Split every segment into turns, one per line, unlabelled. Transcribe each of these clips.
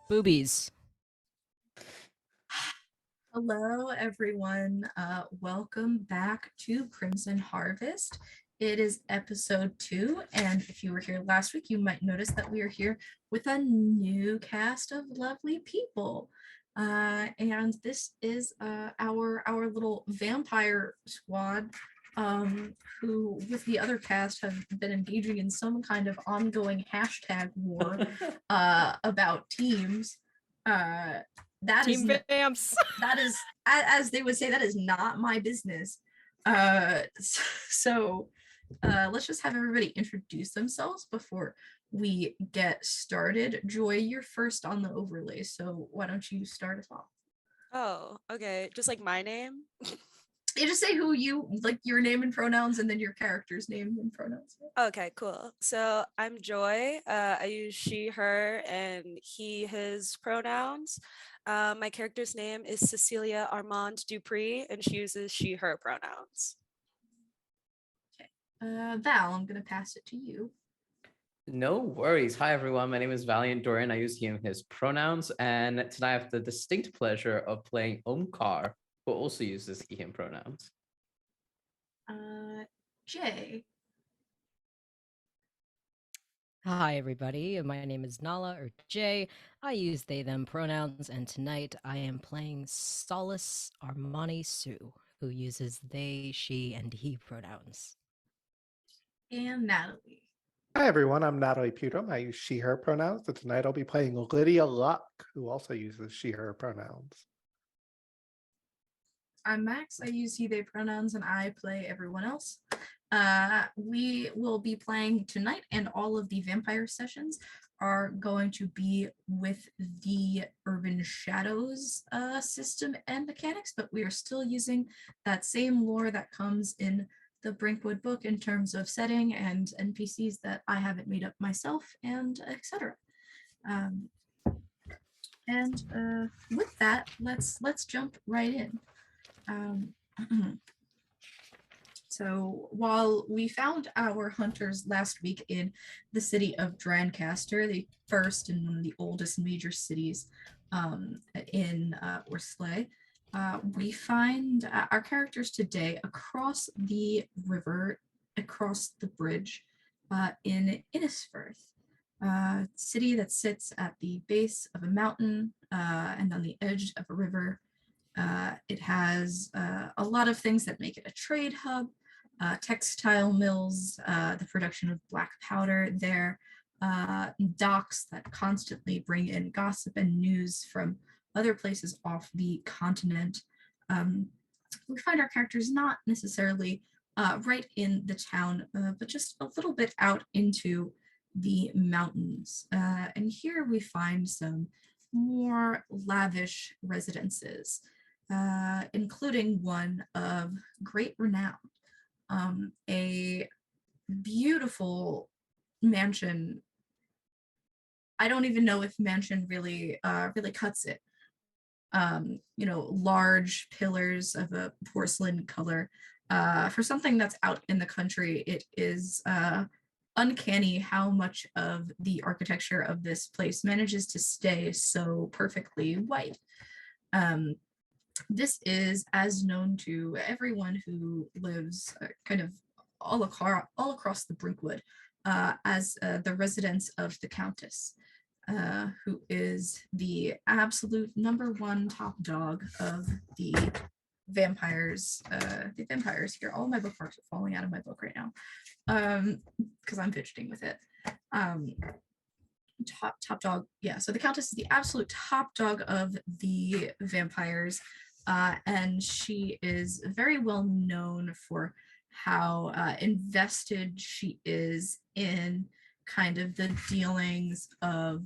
Boobies.
Hello, everyone. Welcome back to Crimson Harvest. It is episode 2, and if you were here last week, you might notice that we are here with a new cast of lovely people. And this is our little vampire squad, who, with the other cast, have been engaging in some kind of ongoing hashtag war about teams. That is
Team Vamps.
that is, as they would say, that is not my business. So let's just have everybody introduce themselves before we get started. Joy, you're first on the overlay, so why don't you start us off?
Oh, okay. Just like my name?
You just say who you like, your name and pronouns, and then your character's name and pronouns.
Okay, cool. So I'm Joy. I use she, her, and he, his pronouns. My character's name is Cecilia Armand Dupree, and she uses she, her pronouns.
Okay. Val, I'm going to pass it to you.
No worries. Hi, everyone. My name is Valiant Dorian. I use he and his pronouns. And tonight I have the distinct pleasure of playing Omkaar, who also uses he, him pronouns.
Jay.
Hi, everybody. My name is Nala, or Jay. I use they, them pronouns, and tonight I am playing Salis Armani Sue, who uses they, she, and he pronouns.
And Natalie.
Hi everyone, I'm Natalie Pudum. I use she, her pronouns, and tonight I'll be playing Lydia Luck, who also uses she, her pronouns.
I'm Max. I use he, they pronouns, and I play everyone else. We will be playing tonight, and all of the vampire sessions are going to be with the Urban Shadows system and mechanics, but we are still using that same lore that comes in the Brinkwood book in terms of setting and NPCs that I haven't made up myself, and etc. With that, let's jump right in. So while we found our hunters last week in the city of Drancaster, the first and one of the oldest major cities in Orsley, we find our characters today across the river, across the bridge in Innisfirth, city that sits at the base of a mountain and on the edge of a river. It has a lot of things that make it a trade hub, textile mills, the production of black powder there, docks that constantly bring in gossip and news from other places off the continent. We find our characters not necessarily right in the town, but just a little bit out into the mountains. And here we find some more lavish residences, including one of great renown, a beautiful mansion. I don't even know if mansion really cuts it. Large pillars of a porcelain color. For something that's out in the country, it is uncanny how much of the architecture of this place manages to stay so perfectly white. This is as known to everyone who lives kind of all across the Brinkwood as the residence of the Countess, who is the absolute #1 top dog of the vampires. The vampires here. All my bookmarks are falling out of my book right now because I'm fidgeting with it. Top dog. Yeah, so the Countess is the absolute top dog of the vampires. And she is very well known for how invested she is in kind of the dealings of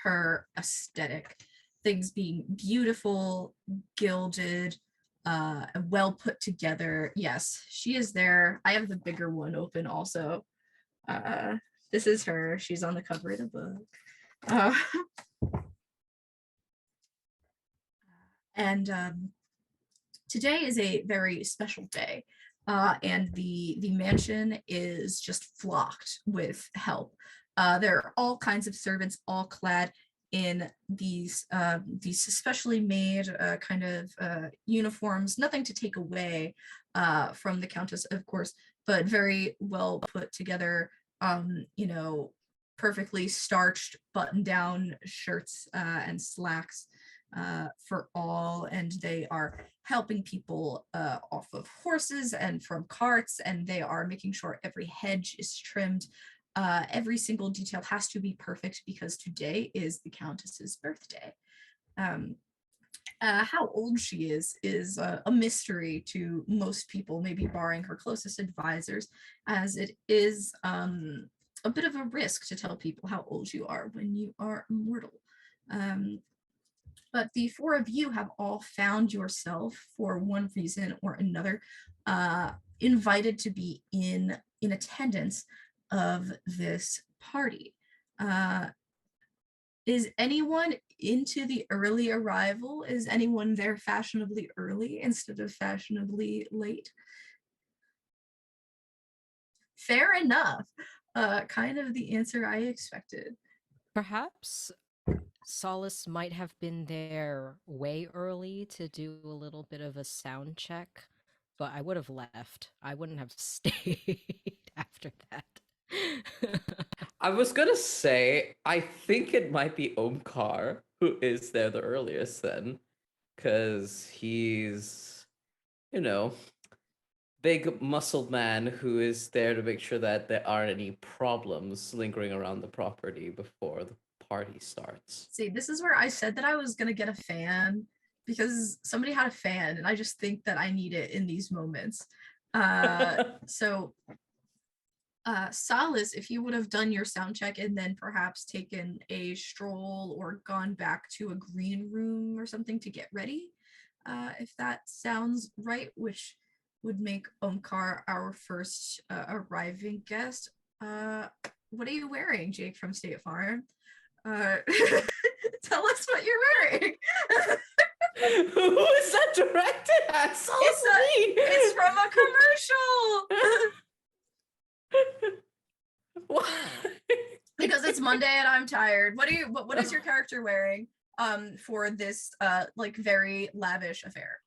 her aesthetic, things being beautiful, gilded, well put together. Yes, she is there. I have the bigger one open also. This is her. She's on the cover of the book. And today is a very special day, and the mansion is just flocked with help. There are all kinds of servants, all clad in these specially made kind of uniforms. Nothing to take away from the Countess, of course, but very well put together. You know, perfectly starched button-down shirts and slacks for all, and they are helping people off of horses and from carts, and they are making sure every hedge is trimmed. Every single detail has to be perfect because today is the Countess's birthday. How old she is a mystery to most people, maybe barring her closest advisors, as it is a bit of a risk to tell people how old you are when you are mortal. But the four of you have all found yourself, for one reason or another, invited to be in attendance of this party. Is anyone into the early arrival? Is anyone there fashionably early instead of fashionably late? Fair enough. Kind of the answer I expected.
Perhaps Salis might have been there way early to do a little bit of a sound check, but I would have left. I wouldn't have stayed after that.
I was gonna say, I think it might be Omkar who is there the earliest then, because he's, you know, big muscled man who is there to make sure that there aren't any problems lingering around the property before the party starts.
See, this is where I said that I was gonna get a fan because somebody had a fan, and I just think that I need it in these moments. So Salis, if you would have done your sound check and then perhaps taken a stroll or gone back to a green room or something to get ready, if that sounds right, which would make Omkar our first arriving guest. What are you wearing, Jake from State Farm? Tell us what you're wearing.
Who is that directed at?
It's from a commercial.
What?
Because it's Monday and I'm tired. What is your character wearing for this like very lavish affair?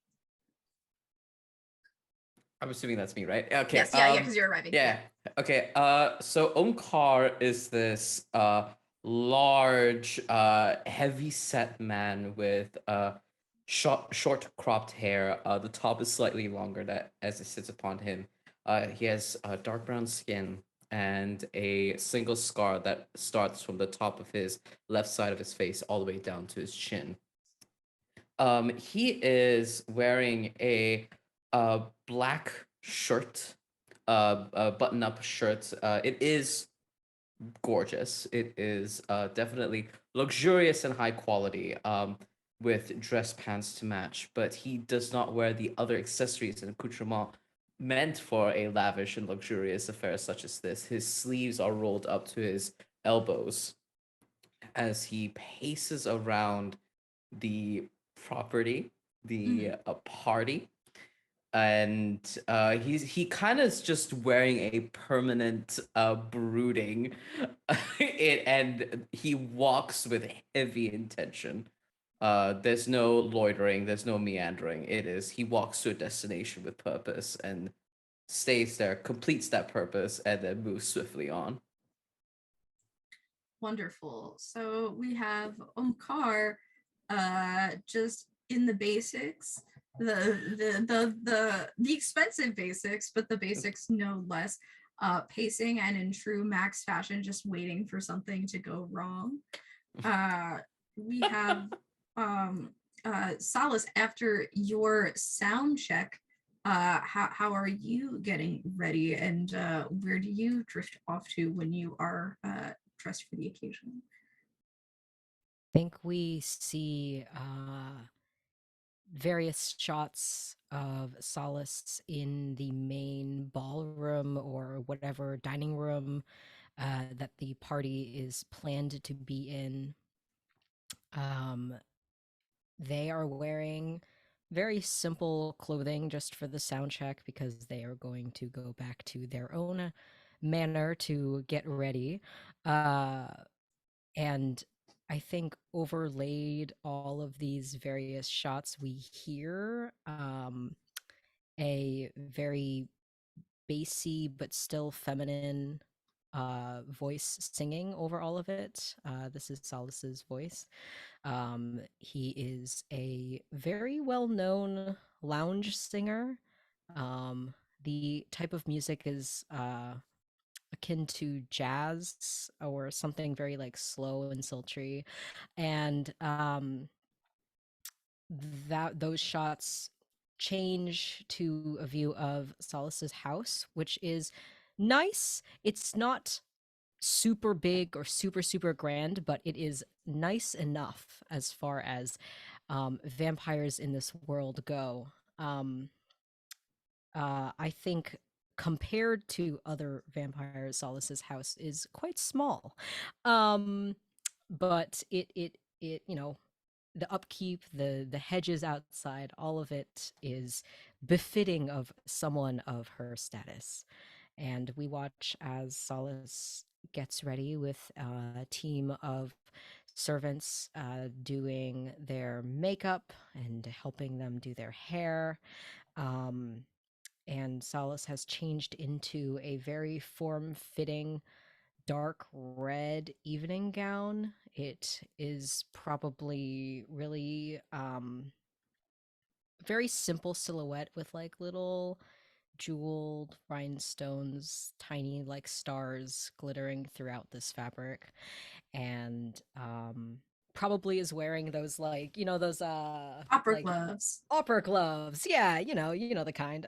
I'm assuming that's me, right? Okay.
Yes, yeah, because you're arriving.
Yeah. Okay. So Omkar is this large, heavy set man with short cropped hair. The top is slightly longer that as it sits upon him. He has dark brown skin and a single scar that starts from the top of his left side of his face all the way down to his chin. He is wearing a black shirt, a button-up shirt. It is gorgeous. It is definitely luxurious and high quality, with dress pants to match. But he does not wear the other accessories and accoutrements meant for a lavish and luxurious affair such as this. His sleeves are rolled up to his elbows as he paces around the property, the party, and he kind of is just wearing a permanent brooding, and he walks with heavy intention. There's no loitering, there's no meandering. It is he walks to a destination with purpose and stays there, completes that purpose, and then moves swiftly on.
Wonderful. So we have Omkar just in the basics, the expensive basics, but the basics no less, pacing and in true Max fashion, just waiting for something to go wrong. We have Salis, after your sound check, how are you getting ready, and where do you drift off to when you are dressed for the occasion?
I think we see various shots of Solace in the main ballroom or whatever dining room that the party is planned to be in. They are wearing very simple clothing just for the sound check because they are going to go back to their own manor to get ready. And I think overlaid all of these various shots, we hear a very bassy but still feminine voice singing over all of it. This is Salis's voice. He is a very well-known lounge singer. The type of music is akin to jazz or something very like slow and sultry, and that those shots change to a view of Salis's house, which is nice. It's not super big or super grand, but it is nice enough as far as vampires in this world go. I think compared to other vampires, Salis's house is quite small. Um, but it the upkeep, the hedges outside, all of it is befitting of someone of her status. And we watch as Salis gets ready with a team of servants doing their makeup and helping them do their hair. Um, and Salis has changed into a very form-fitting dark red evening gown. It is probably really very simple silhouette with like little jeweled rhinestones, tiny like stars glittering throughout this fabric. And probably is wearing those like, those
Opera
like
gloves.
opera gloves. Yeah, you know the kind.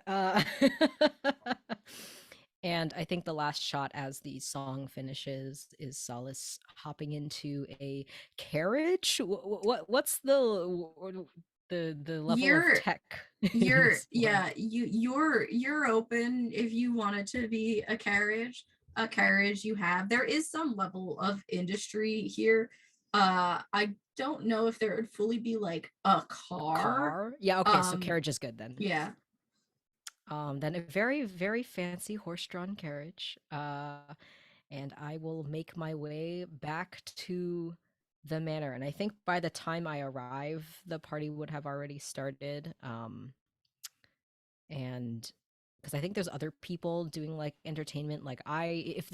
And I think the last shot as the song finishes is Salis hopping into a carriage. What's the level of
You're
tech in
you're
this one?
yeah, you're open if you want it to be a carriage. A carriage you have. There is some level of industry here. I don't know if there would fully be like a car.
Car? Yeah, okay, so
Um,
carriage is good then.
yeah.
Then a very, very fancy horse-drawn carriage. And I will make my way back to the manor. And I think by the time I arrive, the party would have already started. And because I think there's other people doing like entertainment. Like if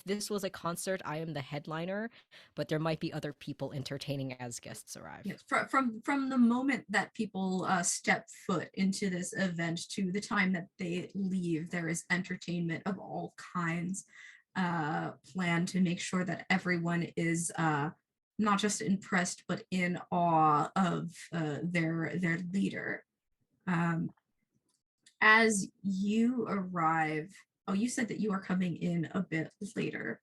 this was a concert, I am the headliner, but there might be other people entertaining as guests arrive.
Yes, from the moment that people step foot into this event to the time that they leave, there is entertainment of all kinds planned to make sure that everyone is not just impressed but in awe of their leader. Um, as you arrive, oh, you said that you are coming in a bit later.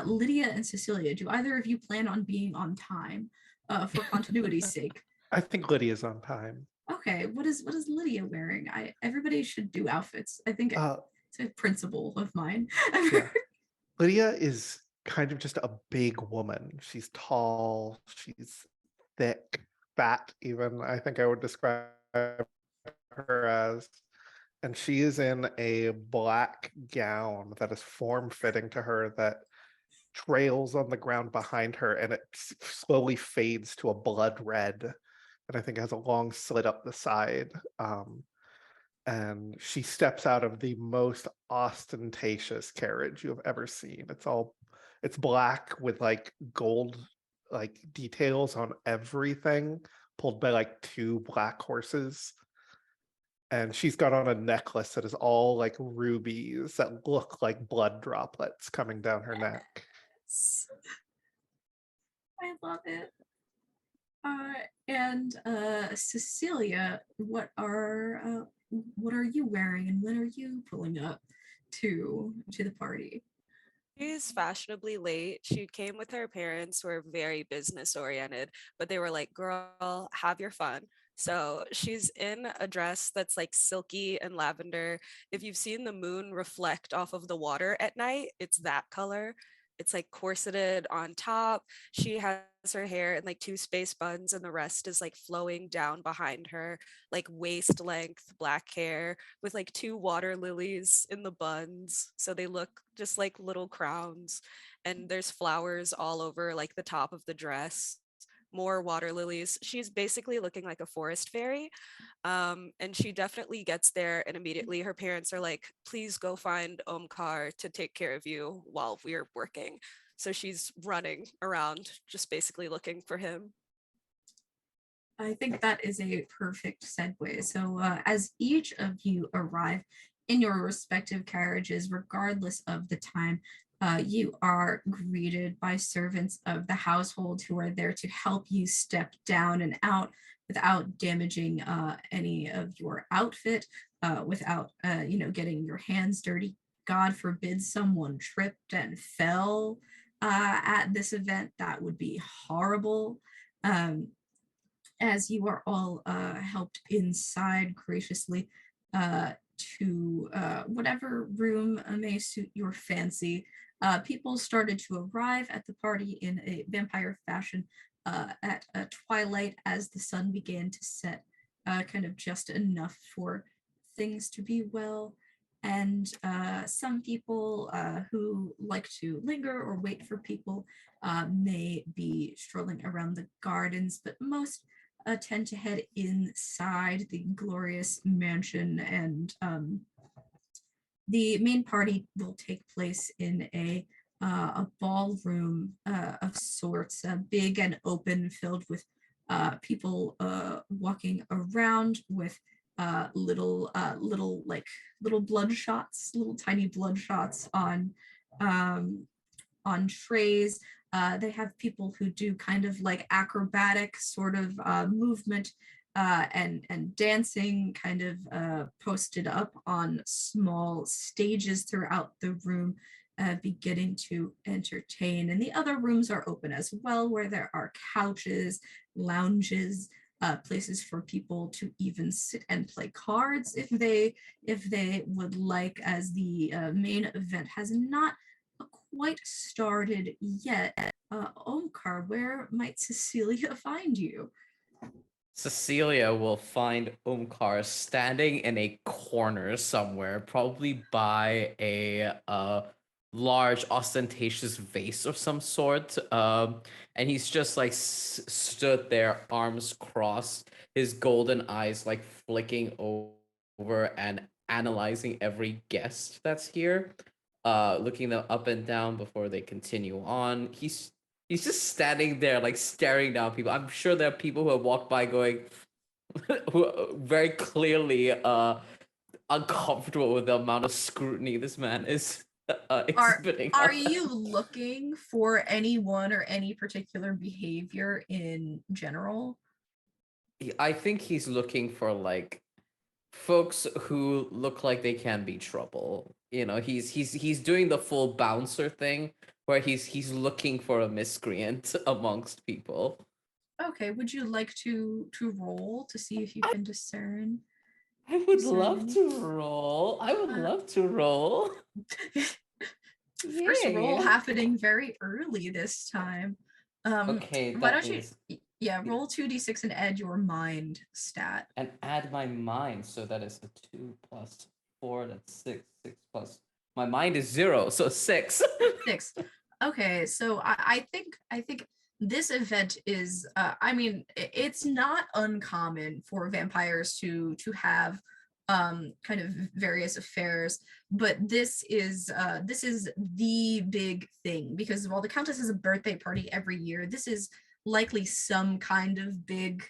Lydia and Cecilia, do either of you plan on being on time for continuity's sake?
I think Lydia's on time.
Okay, what is Lydia wearing? Everybody should do outfits. I think
Uh,
it's a principle of mine.
yeah. Lydia is kind of just a big woman. She's tall, she's thick, fat, even, I think I would describe her as. And she is in a black gown that is form-fitting to her that trails on the ground behind her, and it slowly fades to a blood red. And I think has a long slit up the side. And she steps out of the most ostentatious carriage you have ever seen. It's black with like gold like details on everything, pulled by like two black horses. And she's got on a necklace that is all like rubies that look like blood droplets coming down her neck.
I love it. And Cecilia, what are you wearing, and when are you pulling up to the party?
She's fashionably late. She came with her parents who are very business oriented, but they were like, girl, have your fun. So she's in a dress that's like silky and lavender. If you've seen the moon reflect off of the water at night, it's that color. It's like corseted on top. She has her hair in like 2 space buns, and the rest is like flowing down behind her, like waist length black hair with like 2 water lilies in the buns. So they look just like little crowns. And there's flowers all over like the top of the dress, more water lilies. She's basically looking like a forest fairy. And she definitely gets there, and immediately her parents are like, please go find Omkar to take care of you while we're working. So she's running around just basically looking for him.
I think that is a perfect segue. So, as each of you arrive in your respective carriages, regardless of the time, you are greeted by servants of the household who are there to help you step down and out without damaging any of your outfit, without getting your hands dirty. God forbid someone tripped and fell at this event. That would be horrible. Um, as you are all helped inside graciously to whatever room may suit your fancy. People started to arrive at the party in a vampire fashion at twilight as the sun began to set, kind of just enough for things to be well. And some people who like to linger or wait for people may be strolling around the gardens, but most tend to head inside the glorious mansion, and the main party will take place in a ballroom of sorts, big and open, filled with people walking around with little bloodshots, little tiny bloodshots on trays. They have people who do kind of like acrobatic sort of movement and dancing kind of posted up on small stages throughout the room, beginning to entertain. And the other rooms are open as well, where there are couches, lounges, places for people to even sit and play cards if they would like, as the main event has not quite started yet. Omkar, where might Cecilia find you?
Cecilia will find Omkar standing in a corner somewhere, probably by a large ostentatious vase of some sort. And he's just like stood there, arms crossed, his golden eyes like flicking over and analyzing every guest that's here, looking them up and down before they continue on. He's just standing there, like staring down people. I'm sure there are people who have walked by going, who are very clearly uncomfortable with the amount of scrutiny this man is exhibiting.
Are you looking for anyone or any particular behavior in general?
I think he's looking for like folks who look like they can be trouble. You know, he's doing the full bouncer thing where he's looking for a miscreant amongst people.
Okay, would you like to roll to see if you can discern?
I would love to roll. I would
Uh,
love to roll.
First roll
Yay.
happening very early this time.
Okay,
Why
that
don't
means
you roll 2d6 and add your mind stat.
and add my mind, so that is a 2 plus 4, that's 6. 6 plus my mind is 0, so 6.
6. Okay, so I think this event is I mean, it's not uncommon for vampires to have kind of various affairs, but this is the big thing, because while the Countess has a birthday party every year, this is likely some kind of big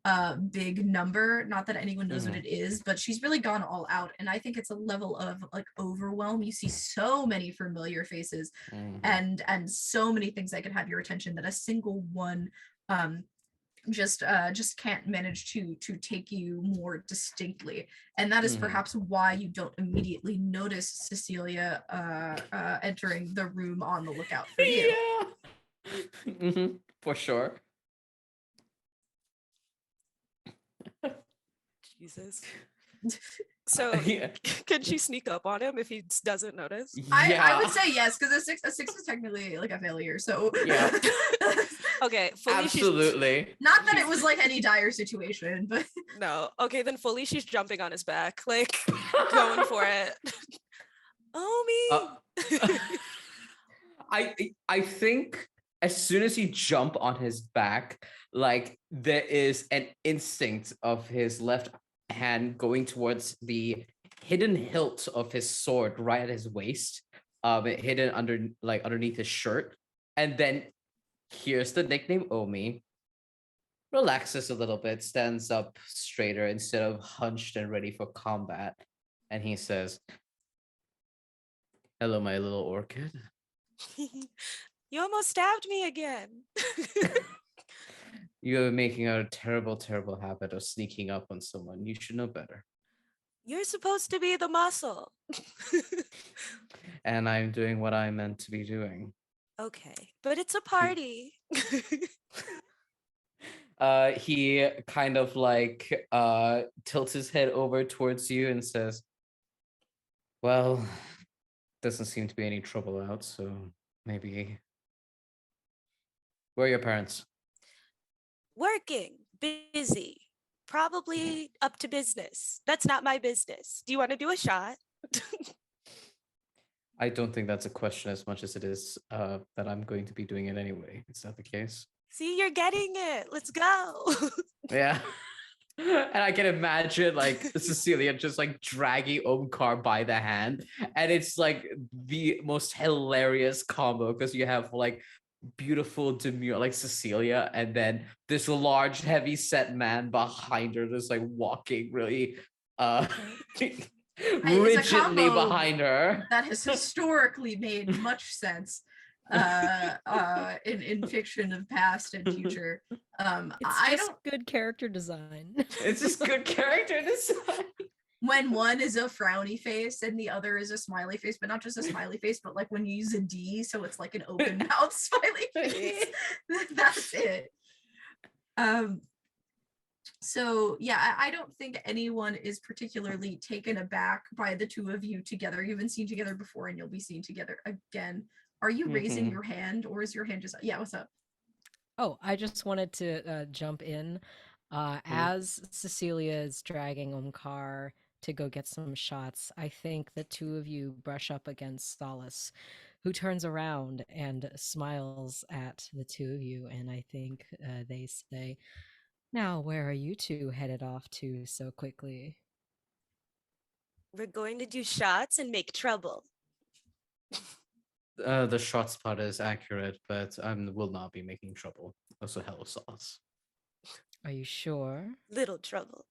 number. Not that anyone knows what it is, but she's really gone all out, and I think it's a level of like overwhelm. You see so many familiar faces and so many things that could have your attention that a single one just can't manage to take you more distinctly. And that is perhaps why you don't immediately notice Cecilia entering the room on the lookout for you.
Yeah. For sure.
Jesus. So
Yeah.
can she sneak up on him if he doesn't notice?
I would say yes, because a six is technically like a failure. So
Yeah.
Okay, fully
Absolutely.
not that it was like any dire situation, but
no. Okay, then fully she's jumping on his back, like going for it.
Uh,
Omi.
I think as soon as you jump on his back, like there is an instinct of his left hand going towards the hidden hilt of his sword right at his waist, hidden underneath his shirt, and then here's the nickname Omi. Relaxes a little bit, stands up straighter instead of hunched and ready for combat, and he says, "Hello, my little orchid."
You almost stabbed me again.
You are making a terrible, terrible habit of sneaking up on someone. You should know better.
You're supposed to be the muscle.
And I'm doing what I'm meant to be doing.
Okay, but it's a party.
He kind of like tilts his head over towards you and says, "Well, doesn't seem to be any trouble out, so maybe." Where are your parents?
Working, busy, probably up to business. That's not my business. Do you want to do a shot?
I don't think that's a question as much as it is that I'm going to be doing it anyway. Is that the case?
See, you're getting it. Let's go.
Yeah. And I can imagine like Cecilia just like dragging Omkaar by the hand. And it's like the most hilarious combo because you have like beautiful demure like Cecilia and then this large heavy set man behind her just like walking really rigidly
combo
behind her.
that has historically made much sense in fiction of past and future. I
It's
don't.
good character design.
It's just good character design.
When one is a frowny face and the other is a smiley face, but not just a smiley face, but like when you use a D, so it's like an open mouth smiley face. That's it. So yeah, I don't think anyone is particularly taken aback by the two of you together. You've been seen together before and you'll be seen together again. Are you raising your hand or is your hand just, yeah, what's up?
Oh, I just wanted to jump in. As Cecilia is dragging Omkaar to go get some shots, I think the two of you brush up against Salis, who turns around and smiles at the two of you, and I think they say, "Now, where are you two headed off to so quickly?"
We're going to do shots and make trouble.
The shot spot is accurate, but I will not be making trouble. Also, hello, Sauce.
Are you sure?
Little trouble.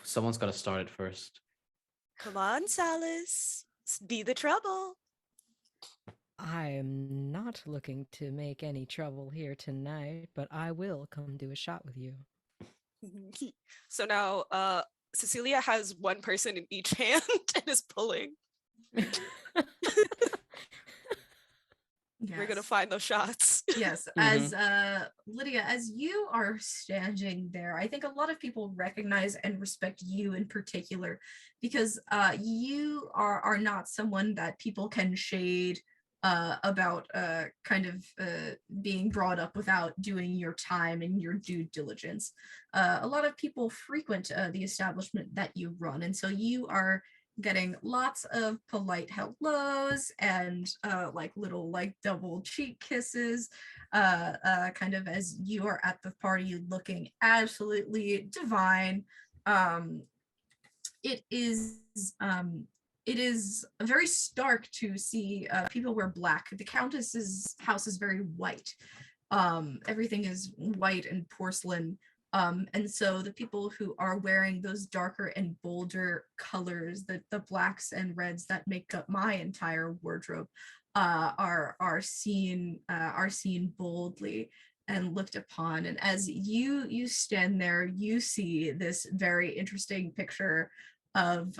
Someone's got to start it first.
Come on, Salis. Be the trouble.
I am not looking to make any trouble here tonight, but I will come do a shot with you.
So now Cecilia has one person in each hand and is pulling.
Yes.
We're gonna find those shots.
Yes, as Lydia, as you are standing there, I think a lot of people recognize and respect you in particular because you are not someone that people can shade about kind of being brought up without doing your time and your due diligence. A lot of people frequent the establishment that you run, and so you are getting lots of polite hellos and like little like double cheek kisses kind of as you are at the party looking absolutely divine. It is very stark to see people wear black. The Countess's house is very white. Everything is white and porcelain. And so the people who are wearing those darker and bolder colors, the blacks and reds that make up my entire wardrobe, are seen boldly and looked upon. And as you stand there, you see this very interesting picture of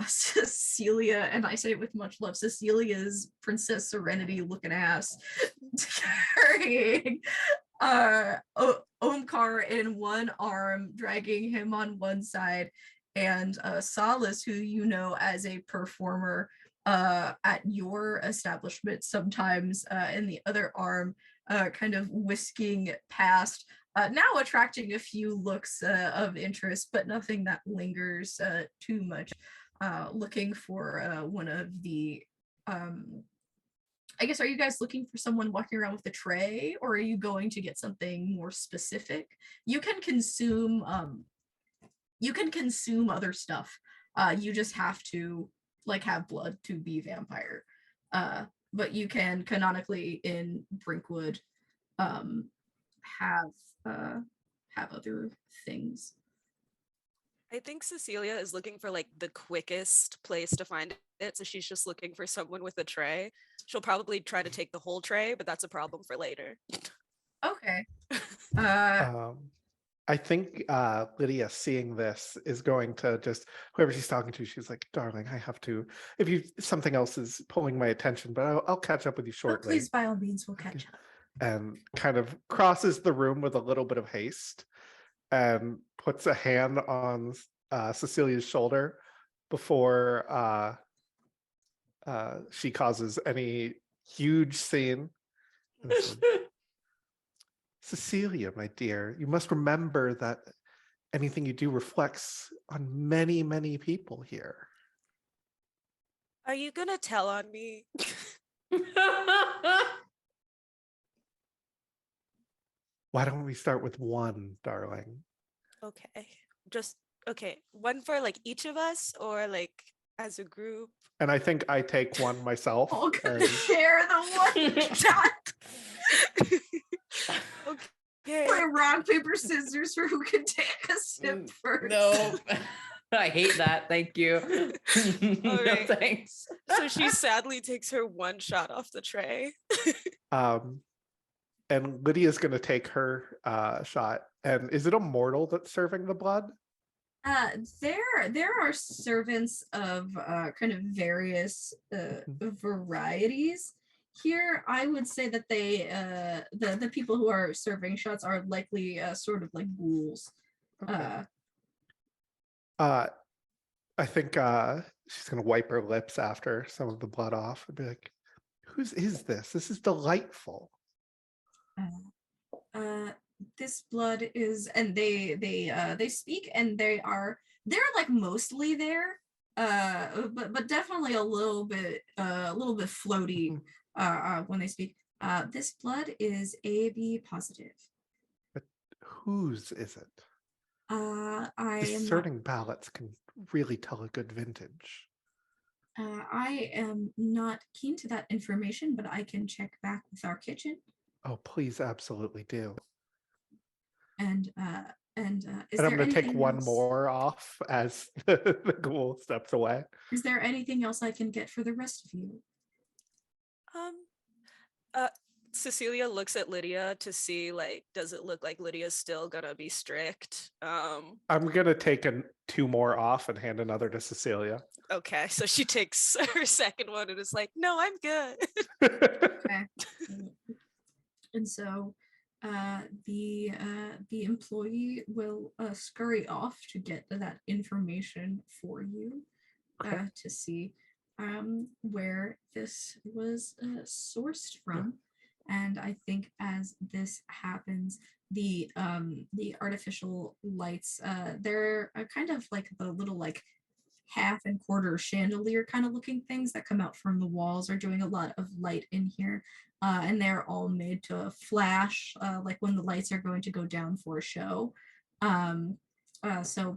Cecilia, and I say it with much love, Cecilia's Princess Serenity looking ass carrying Omkaar in one arm, dragging him on one side, and Salis, who you know as a performer at your establishment sometimes, in the other arm, kind of whisking past, now attracting a few looks of interest, but nothing that lingers too much, looking for one of the I guess, are you guys looking for someone walking around with a tray, or are you going to get something more specific? You can consume other stuff. You just have to like have blood to be vampire. But you can canonically in Brinkwood have other things.
I think Cecilia is looking for like the quickest place to find it. So she's just looking for someone with a tray. She'll probably try to take the whole tray, but that's a problem for later.
Okay.
I think Lydia, seeing this, is going to just, whoever she's talking to, she's like, darling, I have to, something else is pulling my attention, but I'll catch up with you
Oh,
shortly.
please, by all means, we'll catch up.
And kind of crosses the room with a little bit of haste and puts a hand on Cecilia's shoulder before she causes any huge scene. And says, Cecilia, my dear, you must remember that anything you do reflects on many, many people here.
Are you gonna tell on me?
Why don't we start with one, darling?
Okay. Just okay. One for like each of us or like as a group?
And I think I take one myself.
All gonna share the one shot.
Okay.
Play rock, paper, scissors for who can take a sip first.
No, I hate that. Thank you.
All
No
right.
thanks.
So she sadly takes her one shot off the tray.
And Lydia's going to take her shot. And is it a mortal that's serving the blood?
There are servants of kind of various varieties here. I would say that they the people who are serving shots are likely sort of like ghouls.
Okay. I think she's going to wipe her lips after some of the blood off and be like, whose is this? This is delightful.
This blood is, and they speak, and they're like mostly there, but definitely a little bit floaty when they speak. This blood is AB positive.
But whose is it?
I am
Discerning ballots can really tell a good vintage.
I am not keen to that information, but I can check back with our kitchen.
Oh, please, absolutely do.
And is
And
there
I'm going to take
anything
one
else?
more off as the ghoul steps away.
Is there anything else I can get for the rest of you?
Cecilia looks at Lydia to see like, does it look like Lydia's still gonna be strict?
I'm going to take two more off and hand another to Cecilia.
Okay, so she takes her second one and is like, no, I'm good.
Okay. And so the employee will scurry off to get that information for you, to see where this was sourced from. And I think as this happens, the artificial lights, they're kind of like the little like half and quarter chandelier kind of looking things that come out from the walls are doing a lot of light in here, and they're all made to flash like when the lights are going to go down for a show. So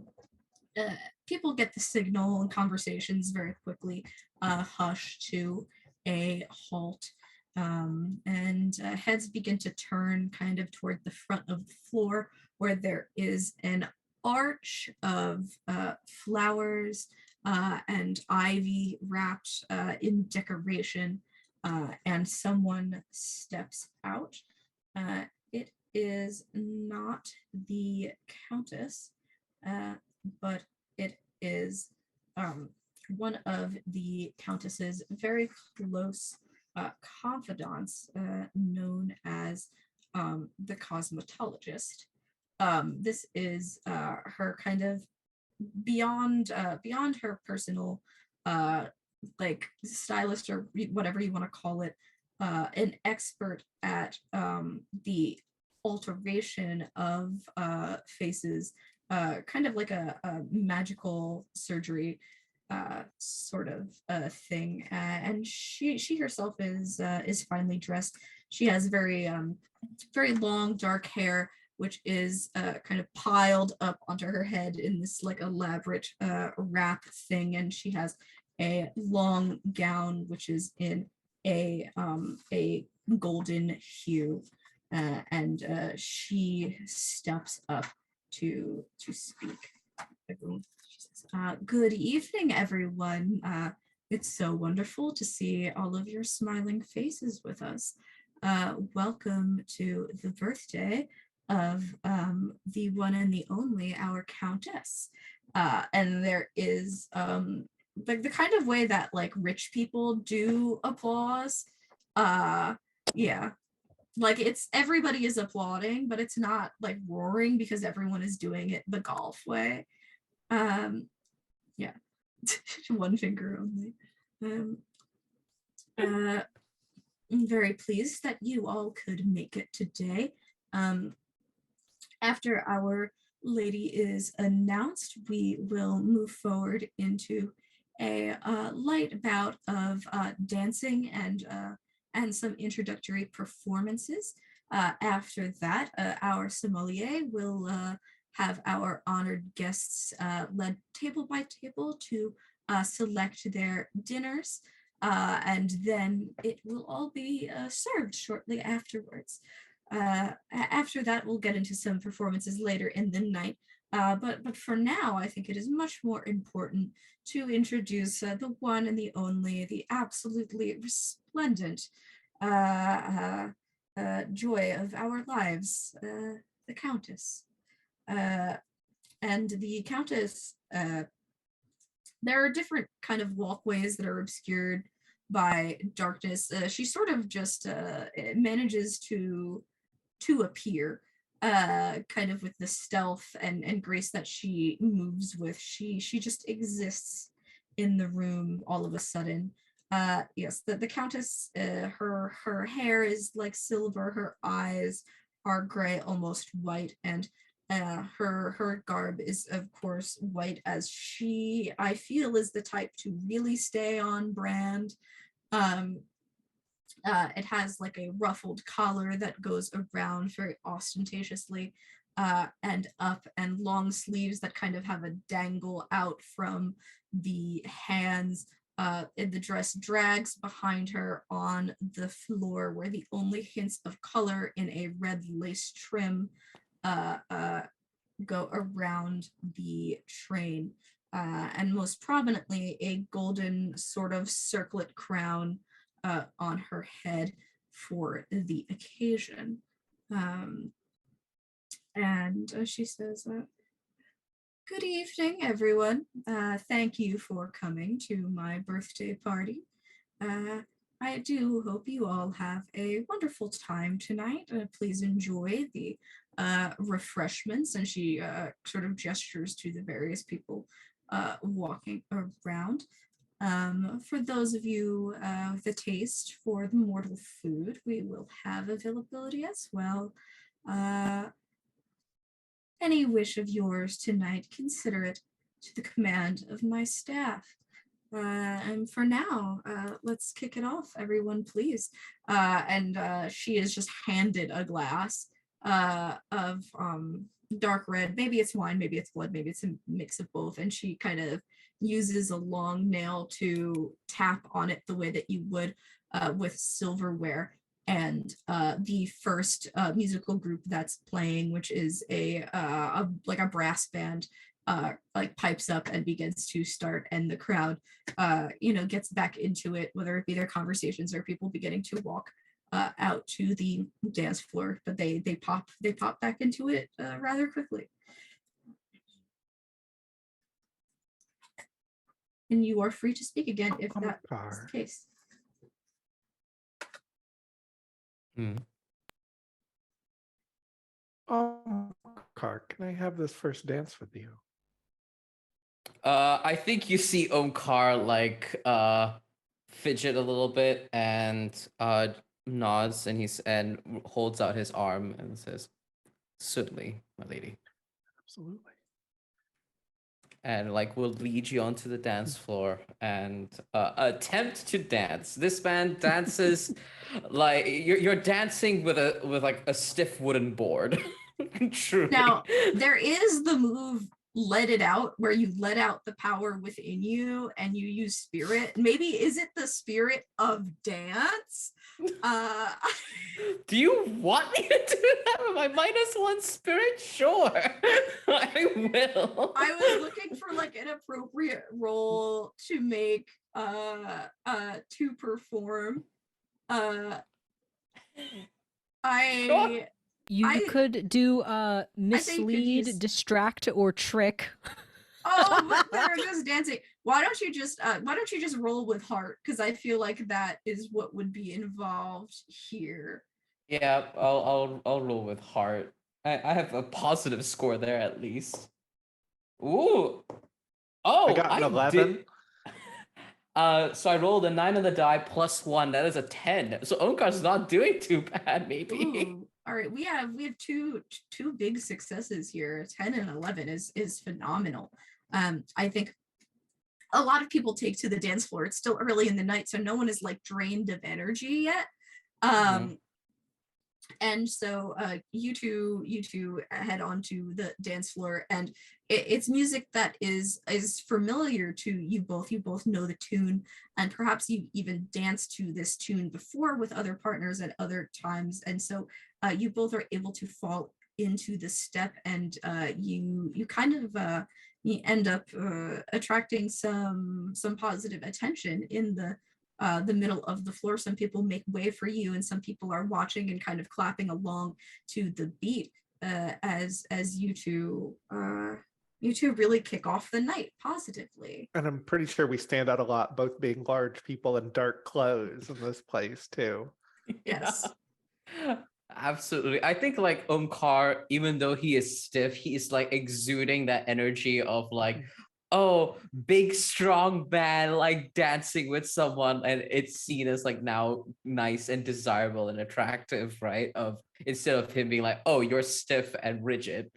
people get the signal, and conversations very quickly hush to a halt, and heads begin to turn kind of toward the front of the floor, where there is an arch of flowers and ivy wrapped in decoration, and someone steps out. It is not the Countess, but it is one of the Countess's very close confidants, known as the cosmetologist. This is her kind of beyond her personal like stylist or whatever you want to call it, an expert at the alteration of faces, kind of like a magical surgery sort of thing. And she herself is finely dressed. She has very long dark hair, which is kind of piled up onto her head in this like elaborate wrap thing, and she has a long gown which is in a golden hue, and she steps up to speak. She says, "Good evening, everyone. It's so wonderful to see all of your smiling faces with us. Welcome to the birthday of the one and the only, our countess." And there is like the kind of way that like rich people do applause. Yeah, like it's everybody is applauding, but it's not like roaring because everyone is doing it the golf way. Yeah, one finger only. I'm very pleased that you all could make it today. After our lady is announced, we will move forward into a light bout of dancing and some introductory performances. After that, our sommelier will have our honored guests led table by table to select their dinners, and then it will all be served shortly afterwards. After that, we'll get into some performances later in the night. But for now, I think it is much more important to introduce the one and the only, the absolutely resplendent joy of our lives, the Countess. And the Countess, there are different kind of walkways that are obscured by darkness. She sort of just manages to appear, kind of with the stealth and grace that she moves with. She just exists in the room all of a sudden. Yes, the Countess, her hair is like silver, her eyes are gray, almost white, and her garb is of course white, as she, I feel, is the type to really stay on brand. It has like a ruffled collar that goes around very ostentatiously, and up, and long sleeves that kind of have a dangle out from the hands. The dress drags behind her on the floor, where the only hints of color in a red lace trim go around the train. And most prominently, a golden sort of circlet crown on her head for the occasion. And she says, "Good evening, everyone. Thank you for coming to my birthday party. I do hope you all have a wonderful time tonight. Please enjoy the refreshments." And she sort of gestures to the various people walking around. For those of you with a taste for the mortal food, we will have availability as well. Any wish of yours tonight, consider it to the command of my staff. And for now, let's kick it off, everyone, please. And she is just handed a glass of dark red. Maybe it's wine, maybe it's blood, maybe it's a mix of both. And she kind of uses a long nail to tap on it the way that you would with silverware. And the first musical group that's playing, which is a like a brass band, like pipes up and begins to start, and the crowd gets back into it, whether it be their conversations or people beginning to walk out to the dance floor. But they pop back into it rather quickly. And you are free to speak again if that is the case.
Omkaar, can I have this first dance with you?
I think you see Omkar like fidget a little bit and nods and holds out his arm and says, "Certainly, my lady."
Absolutely.
And like will lead you onto the dance floor and attempt to dance. This man dances like you're dancing with like a stiff wooden board. Truly.
Now, there is the move let it out, where you let out the power within you and you use spirit. Maybe is it the spirit of dance?
Do you want me to do that with my -1 spirit? Sure. I will.
I was looking for like an appropriate role to make to perform. I
You
I-
could do
think you could
mislead,
use-
distract, or trick.
Oh, but they're just dancing. Why don't you just roll with heart? Because I feel like that is what would be involved here.
Yeah, I'll roll with heart. I have a positive score there at least. Ooh. Oh,
I got an 11.
did. So I rolled a 9 on the die plus 1. That is a 10. So Omkar's not doing too bad, maybe.
Ooh. All right, we have two big successes here. 10 and 11 is phenomenal. I think a lot of people take to the dance floor. It's still early in the night, so no one is like drained of energy yet. And so you two head onto the dance floor, and it's music that is familiar to you both. You both know the tune, and perhaps you even danced to this tune before with other partners at other times, and so you both are able to fall into the step, and you kind of you end up attracting some positive attention in the middle of the floor. Some people make way for you, and some people are watching and kind of clapping along to the beat as you two really kick off the night positively.
And I'm pretty sure we stand out a lot, both being large people in dark clothes in this place too.
Yes.
Yeah. Absolutely. I think like Omkar, even though he is stiff, he's like exuding that energy of like, oh, big strong man like dancing with someone, and it's seen as like now nice and desirable and attractive, right? Of instead of him being like, oh, you're stiff and rigid.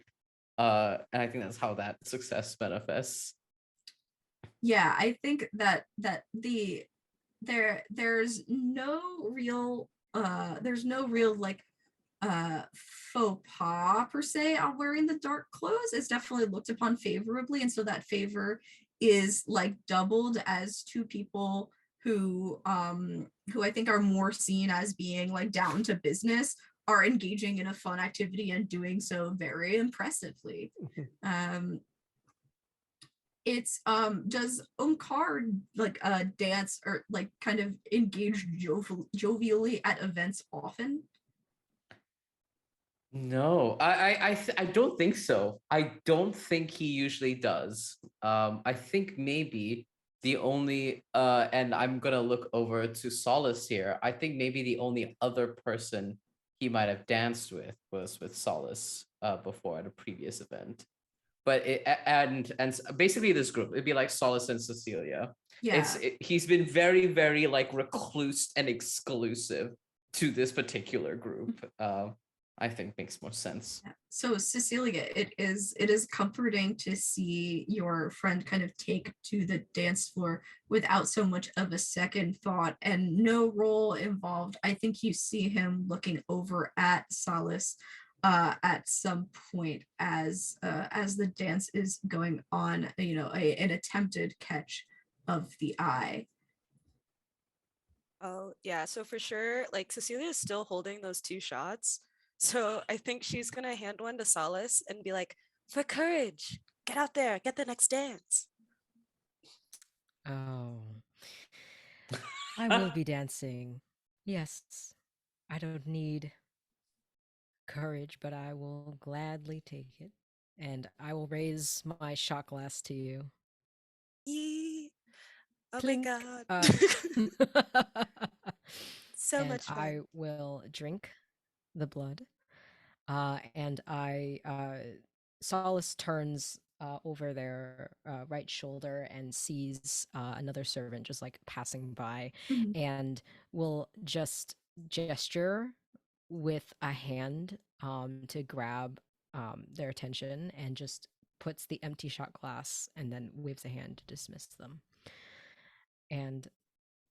And I think that's how that success manifests.
Yeah, I think that there's no real like faux pas per se on wearing the dark clothes. Is definitely looked upon favorably, and so that favor is like doubled as two people who I think are more seen as being like down to business are engaging in a fun activity and doing so very impressively. It's does Omkar like dance or like kind of engage jovially at events often?
No, I don't think so. I don't think he usually does. I think maybe the only and I'm gonna look over to Salis here. I think maybe the only other person he might have danced with was with Salis before at a previous event. But basically this group, it'd be like Salis and Cecilia.
Yeah.
He's been very, very like recluse and exclusive to this particular group. I think makes more sense.
So Cecilia, it is comforting to see your friend kind of take to the dance floor without so much of a second thought and no role involved. I think you see him looking over at Salis at some point as the dance is going on, an attempted catch of the eye.
Oh, yeah. So for sure, like Cecilia is still holding those 2 shots. So I think she's going to hand one to Salis and be like, for courage, get out there, get the next dance.
Oh. I will be dancing. Yes. I don't need courage, but I will gladly take it. And I will raise my shot glass to you.
Yee. Oh
Clink.
my God. So
and
much fun.
I will drink the blood. And Salis turns over their right shoulder and sees another servant just like passing by,
Mhm.
and will just gesture with a hand to grab their attention, and just puts the empty shot glass and then waves a hand to dismiss them, and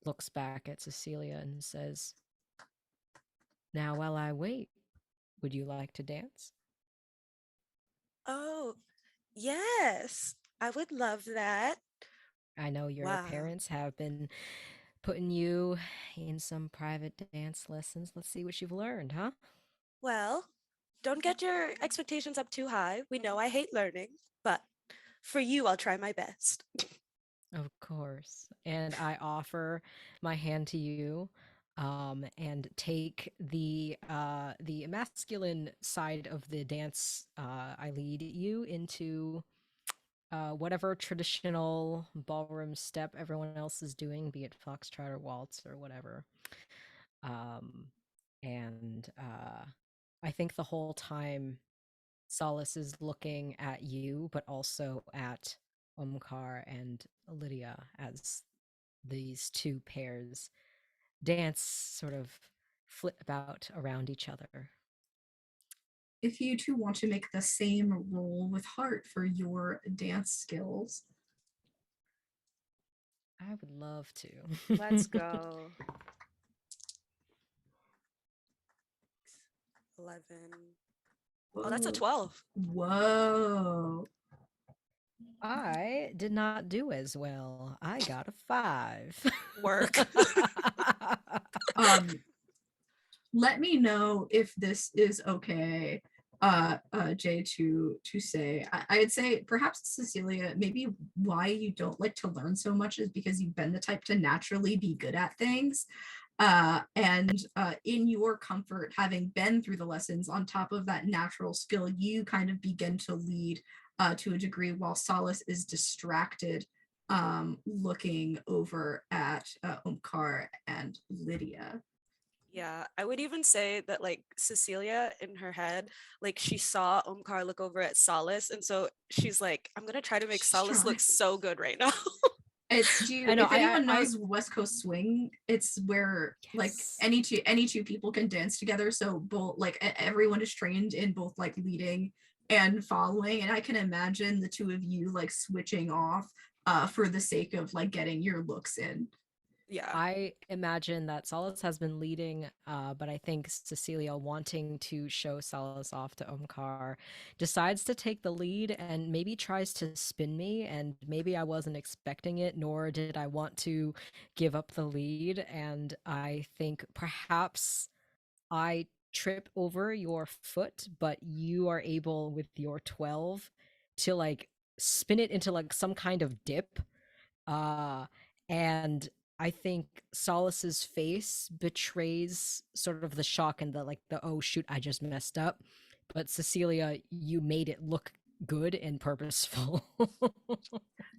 looks back at Cecilia and says, "Now, while I wait, would you like to dance?"
Oh, yes. I would love that.
I know your
Wow.
parents have been putting you in some private dance lessons. Let's see what you've learned, huh?
Well, don't get your expectations up too high. We know I hate learning, but for you, I'll try my best.
Of course. And I offer my hand to you, and take the masculine side of the dance. I lead you into whatever traditional ballroom step everyone else is doing, be it foxtrot or waltz or whatever. Um, and I think the whole time Salis is looking at you, but also at Omkaar and Lydia, as these two pairs dance, sort of flit about around each other.
If you two want to make the same roll with heart for your dance skills,
I would love to.
Let's go. 11. Oh, that's a
whoa,
12.
whoa.
I did not do as well. I got a 5.
Work.
Um, let me know if this is okay, Jay, to say. I'd say perhaps, Cecilia, maybe why you don't like to learn so much is because you've been the type to naturally be good at things. And in your comfort, having been through the lessons, on top of that natural skill, you kind of begin to lead to a degree, while Salis is distracted, looking over at Omkar and Lydia.
Yeah, I would even say that like Cecilia in her head, like she saw Omkar look over at Salis, and so she's like, I'm gonna try to make
She's
Salis
trying.
look so good right now.
It's do you,
I know.
if anyone
I
knows West Coast swing, it's where like
yes.
any two people can dance together. So both like everyone is trained in both like leading and following. And I can imagine the two of you like switching off for the sake of like getting your looks in.
Yeah.
I imagine that Salas has been leading, but I think Cecilia, wanting to show Salas off to Omkar, decides to take the lead and maybe tries to spin me. And maybe I wasn't expecting it, nor did I want to give up the lead. And I think perhaps I trip over your foot, but you are able with your 12 to like spin it into like some kind of dip, uh, and I think Solus's face betrays sort of the shock and the like the oh shoot, I just messed up. But Cecilia, you made it look good and purposeful.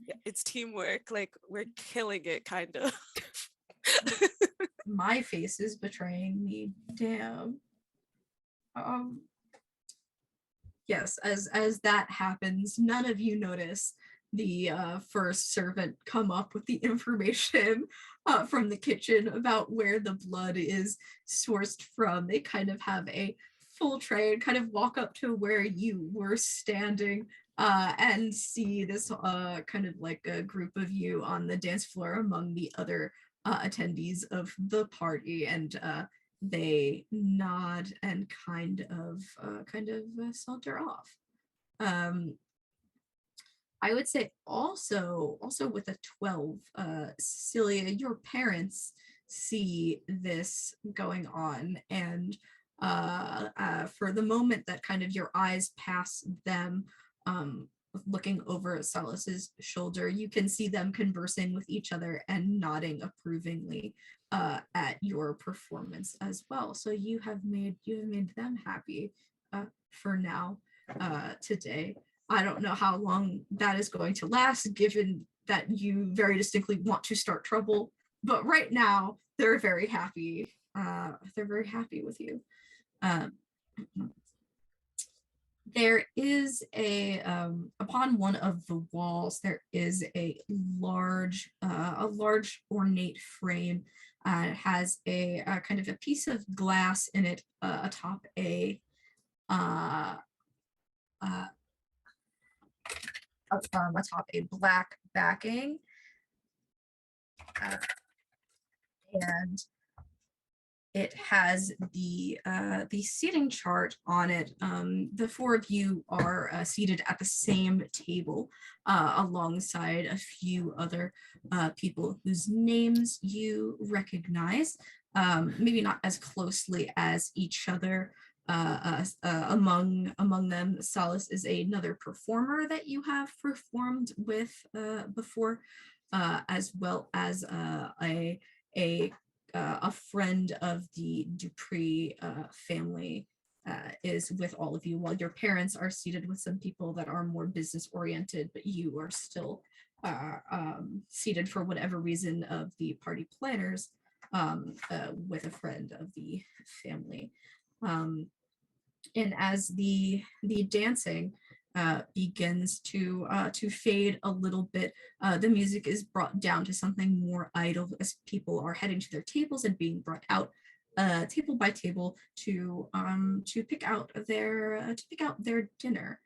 Yeah, it's teamwork. Like we're killing it, kind of.
My face is betraying me. Damn. Um, yes, as that happens, none of you notice the first servant come up with the information from the kitchen about where the blood is sourced from. They kind of have a full tray and kind of walk up to where you were standing, and see this kind of like a group of you on the dance floor among the other attendees of the party, and they nod and kind of saunter off. Um, I would say also with a 12, Cecilia, your parents see this going on, and for the moment that kind of your eyes pass them, um, looking over Salis's shoulder, you can see them conversing with each other and nodding approvingly at your performance as well. So you have made them happy for now today. I don't know how long that is going to last, given that you very distinctly want to start trouble. But right now, they're very happy. They're very happy with you. Um, There is upon one of the walls, there is a large ornate frame. It has a kind of a piece of glass in it atop uh, uh, atop a black backing, uh, and it has the seating chart on it. The four of you are seated at the same table alongside a few other people whose names you recognize, maybe not as closely as each other. Among them, Salis is another performer that you have performed with before, as well as a friend of the Dupree family is with all of you, while your parents are seated with some people that are more business oriented, but you are still seated for whatever reason of the party planners with a friend of the family. And as the dancing begins to fade a little bit, the music is brought down to something more idle as people are heading to their tables and being brought out table by table to pick out their dinner.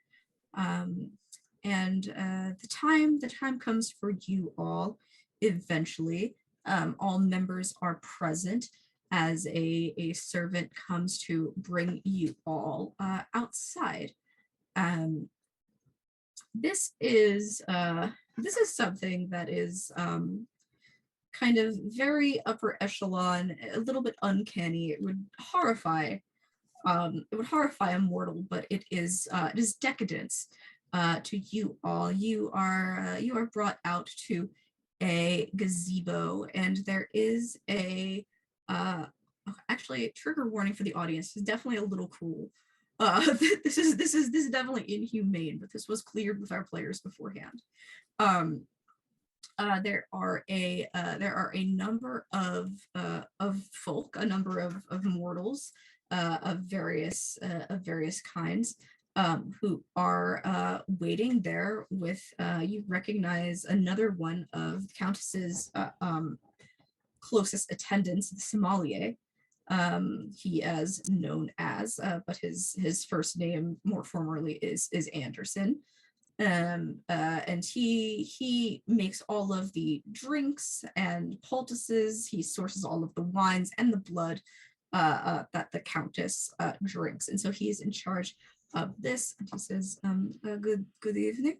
And the time comes for you all eventually. All members are present as a servant comes to bring you all outside. Um, this is something that is kind of very upper echelon, a little bit uncanny. It would horrify a mortal, but it is decadence to you all. You are brought out to a gazebo, and there is a actually, trigger warning for the audience. Is definitely a little cruel. This is definitely inhumane, but this was cleared with our players beforehand. There are a number of folk, a number of mortals of various kinds, who are waiting there with you recognize another one of the Countess's closest attendants, the sommelier. He is known as, but his first name more formally is Anderson. And he makes all of the drinks and poultices. He sources all of the wines and the blood that the Countess drinks, and so he is in charge of this. And he says, "Good evening,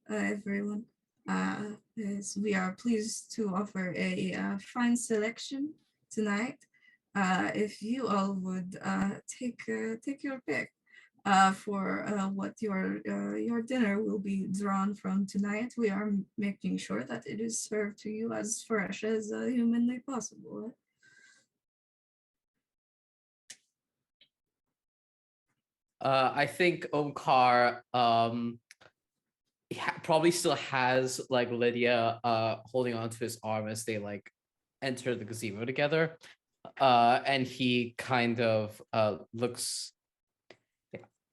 everyone. Yes, we are pleased to offer a fine selection tonight. If you all would take your pick for what your dinner will be drawn from tonight. We are making sure that it is served to you as fresh as humanly possible."
I think Omkaar probably still has like Lydia holding onto his arm as they like enter the gazebo together. And he kind of looks.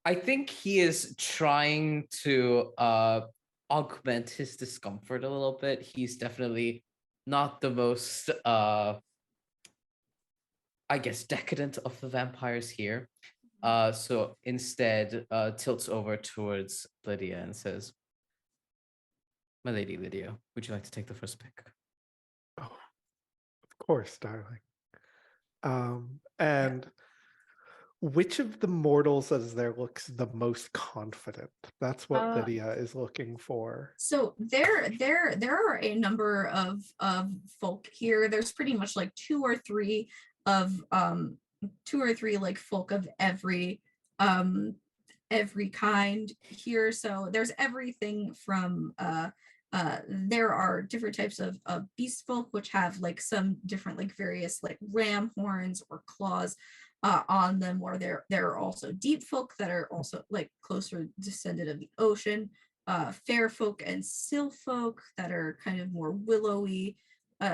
I think he is trying to augment his discomfort a little bit. He's definitely not the most I guess decadent of the vampires here. So instead tilts over towards Lydia and says, "My lady Lydia, would you like to take the first pick?"
Oh, of course, darling. And which of the mortals as there looks the most confident? That's what Lydia is looking for.
So there are a number of folk here. There's pretty much like two or three like folk of every kind here. So there's everything from there are different types of beast folk, which have like some different like various like ram horns or claws on them, or there are also deep folk that are also like closer descended of the ocean, fair folk and sill folk that are kind of more willowy,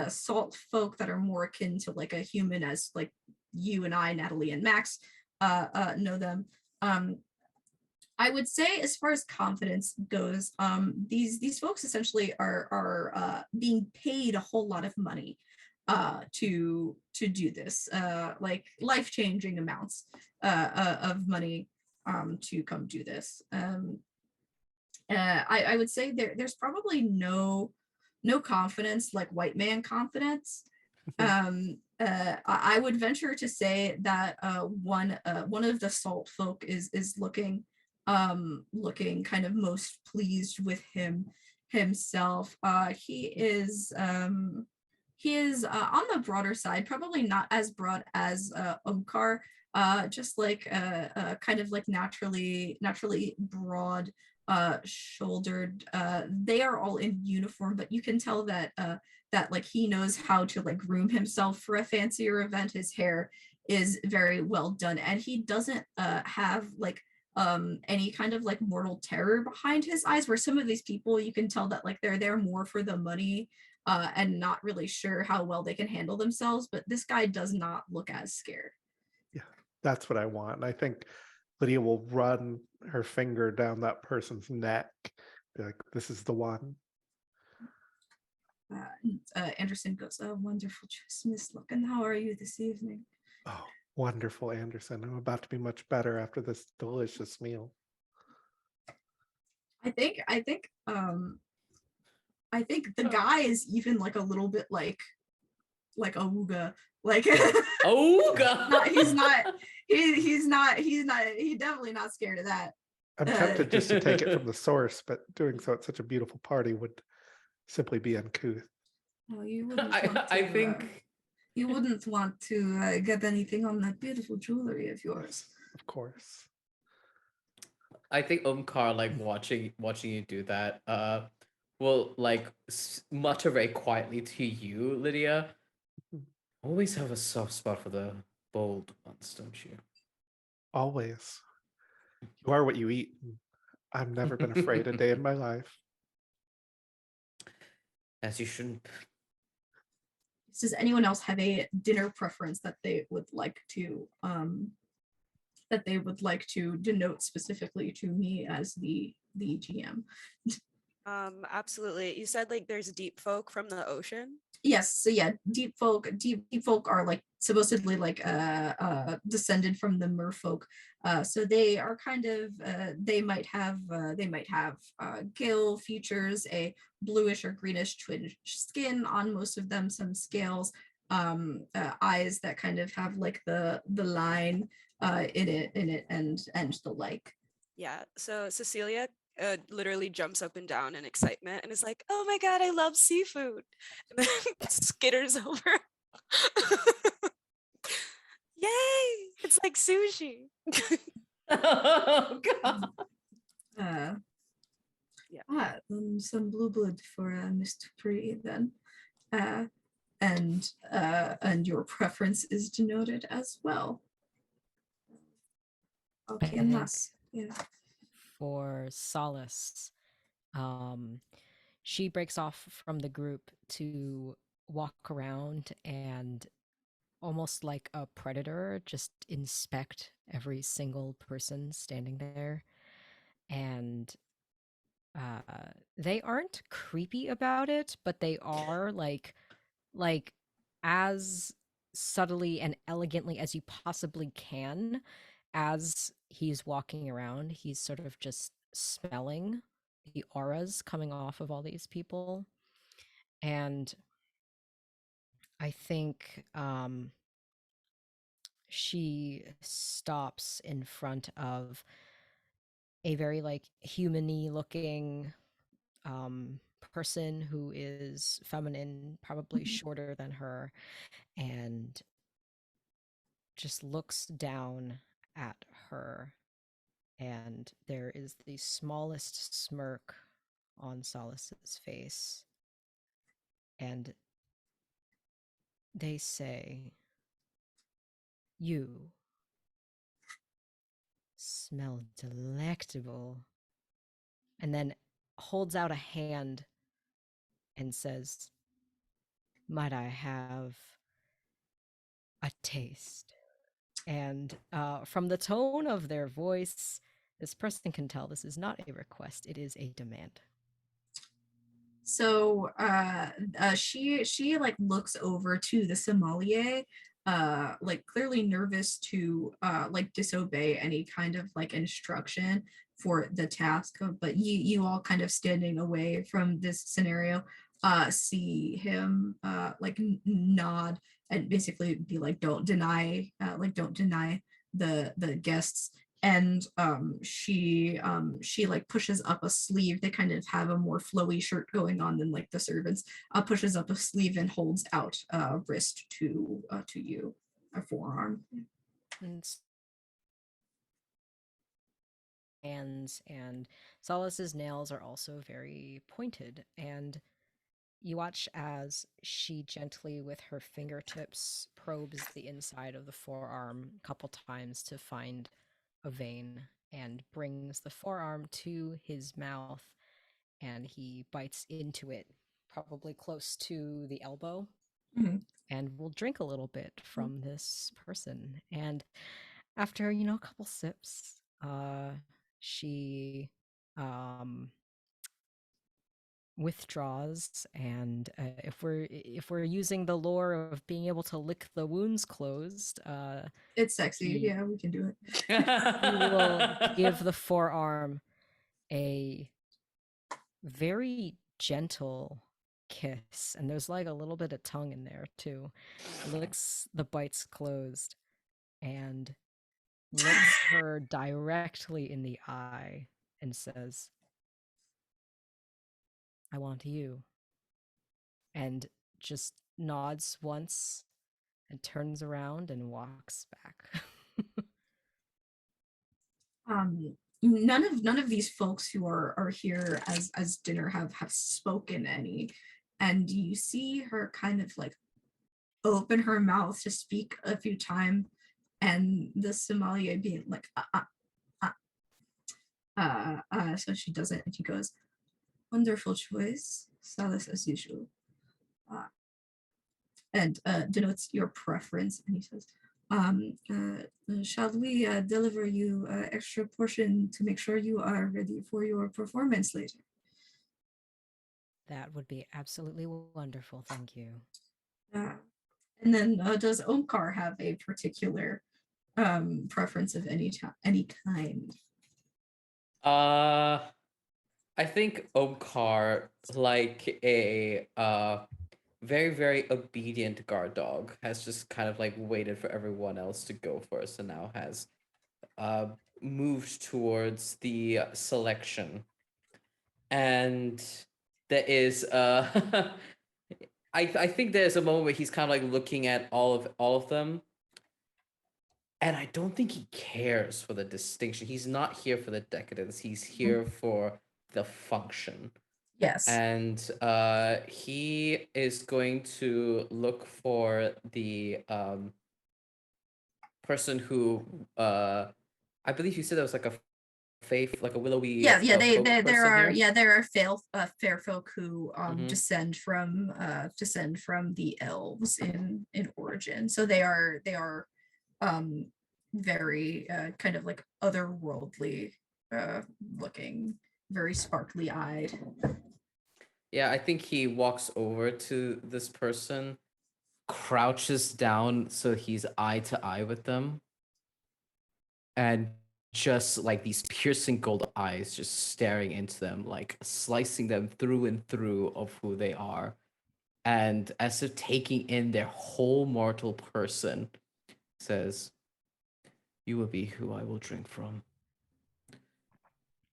salt folk that are more akin to like a human, as like you and I, Natalie and Max, know them. I would say, as far as confidence goes, these folks essentially are being paid a whole lot of money to do this, like life-changing amounts of money to come do this. I would say there's probably no confidence like white man confidence. I would venture to say that one of the salt folk is looking kind of most pleased with himself. He is on the broader side, probably not as broad as Omkar, just like kind of like naturally broad shouldered. They are all in uniform, but you can tell that like he knows how to like groom himself for a fancier event. His hair is very well done, and he doesn't have like any kind of like mortal terror behind his eyes, where some of these people you can tell that like they're there more for the money and not really sure how well they can handle themselves. But this guy does not look as scared.
Yeah, that's what I want. And I think Lydia will run her finger down that person's neck, be like, "This is the one."
Anderson goes, "Oh, wonderful choice, Miss Lucken. How are you this evening?"
Oh, wonderful, Anderson. I'm about to be much better after this delicious meal.
I think the guy is even like a little bit like Awuga. Like
Ooga!
he's definitely not scared of that.
I'm tempted just to take it from the source, but doing so at such a beautiful party would simply be uncouth.
Well, you wouldn't want to,
I think
you wouldn't want to get anything on that beautiful jewelry of yours.
Of course.
I think Omkar, like watching you do that, will like mutter very quietly to you, Lydia. Always have a soft spot for the bold ones, don't you?
Always. You are what you eat. I've never been afraid a day in my life.
As you shouldn't.
Does anyone else have a dinner preference that they would like to denote specifically to me as the GM?
Absolutely. You said like there's deep folk from the ocean.
Yes, so yeah, deep folk are like supposedly like descended from the merfolk. So they are kind of they might have gill features, a bluish or greenish twinge skin on most of them, some scales, eyes that kind of have like the line in it and the like.
Yeah. So Cecilia literally jumps up and down in excitement and is like, "Oh my god, I love seafood!" And then skitters over. Yay! It's like sushi.
Oh god.
Yeah.
Some blue blood for Miss Dupree then. And your preference is denoted as well. Okay,
I think
nice. Yeah.
for Salis, she breaks off from the group to walk around and almost like a predator, just inspect every single person standing there. And they aren't creepy about it, but they are like as subtly and elegantly as you possibly can. As he's walking around, he's sort of just smelling the auras coming off of all these people. And I think she stops in front of a very like human-y looking person who is feminine, probably shorter than her, and just looks down at her. And there is the smallest smirk on Salis's face. And they say, "You smell delectable." And then holds out a hand and says, "Might I have a taste?" And from the tone of their voice, This person can tell this is not a request, it is a demand.
So she like looks over to the sommelier, like clearly nervous to like disobey any kind of like instruction for the task. But you all kind of standing away from this scenario see him like nod and basically be like, don't deny the guests. And she like pushes up a sleeve. They kind of have a more flowy shirt going on than like the servants. Pushes up a sleeve and holds out a wrist to you, a forearm.
And hands, and Solace's nails are also very pointed, and you watch as she gently with her fingertips probes the inside of the forearm a couple times to find a vein and brings the forearm to his mouth, and he bites into it probably close to the elbow.
Mhm.
And will drink a little bit from this person. And after, a couple sips, she withdraws, and if we're using the lore of being able to lick the wounds closed,
It's sexy.
he,
Yeah, we can do it.
he will give the forearm a very gentle kiss, and there's like a little bit of tongue in there too. Licks the bites closed and looks her directly in the eye and says, I want you. And just nods once and turns around and walks back.
None of these folks who are here as dinner have spoken any, and you see her kind of like open her mouth to speak a few times, and the sommelier being like so she does it, and she goes, wonderful choice, Salis, as usual, and denotes your preference. And he says, shall we deliver you extra portion to make sure you are ready for your performance later?
That would be absolutely wonderful. Thank you.
And then does Omkar have a particular preference of any kind?
I think Omkar, like a very, very obedient guard dog, has just kind of like waited for everyone else to go first and now has uh moved towards the selection. And there is I think there's a moment where he's kind of like looking at all of them, and I don't think he cares for the distinction. He's not here for the decadence. He's here for the function.
Yes.
And he is going to look for the person who I believe you said there was like a faith, like a willowy
Yeah,
folk person here.
there are fair folk who
Mhm.
descend from the elves in origin. So they are very kind of like otherworldly looking, very sparkly eyed.
Yeah, I think he walks over to this person, crouches down so he's eye to eye with them, and just like these piercing gold eyes just staring into them, like slicing them through and through of who they are. And as if taking in their whole mortal person, says, you will be who I will drink from.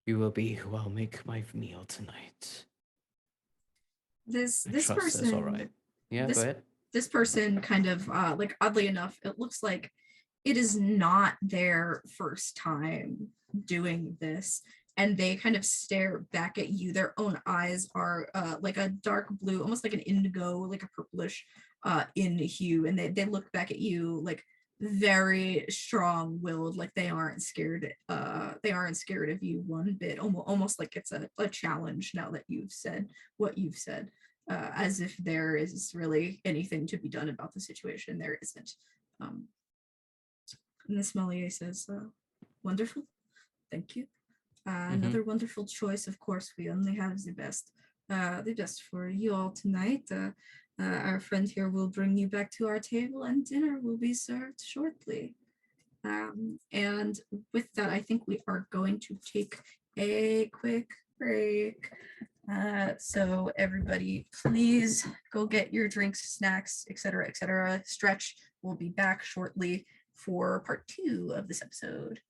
You will be who I'll make my meal tonight.
This
I
this
trust that's all
person
right. Yeah, go
this
ahead.
this person kind of like oddly enough, it looks like it is not their first time doing this, and they kind of stare back at you. Their own eyes are like a dark blue, almost like an indigo, like a purplish in hue, and they look back at you like very strong-willed, like they aren't scared of you one bit, almost like it's a challenge now that you've said what you've said, as if there is really anything to be done about the situation. There isn't. And the sommelier says, wonderful, thank you. Another wonderful choice. Of course, we only have the best for you all tonight. Our friend here will bring you back to our table, and dinner will be served shortly. And with that, I think we are going to take a quick break. So everybody, please go get your drinks, snacks, etc., etc. Stretch. We'll be back shortly for part 2 of this episode.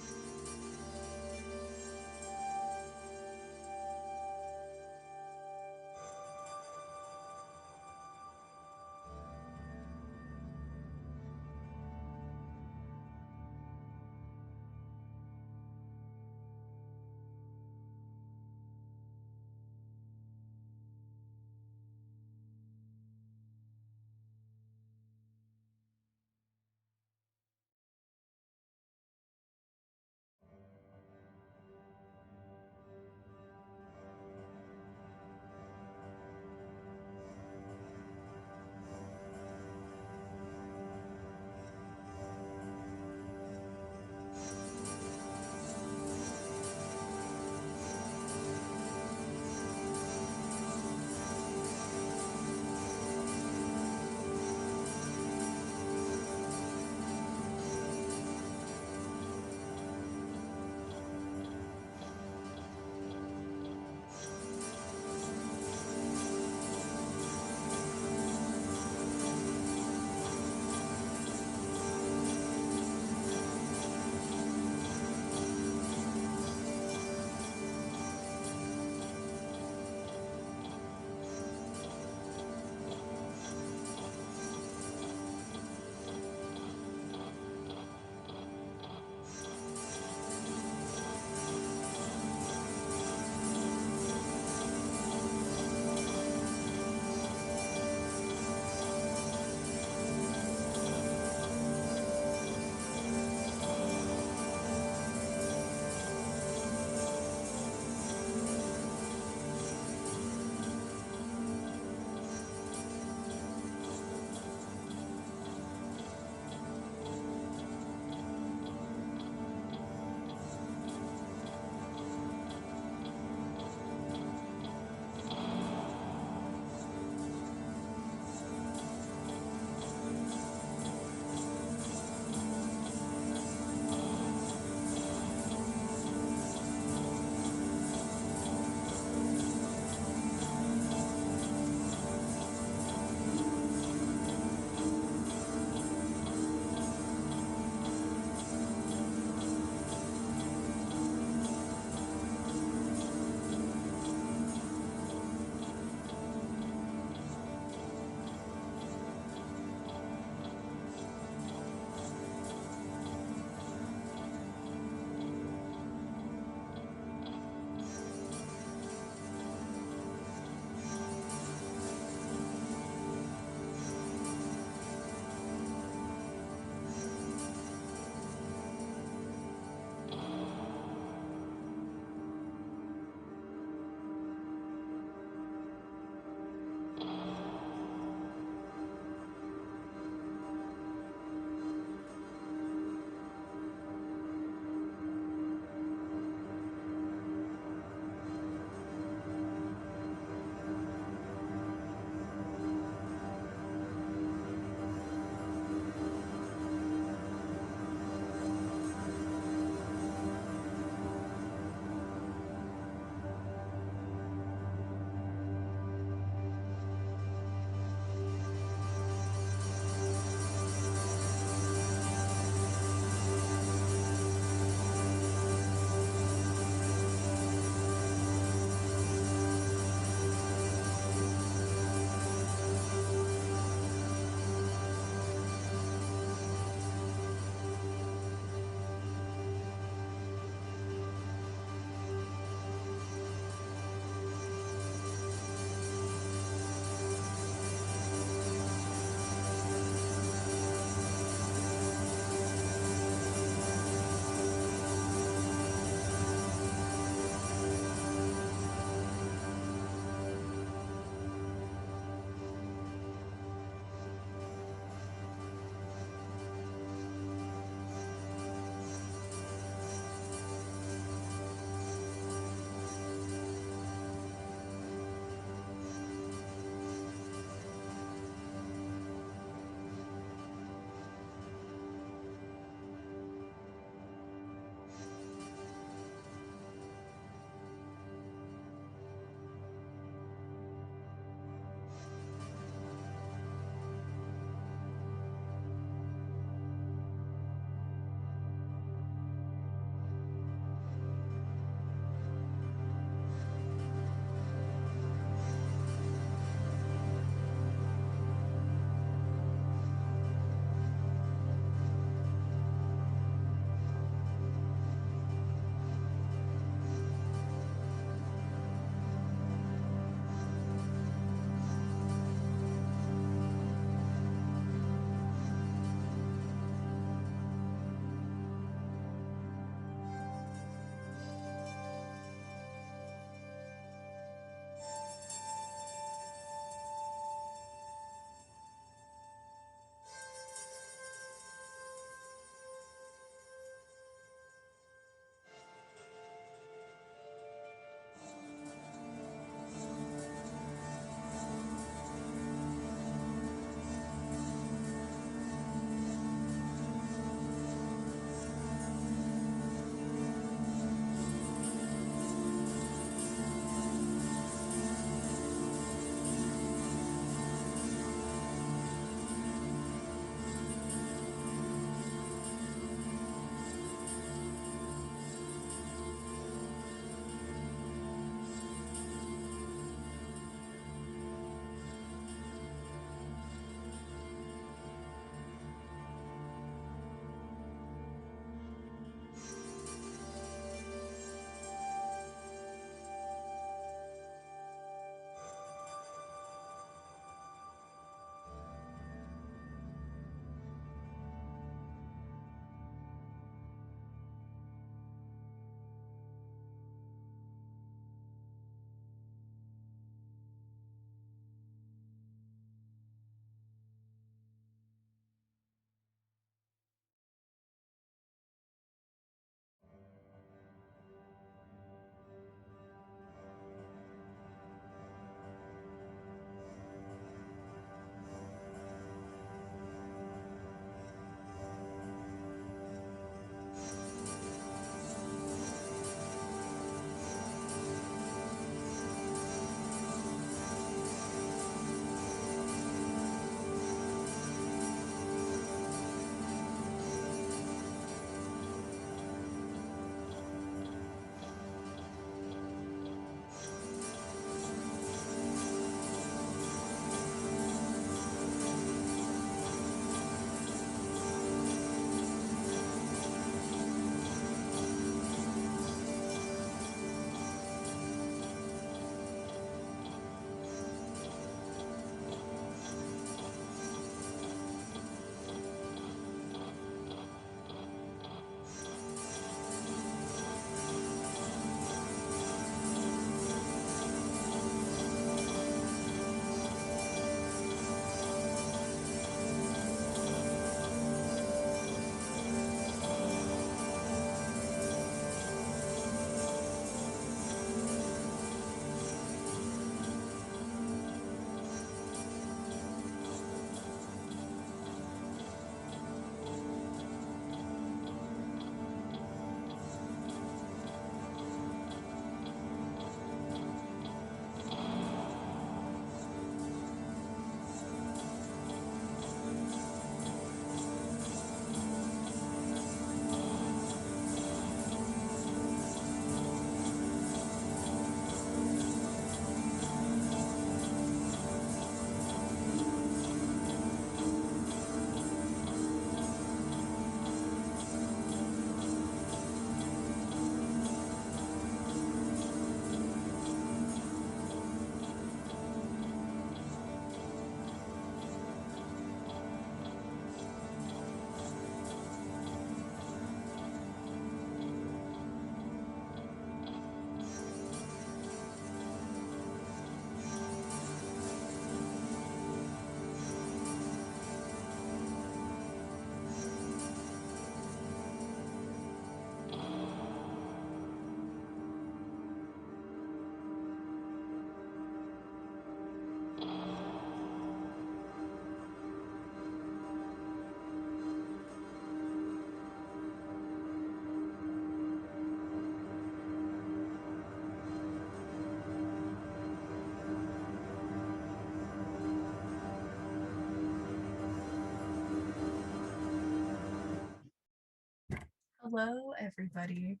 Hello, everybody.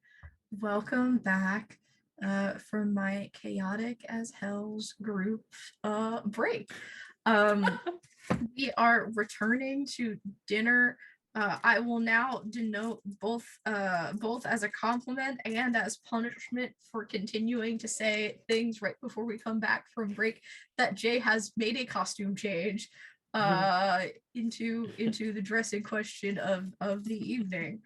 Welcome back from my chaotic as hell's group break. We are returning to dinner. I will now denote both as a compliment and as punishment for continuing to say things right before we come back from break that Jay has made a costume change into the dressing question of the evening.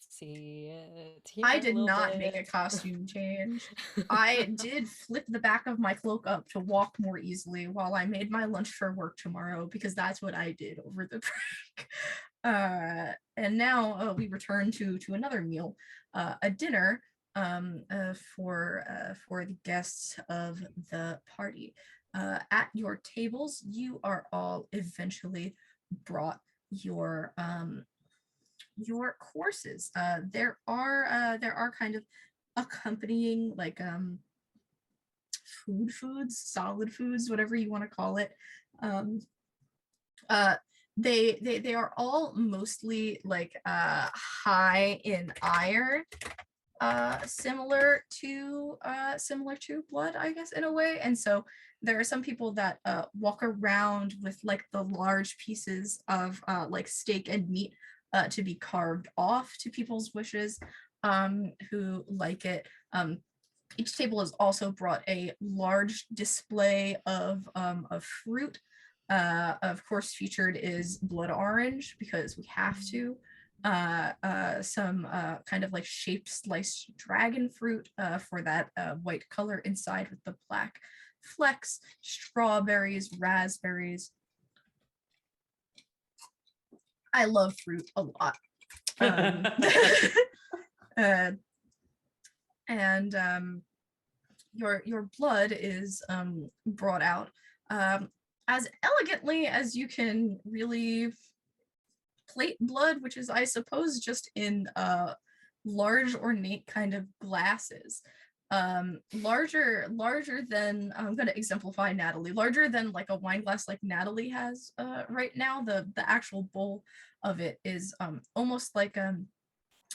See it here
I
a
did
little
not make a
bit.
costume change. I did flip the back of my cloak up to walk more easily while I made my lunch for work tomorrow because that's what I did over the break. And now we return to another meal, a dinner for the guests of the party. At your tables, you are all eventually brought your courses. There are kind of accompanying like foods, solid foods, whatever you want to call it. They are all mostly like high in iron, similar to blood, I guess, in a way. And so there are some people that walk around with like the large pieces of like steak and meat to be carved off to people's wishes who like it. Each table has also brought a large display of fruit. Of course, featured is blood orange because we have to. Some kind of like shaped sliced dragon fruit for that white color inside with the black flecks, strawberries, raspberries. I love fruit a lot. And your blood is brought out as elegantly as you can really plate blood, which is, I suppose, just in large ornate kind of glasses. Larger than, I'm going to exemplify Natalie, larger than like a wine glass like Natalie has right now. The actual bowl of it is almost like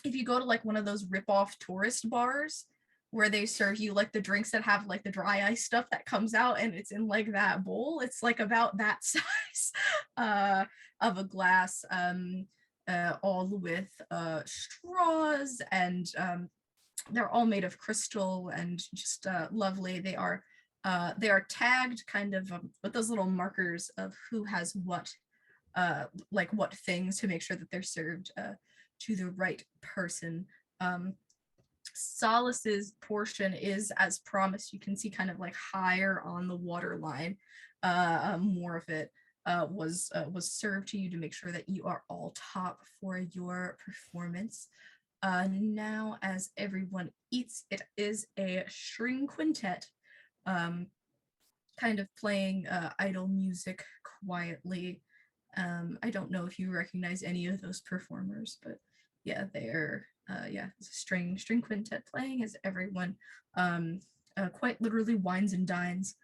if you go to like one of those rip-off tourist bars where they serve you like the drinks that have like the dry ice stuff that comes out and it's in like that bowl. It's like about that size of a glass, all with straws, and they're all made of crystal and just lovely. They are tagged kind of with those little markers of who has what, like what things, to make sure that they're served to the right person. Salis's portion is, as promised, you can see kind of like higher on the water line. More of it was served to you to make sure that you are all top for your performance. Now, as everyone eats, it is a string quintet, kind of playing idle music quietly. I don't know if you recognize any of those performers, but yeah, they're it's a string quintet playing as everyone quite literally wines and dines.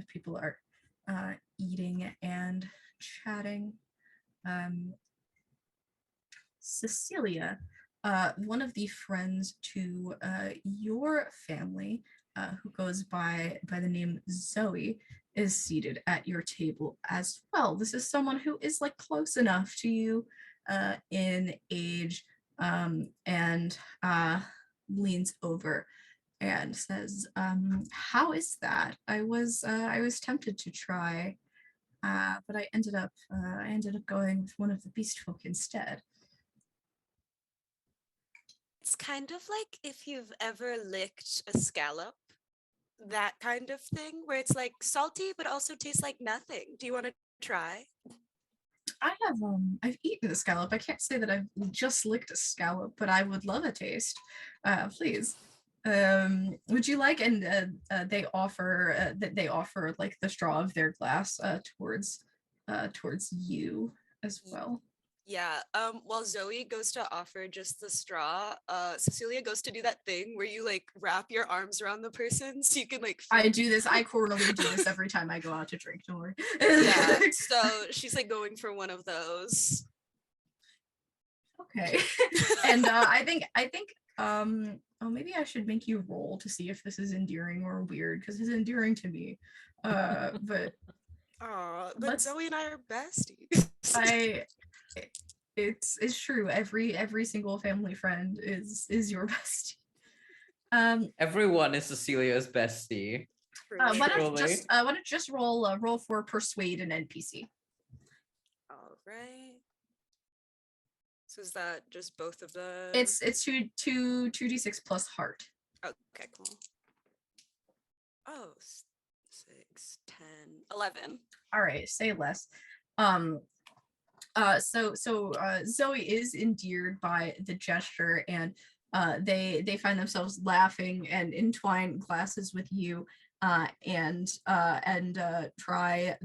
People are eating and chatting. Cecilia, one of the friends to your family, who goes by the name Zoe, is seated at your table as well. This is someone who is like close enough to you in age, and leans over and says, how is that? I was tempted to try, but I ended up going with one of the beast folk instead.
It's kind of like if you've ever licked a scallop, that kind of thing, where it's like salty but also tastes like nothing. Do you want to try?
I've eaten a scallop. I can't say that I've just licked a scallop, but I would love a taste. Please. Would you like? And they offer like the straw of their glass towards you as well.
Yeah. While Zoe goes to offer just the straw, Cecilia goes to do that thing where you like wrap your arms around the person so you can like.
I do this. I quarterly do this every time I go out to drink. Don't worry.
Yeah. So she's like going for one of those.
Okay. And I think oh, maybe I should make you roll to see if this is endearing or weird, because it's endearing to me. But
Oh, but
let's
Zoe and I are besties.
I it's true. Every single family friend is your bestie.
Everyone is Cecilia's bestie.
Truly.
Why don't
Surely.
just roll for persuade an NPC.
All right. So is that just both of the?
It's 2d6 plus heart.
Okay, cool. Oh, 6, 10, 11.
All right, say less. So Zoe is endeared by the gesture, and they find themselves laughing and entwine glasses with you, and try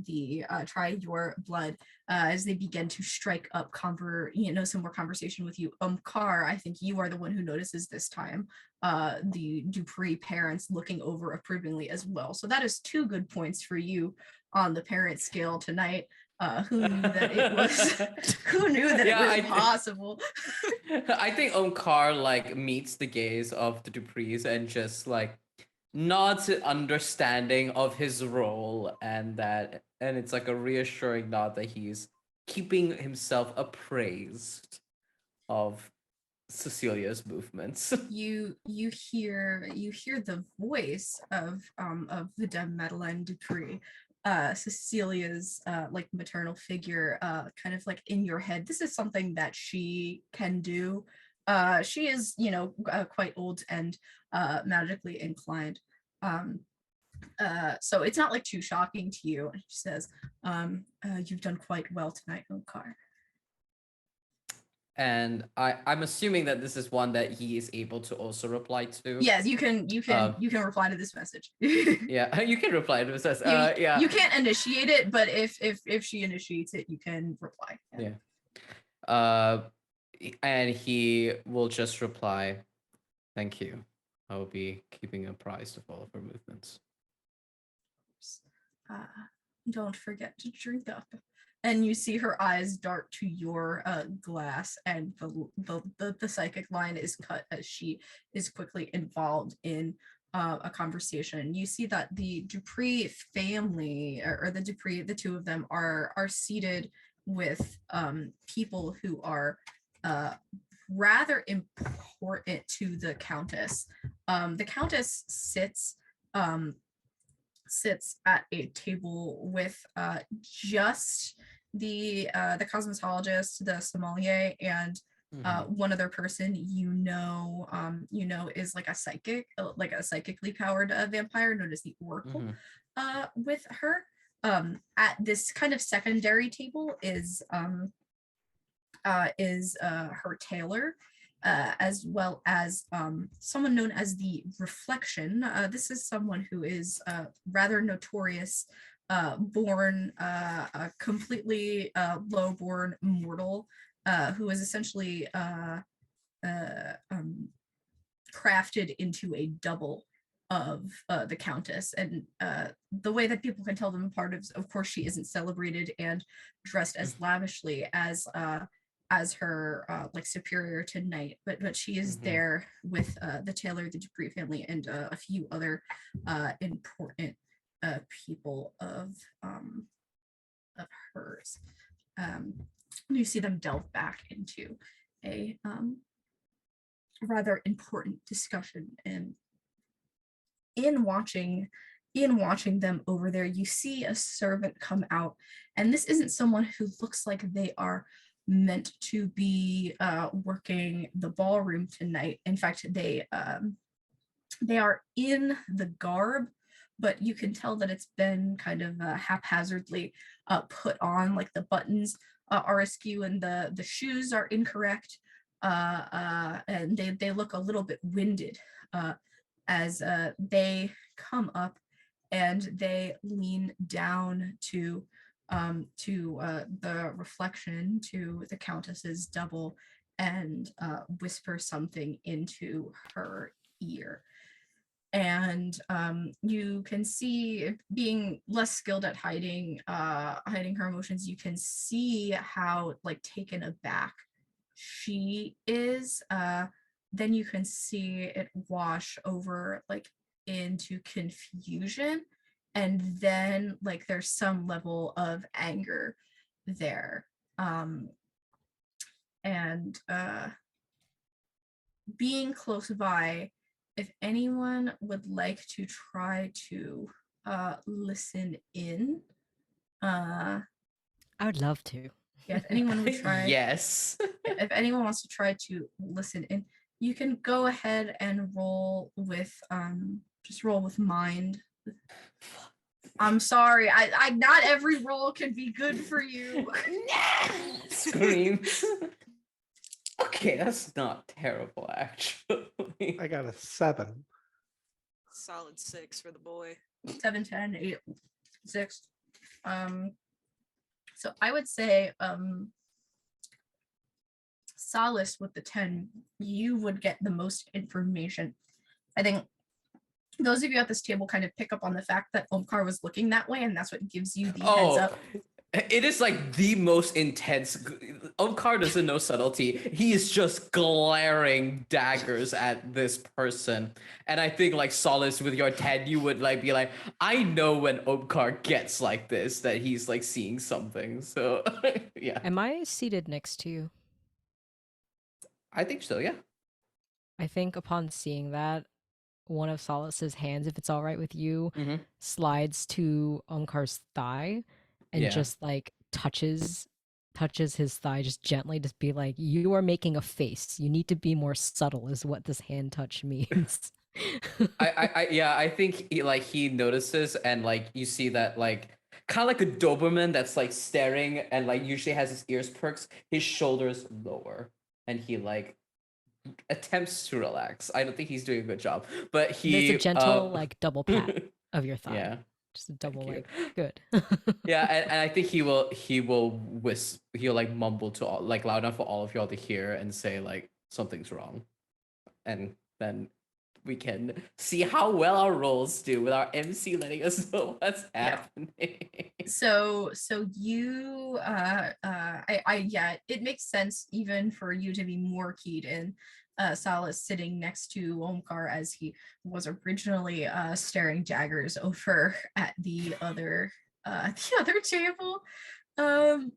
your blood as they begin to strike up some more conversation with you. Omkaar, I think you are the one who notices this time the Dupree parents looking over approvingly as well. So that is 2 good points for you on the parent scale tonight. Who knew that it was who knew that
Yeah,
it was possible?
I think Omkar like meets the gaze of the Duprees and just like nods understanding of his role, and it's like a reassuring nod that he's keeping himself appraised of Cecilia's movements.
You hear the voice of the Dame Madeleine Dupree, Cecilia's like maternal figure, kind of like in your head. This is something that she can do. She is, quite old and magically inclined. So it's not like too shocking to you. And she says, "You've done quite well tonight, Omkaar."
And I'm assuming that this is one that he is able to also reply to.
Yes, you can reply to this message.
Yeah, you can reply to this.
Yeah. You can't initiate it, but if she initiates it, you can reply.
Yeah. And he will just reply, "Thank you. I will be keeping apprised of all of her movements."
Don't forget to drink up. And you see her eyes dart to your glass, and the psychic line is cut as she is quickly involved in a conversation. You see that the Dupree family, or the Dupree, the 2 of them are seated with people who are rather important to the Countess. The Countess sits at a table with just the cosmetologist, the sommelier, and one other person is like a psychic, like a psychically powered vampire known as the Oracle. With her, at this kind of secondary table is her tailor, as well as someone known as the Reflection. This is someone who is rather notorious, born a completely low-born mortal, who is essentially crafted into a double of the Countess. And the way that people can tell them apart is, of course, she isn't celebrated and dressed as lavishly as her like superior tonight, but she is there with the Taylor, the Dupree family, and a few other important people of hers. You see them delve back into a rather important discussion, and in watching them over there, you see a servant come out, and this isn't someone who looks like they are meant to be working the ballroom tonight. In fact, they are in the garb, but you can tell that it's been kind of haphazardly put on. Like the buttons are askew, and the shoes are incorrect, and they look a little bit winded as they come up and they lean down to the Reflection, to the Countess's double, and whisper something into her ear. And you can see, being less skilled at hiding her emotions, you can see how like taken aback she is, then you can see it wash over like into confusion, and then like there's some level of anger there. And being close by, if anyone would like to try to listen in,
I would love to.
yeah, if anyone would try,
Yes.
if anyone wants to try to listen in, you can go ahead and roll with just roll with mind. I'm sorry, I not every roll can be good for you.
Screams. Okay, that's not terrible, actually.
I got a 7.
Solid 6 for the boy.
7, 10, 8, 6. So I would say Salis with the 10, you would get the most information. I think those of you at this table kind of pick up on the fact that Omkaar was looking that way, and that's what gives you the heads up.
It is like the most intense. Omkaar doesn't know subtlety. He is just glaring daggers at this person. And I think like Solace with your 10, you would like be like, I know when Omkaar gets like this, that he's like seeing something. So yeah.
Am I seated next to you?
I think so, yeah.
I think upon seeing that, one of Solace's hands, if it's all right with you,
Mm-hmm.
slides to Omkar's thigh and
Yeah.
just like touches his thigh just gently, just be like, you are making a face. You need to be more subtle is what this hand touch means.
I think he notices, and like you see that like kind of like a Doberman that's like staring and like usually has his ears perks, his shoulders lower, and he like attempts to relax. I don't think he's doing a good job, but
And there's
he
a gentle like double pat of your thigh.
yeah.
Just a double
you.
like good.
Yeah, and I think he'll like mumble to all, like loud enough for all of y'all to hear and say like something's wrong, and then we can see how well our rolls do with our MC letting us know what's happening.
So you yeah, it makes sense even for you to be more keyed in. Salas sitting next to Omkar as he was originally staring daggers over at the other table. And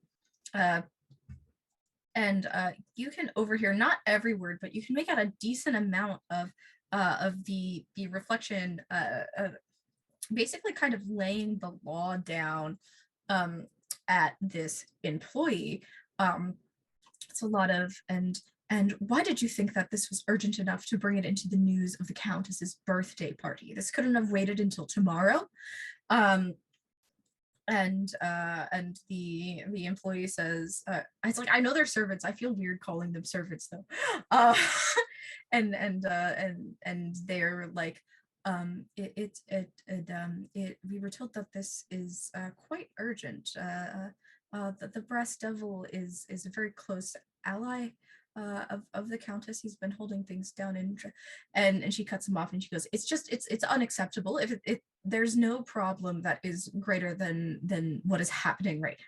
you can overhear not every word, but you can make out a decent amount of the reflection, basically kind of laying the law down at this employee. It's a lot of and why did you think that this was urgent enough to bring it into the news of the Countess's birthday party? This couldn't have waited until tomorrow. And the employee says, it's like, I know they're servants. I feel weird calling them servants though. And they're like, we were told that this is quite urgent. That the brass devil is a very close ally of the Countess. He's been holding things down, and she cuts him off and she goes, it's unacceptable. If there's no problem that is greater than what is happening right now.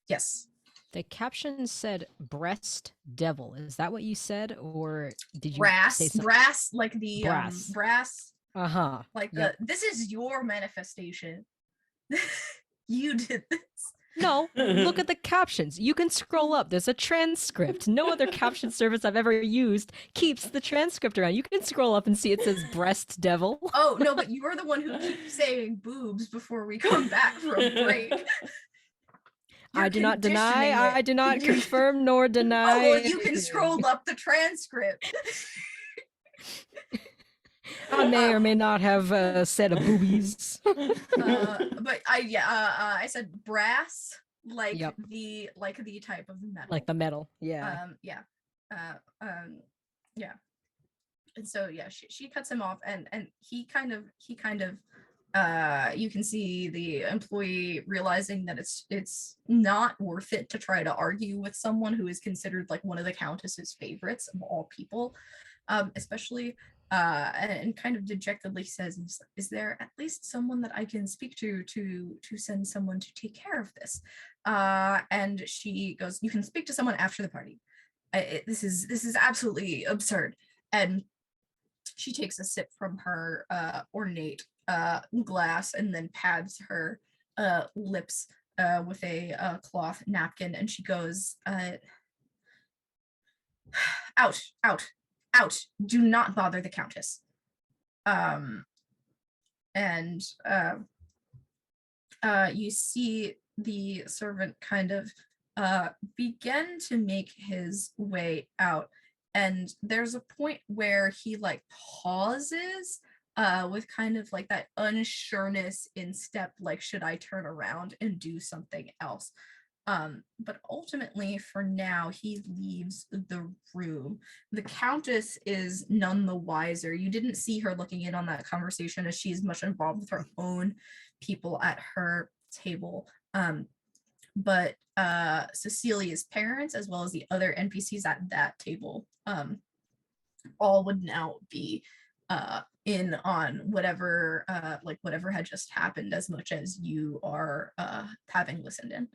Yes.
The caption said breast devil. Is that what you said, or did you say something?
Brass, like the
brass.
Brass.
Uh-huh.
Like this is your manifestation. You did this.
No, look at the captions. You can scroll up. There's a transcript. No other caption service I've ever used keeps the transcript around. You can scroll up and see it says breast devil.
Oh, no, but you're the one who keeps saying boobs before we come back from break.
I do not deny, I do not confirm nor deny.
Oh, well, you can scroll up the transcript.
I may or may not have said a boobies.
But I said brass, like the type of metal.
Like the metal, yeah.
Yeah. And so yeah, she cuts him off, and he kind of you can see the employee realizing that it's not worth it to try to argue with someone who is considered like one of the Countess's favorites of all people, especially and kind of dejectedly says, is there at least someone that I can speak to send someone to take care of this? And she goes, you can speak to someone after the party. This is absolutely absurd. And she takes a sip from her ornate glass and then pads her lips with a cloth napkin, and she goes, out, out, out. Do not bother the Countess. And you see the servant kind of begin to make his way out. And there's a point where he like pauses with kind of like that unsureness in step, like, should I turn around and do something else? But ultimately, for now, he leaves the room. The Countess is none the wiser. You didn't see her looking in on that conversation, as she's much involved with her own people at her table. But Cecilia's parents, as well as the other NPCs at that table, all would now be in on whatever whatever had just happened, as much as you are having listened in.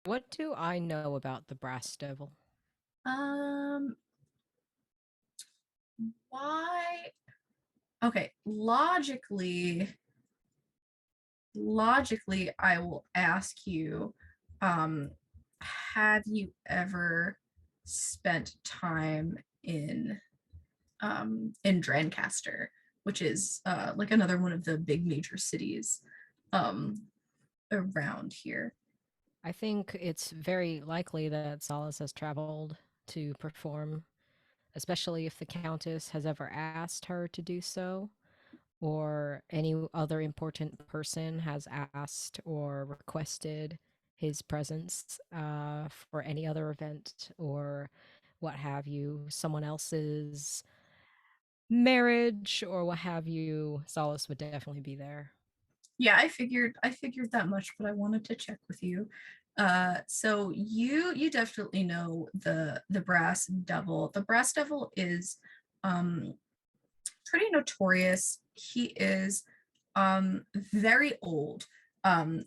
What do I know about the brass devil?
Why? Okay, logically, I will ask you, have you ever spent time in Drancaster, which is like another one of the big major cities around here?
I think it's very likely that Salis has traveled to perform, especially if the Countess has ever asked her to do so, or any other important person has asked or requested his presence for any other event or what have you, someone else's marriage or what have you. Salis would definitely be there.
Yeah, I figured that much, but I wanted to check with you. So you definitely know the brass devil. The brass devil is pretty notorious. He is very old.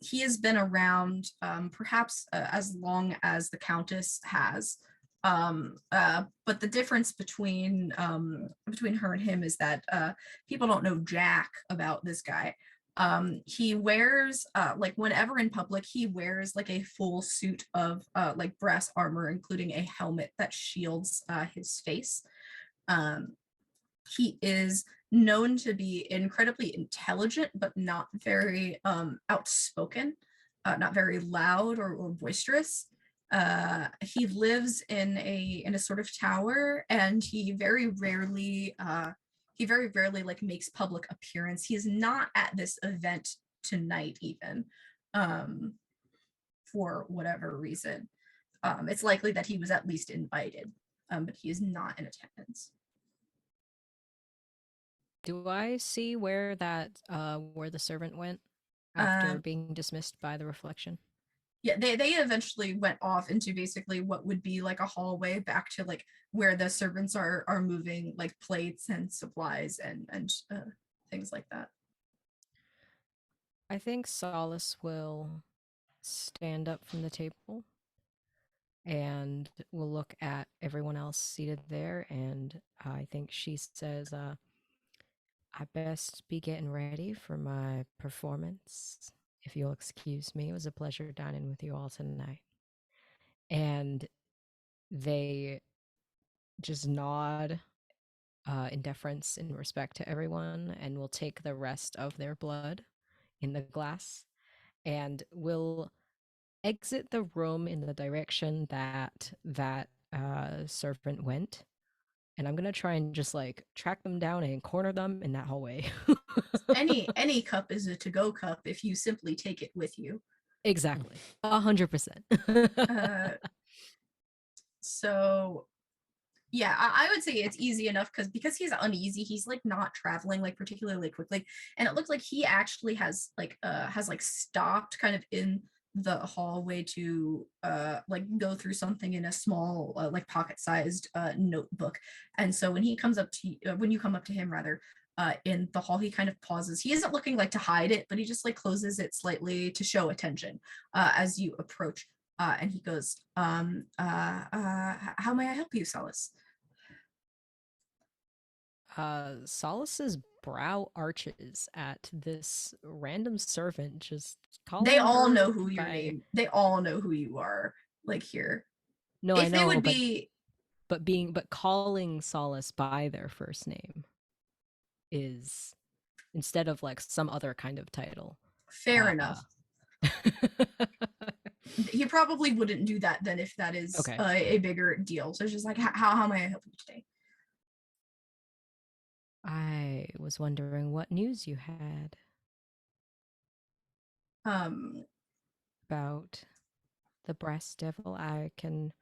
He has been around perhaps as long as the Countess has. But the difference between her and him is that people don't know jack about this guy. He wears like, whenever in public, he wears like a full suit of like brass armor, including a helmet that shields his face. He is known to be incredibly intelligent, but not very outspoken, not very loud or boisterous. He lives in a sort of tower, and he very rarely like makes public appearance. He is not at this event tonight, even, for whatever reason. It's likely that he was at least invited, but he is not in attendance.
Do I see where where the servant went after being dismissed by the reflection?
Yeah, they eventually went off into basically what would be like a hallway back to like where the servants are moving like plates and supplies and things like that.
I think Salis will stand up from the table and will look at everyone else seated there, and I think she says, I best be getting ready for my performance. If you'll excuse me, it was a pleasure dining with you all tonight. And they just nod in deference and respect to everyone, and will take the rest of their blood in the glass and will exit the room in the direction that servant went. And I'm gonna try and just like track them down and corner them in that hallway.
Any cup is a to-go cup if you simply take it with you.
Exactly. 100%.
So yeah, I would say it's easy enough because he's uneasy. He's like not traveling like particularly quickly, and it looks like he actually has stopped kind of in the hallway to like go through something in a small like pocket-sized notebook. And so when he comes up to when you come up to him rather in the hall, he kind of pauses. He isn't looking like to hide it, but he just like closes it slightly to show attention as you approach. and he goes, how may I help you, Salis?
Solace's brow arches at this random servant just calling
They all
her
know who your
by...
name. They all know who you are. Like here,
No,
if
I
they
know,
would be
but calling Solace by their first name is, instead of like some other kind of title.
fair enough. He probably wouldn't do that then if that is
Okay.
a bigger deal. So it's just like, how may I help you today?
I was wondering what news you had about the brass devil. I can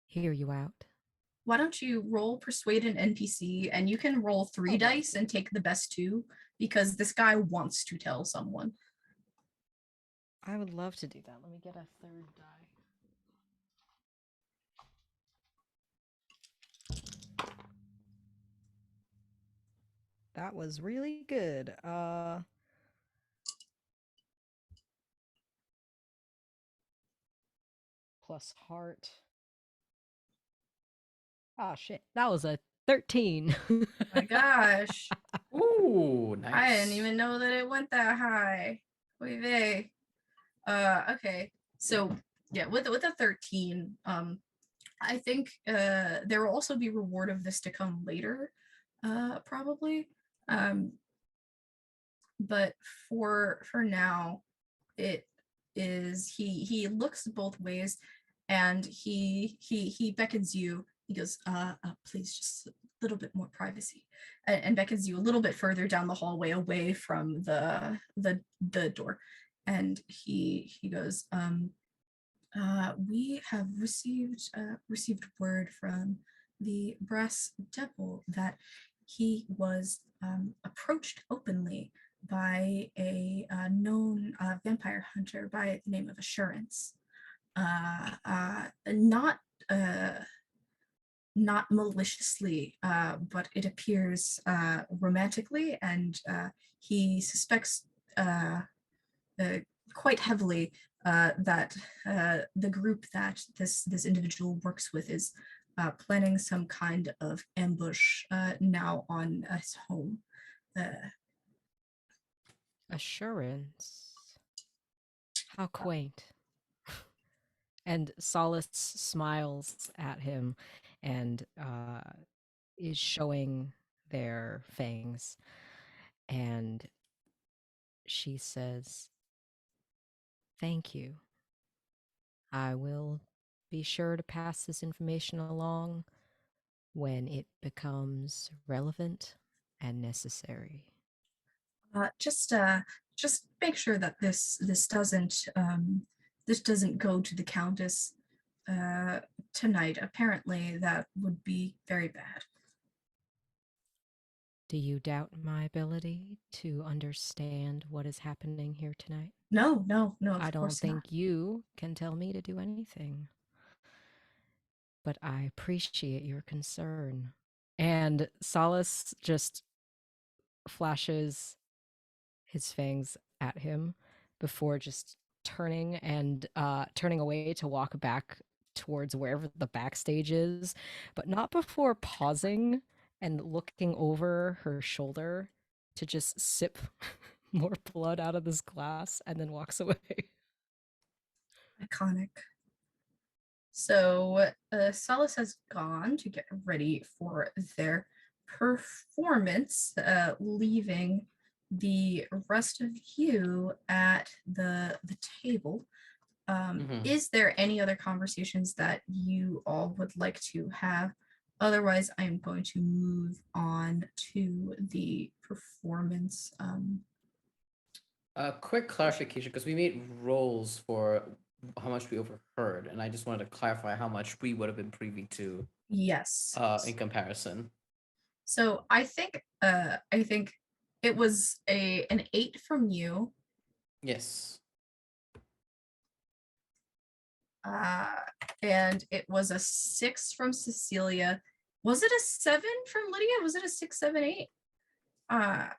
hear you out.
Why don't you roll persuade an NPC, and you can roll 3 dice and take the best 2, because this guy wants to tell someone.
I would love to do that. Let me get a third die. That was really good. Plus heart. Oh shit. That was a 13.
Oh my gosh.
Ooh, nice.
I didn't even know that it went that high. Oy vey. Okay. So yeah, with a 13, I think there will also be reward of this to come later, probably. But for now, it is he looks both ways, and he beckons you. He goes, please, just a little bit more privacy, and beckons you a little bit further down the hallway away from the door. And he goes, we have received word from the brass devil that he was approached openly by a known vampire hunter by the name of Assurance. Not not maliciously, but it appears romantically, and he suspects quite heavily that the group that this individual works with is planning some kind of ambush now on his home.
Assurance. How quaint. And Solace smiles at him and is showing their fangs. And she says, "Thank you. I will be sure to pass this information along when it becomes relevant and necessary."
Just make sure that this doesn't go to the Countess tonight. Apparently, that would be very bad.
Do you doubt my ability to understand what is happening here tonight?
No,
I
of
don't
course
think
not.
you can tell me to do anything. But I appreciate your concern. And Solace just flashes his fangs at him before just turning away to walk back towards wherever the backstage is, but not before pausing and looking over her shoulder to just sip more blood out of this glass and then walks away.
Iconic. So Salis has gone to get ready for their performance, leaving the rest of you at the table. Is there any other conversations that you all would like to have? Otherwise, I am going to move on to the performance.
A quick clarification, because we made rolls for how much we overheard, and I just wanted to clarify how much we would have been privy to
Yes.
in comparison.
So I think it was an 8 from you.
Yes.
And it was a 6 from Cecilia. Was it a 7 from Lydia? Was it a 6, 7, 8?
I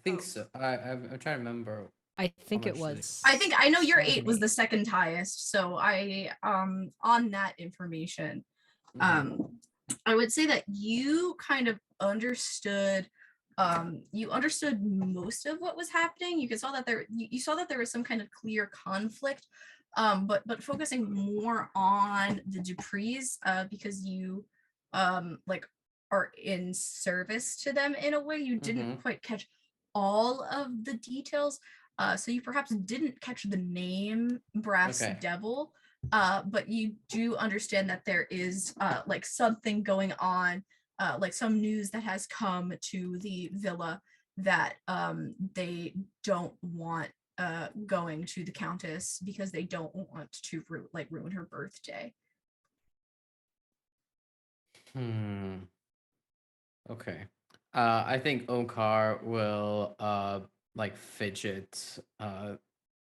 think so. I'm trying to remember.
I think
How
it
much did
was.
I know your 8
7,
was the
8.
second highest, so I on that information,
Mhm.
I would say that you kind of understood you understood most of what was happening. You saw that you saw that there was some kind of clear conflict, but focusing more on the Duprees, because you like are in service to them in a way. You didn't
Mhm.
quite catch all of the details, so you perhaps didn't catch the name Brass
Okay.
Devil, but you do understand that there is like something going on, like some news that has come to the villa that they don't want going to the Countess because they don't want to ruin her birthday.
Hmm. Okay. I think Omkar will like fidget,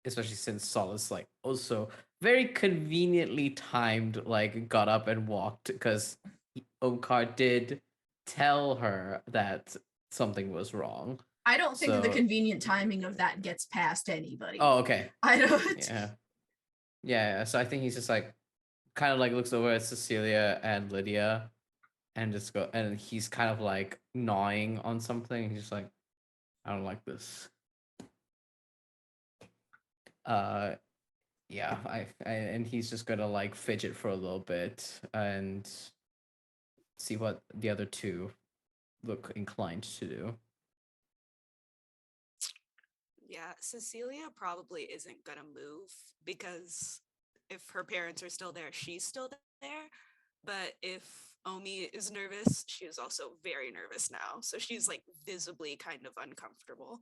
especially since Solace like also very conveniently timed like got up and walked because Omkar did tell her that something was wrong.
I don't think that the
So
convenient timing of that gets past anybody.
oh okay.
I don't.
Yeah. Yeah. So I think he's just like kind of like looks over at Cecilia and Lydia and just go and he's kind of like gnawing on something. He's just like, I don't like this. Uh yeah, and he's just gonna like fidget for a little bit and see what the other two look inclined to do.
Yeah, Cecilia probably isn't gonna move because if her parents are still there, she's still there. But if Omi is nervous, she is also very nervous now. So she's like visibly kind of uncomfortable.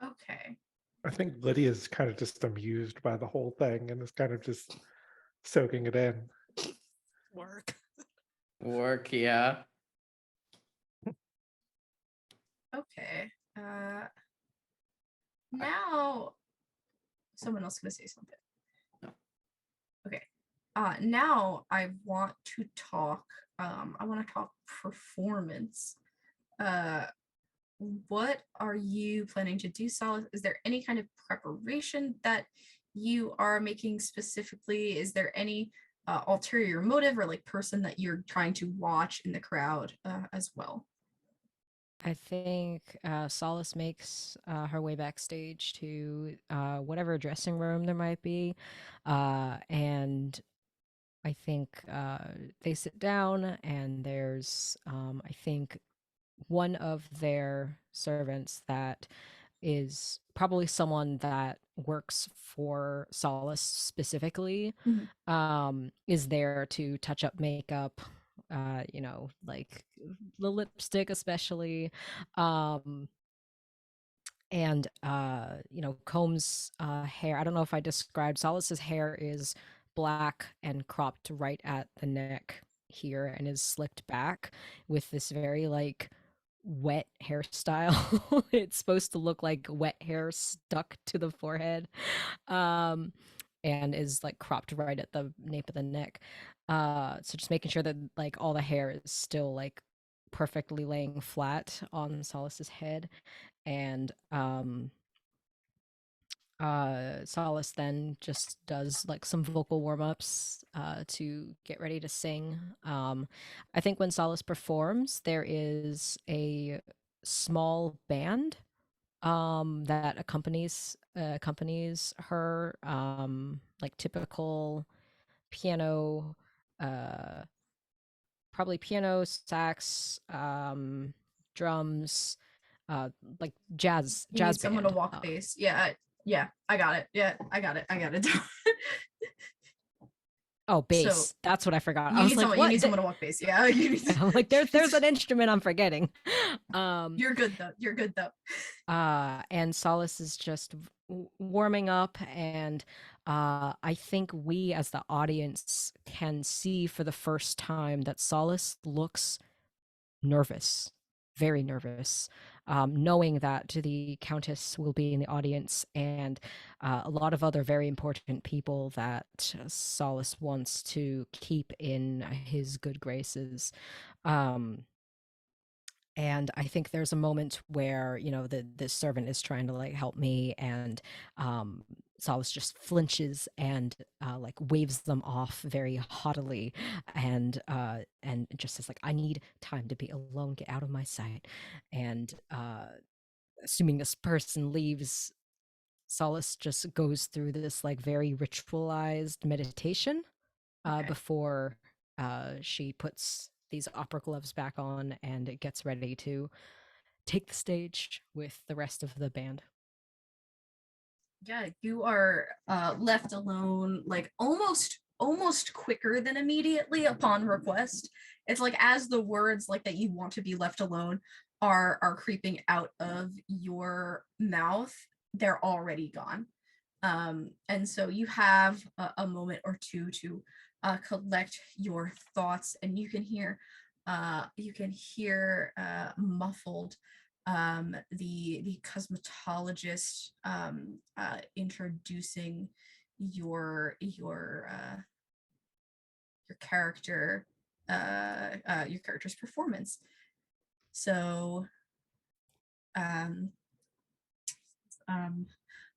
Okay.
I think Lydia's kind of just amused by the whole thing and is kind of just soaking it in.
Work.
Work, yeah.
Okay. Now someone else gonna say something.
No.
Okay. Now I want to talk. I want to talk performance. Uh, what are you planning to do, Salis? Is there any kind of preparation that you are making specifically? Is there any ulterior motive or like person that you're trying to watch in the crowd as well?
I think Solace makes her way backstage to whatever dressing room there might be. And I think they sit down, and there's, I think, one of their servants that is probably someone that works for Solace specifically,
Mhm.
is there to touch up makeup, like the lipstick especially, um, and combs hair. I don't know if I described Solace's hair is black and cropped right at the neck here and is slicked back with this very like wet hairstyle. It's supposed to look like wet hair stuck to the forehead, um and is like cropped right at the nape of the neck. So just making sure that like all the hair is still like perfectly laying flat on Solace's head. And Solace then just does like some vocal warm-ups to get ready to sing. I think when Solace performs, there is a small band that accompanies her, like typical piano, uh probably piano, sax, drums, uh like
You
jazz
need someone to
band.
walk bass. Yeah, yeah, I got it. Yeah, I got it. I got it.
Oh,
So
bass. That's what I forgot. I
you
was
need
like,
someone. You
"What?"
need someone to walk bass. Yeah, you need.
I'm like, "There's an instrument I'm forgetting." Um,
You're good though. You're good though.
and Solace is just warming up, and I think we as the audience can see for the first time that Solace looks nervous, very nervous, knowing that the Countess will be in the audience and a lot of other very important people that Solace wants to keep in his good graces. Um, And I think there's a moment where, you know, the servant is trying to like help me, and Salis just flinches and like waves them off very haughtily, and just says like, I need time to be alone, get out of my sight. And assuming this person leaves, Salis just goes through this like very ritualized meditation
Okay.
before she puts these opera gloves back on and gets ready to take the stage with the rest of the band.
Yeah, you are left alone, like almost quicker than immediately upon request. It's like as the words like that you want to be left alone are creeping out of your mouth, they're already gone. And so you have a moment or two to collect your thoughts, and you can hear muffled the cosmetologist introducing your character your character's performance. So um, um,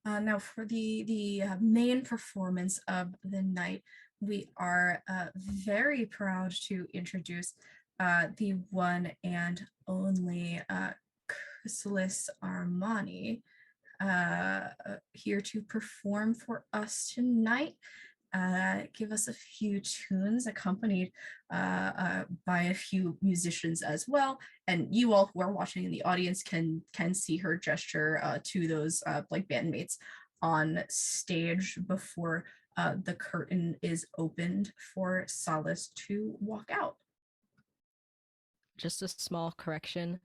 now for the main performance of the night, we are very proud to introduce the one and only Salis Armani here to perform for us tonight. Give us a few tunes accompanied by a few musicians as well. And you all who are watching in the audience can see her gesture to those like bandmates on stage before the curtain is opened for Salis to walk out.
Just a small correction.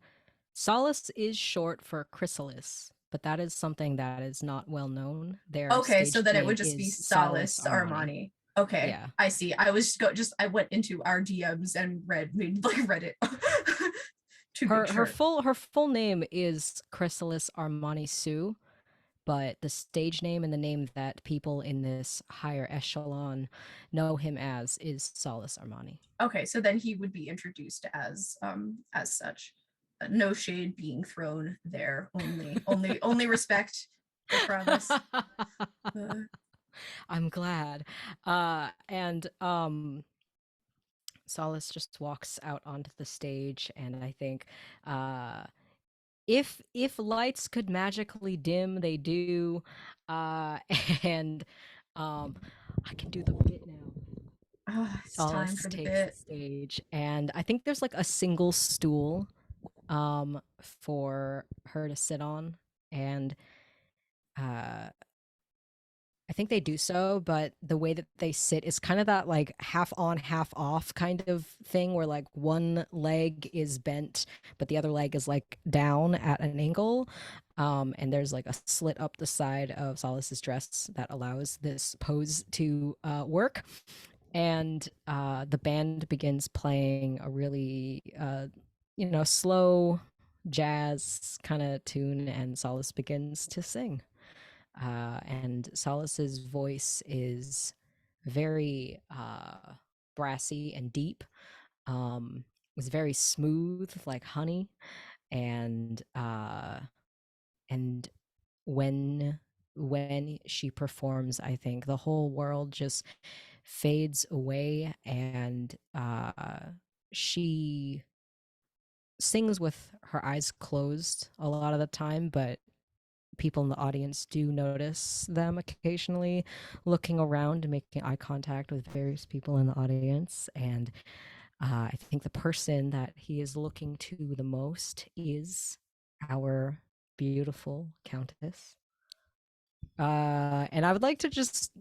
Salis is short for chrysalis, but that is something that is not well known. Their
Okay, so
stage
then it
name
would just be
is Salis
Salis
Armani.
Armani. Okay,
Yeah.
I see. I went into our DMs and read it to make
Her
sure.
her full name is Chrysalis Armani Sue, but the stage name and the name that people in this higher echelon know him as is Salis Armani.
Okay, so then he would be introduced as such. No shade being thrown there. Only respect for prowess.
I'm glad. And Salis just walks out onto the stage, and I think if lights could magically dim, they do. Uh and I can do the bit now.
It's time
Salis
for the
takes the
bit.
stage, and I think there's like a single stool for her to sit on, and uh I think they do so, but the way that they sit is kind of that like half on, half off kind of thing where like one leg is bent, but the other leg is like down at an angle. And there's like a slit up the side of Solis's dress that allows this pose to work. And the band begins playing a really, slow jazz kind of tune, and Solis begins to sing. And Solis's voice is very brassy and deep. It's very smooth, like honey, and and when she performs, I think the whole world just fades away, and she sings with her eyes closed a lot of the time, but people in the audience do notice them occasionally looking around and making eye contact with various people in the audience. And I think the person that he is looking to the most is our beautiful Countess. And I would like to just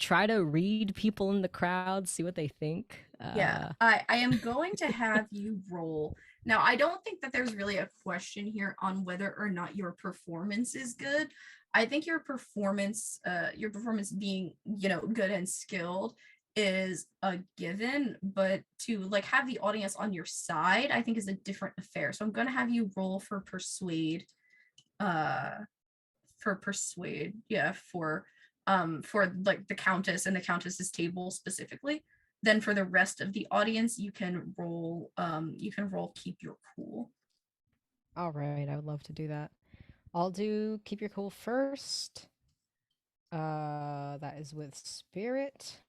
try to read people in the crowd, see what they think.
Yeah, I am going to have you roll. Now, I don't think that there's really a question here on whether or not your performance is good. I think your performance being, good and skilled is a given, but to like have the audience on your side, I think is a different affair. So I'm going to have you roll for persuade, yeah, for like the Countess and the Countess's table specifically. then for the rest of the audience, you can roll keep your cool.
All right, I would love to do that. I'll do keep your cool first. That is with spirit.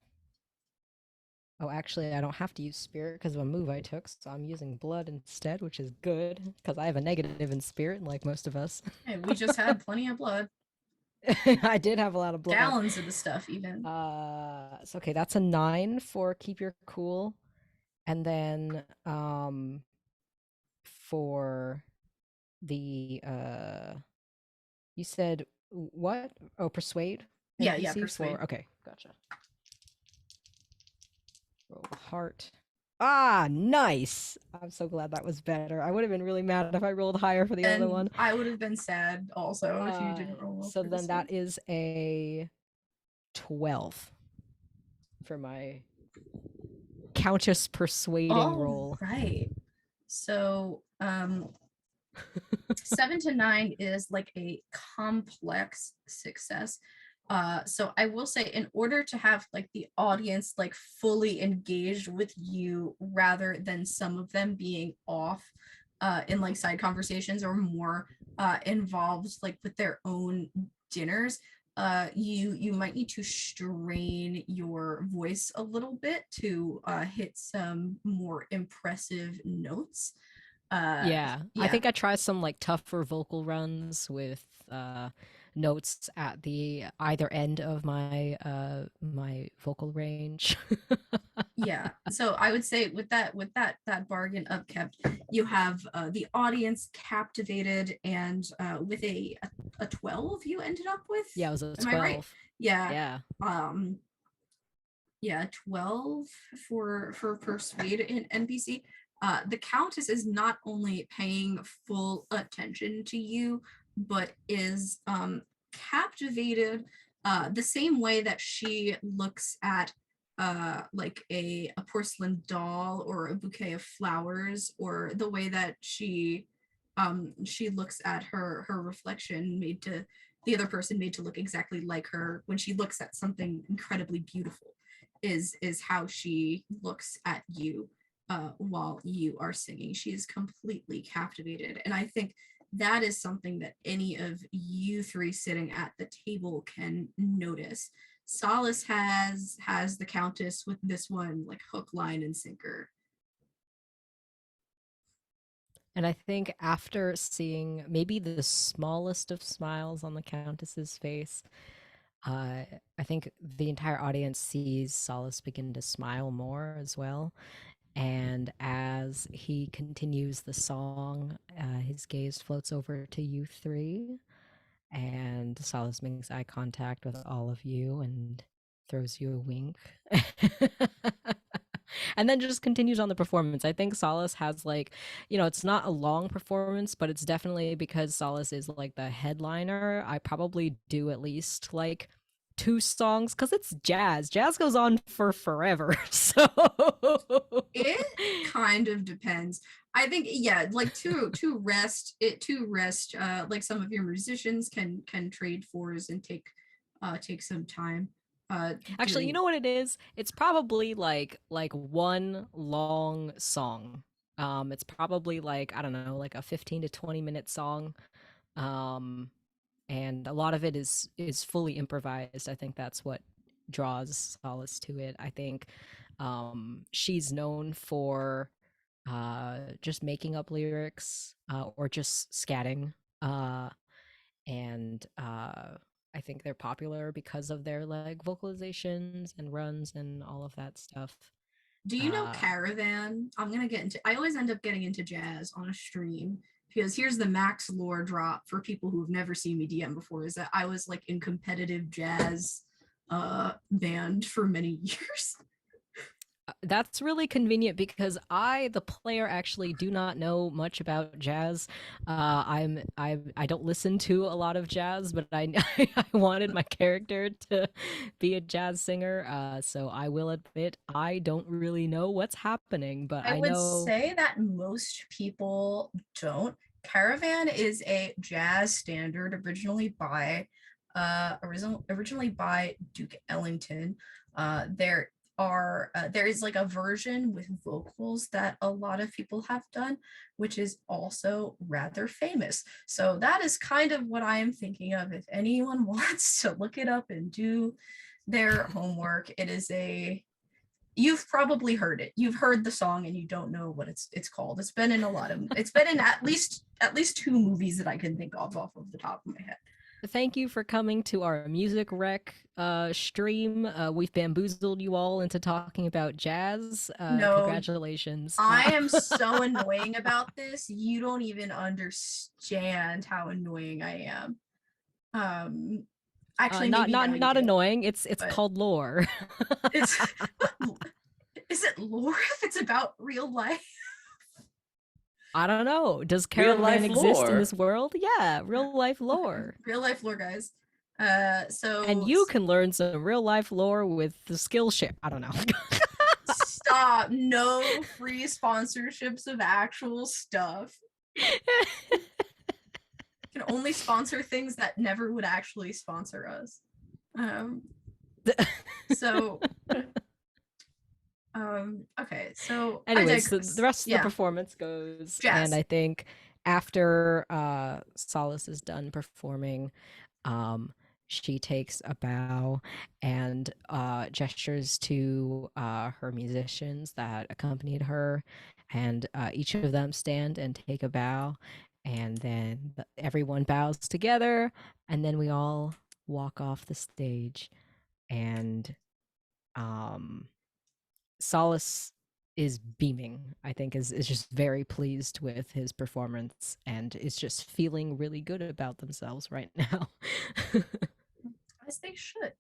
Oh, actually, I don't have to use spirit because of a move I took, so I'm using blood instead, which is good because I have a negative in spirit, like most of us.
Hey, we just had plenty of blood.
I did have a lot of blood.
Gallons of the stuff, even.
So okay, that's a 9 for keep your cool, and then for the you said what? Oh, persuade.
Yeah,
NPC
persuade.
Okay, gotcha. Roll the heart. Ah, nice. I'm so glad that was better. I would have been really mad if I rolled higher for the other one.
I would have been sad also if you didn't roll well.
So then that is a 12 for my Countess persuading roll.
Right. So 7 to 9 is like a complex success. So I will say, in order to have like the audience like fully engaged with you, rather than some of them being off in like side conversations or more involved like with their own dinners, you might need to strain your voice a little bit to hit some more impressive notes.
Yeah. I think I try some like tougher vocal runs with notes at the either end of my my vocal range.
Yeah. So I would say with that bargain upkept, you have the audience captivated, and with a 12 you ended up with.
Yeah, it was a 12.
Am I right?
Yeah.
Yeah, 12 for persuade in NPC. The Countess is not only paying full attention to you, but is captivated the same way that she looks at like a porcelain doll or a bouquet of flowers, or the way that she looks at her reflection made to the other person, made to look exactly like her when she looks at something incredibly beautiful, is how she looks at you while you are singing. She is completely captivated, and I think that is something that any of you three sitting at the table can notice. Salis has the Countess with this one like hook, line, and sinker.
And I think after seeing maybe the smallest of smiles on the Countess's face, I think the entire audience sees Solace begin to smile more as well. And as he continues the song, his gaze floats over to you three, and Solace makes eye contact with all of you and throws you a wink. And then just continues on the performance. I think Solace has like, it's not a long performance, but it's definitely because Solace is like the headliner. I probably do at least like 2 songs because it's jazz. Jazz goes on for forever. So
it kind of depends. I think like to rest like some of your musicians can trade fours and take some time.
Actually, you know what it is? It's probably like one long song. It's probably like, I don't know, like a 15 to 20-minute song. And a lot of it is fully improvised. I think that's what draws Solace to it. I think she's known for just making up lyrics or just scatting. And I think they're popular because of their like vocalizations and runs and all of that stuff.
Do you know Caravan? I always end up getting into jazz on a stream, because here's the max lore drop for people who've never seen me DM before, is that I was like in competitive jazz band for many years.
That's really convenient because I, the player, actually do not know much about jazz. I don't listen to a lot of jazz, but I I wanted my character to be a jazz singer. So I will admit I don't really know what's happening, but I
would
know.
say that most people don't. Caravan is a jazz standard originally by Duke Ellington. There are there is like a version with vocals that a lot of people have done, which is also rather famous. So that is kind of what I am thinking of. If anyone wants to look it up and do their homework, it is a you've probably heard it. You've heard the song and you don't know what it's called. It's been in at least two movies that I can think of off of the top of my head.
Thank you for coming to our music rec stream. We've bamboozled you all into talking about jazz.
No,
congratulations.
I am so annoying about this. You don't even understand how annoying I am. Actually,
not
maybe now you do,
annoying. It's
but
called lore.
it's is it lore if it's about real life?
I don't know. Does
Real life
Caravan exist in
lore.
this world? Yeah, real life lore.
Real life lore, guys. So
And you can learn some real life lore with the Skillshare. I don't know.
stop. No free sponsorships of actual stuff. Can only sponsor things that never would actually sponsor us. So okay, so
anyways, the rest of the performance goes
jazz.
And I think after Salis is done performing, she takes a bow and gestures to her musicians that accompanied her, and each of them stand and take a bow, and then everyone bows together, and then we all walk off the stage. And Salis is beaming, I think, is just very pleased with his performance and is just feeling really good about themselves right now.
As they should.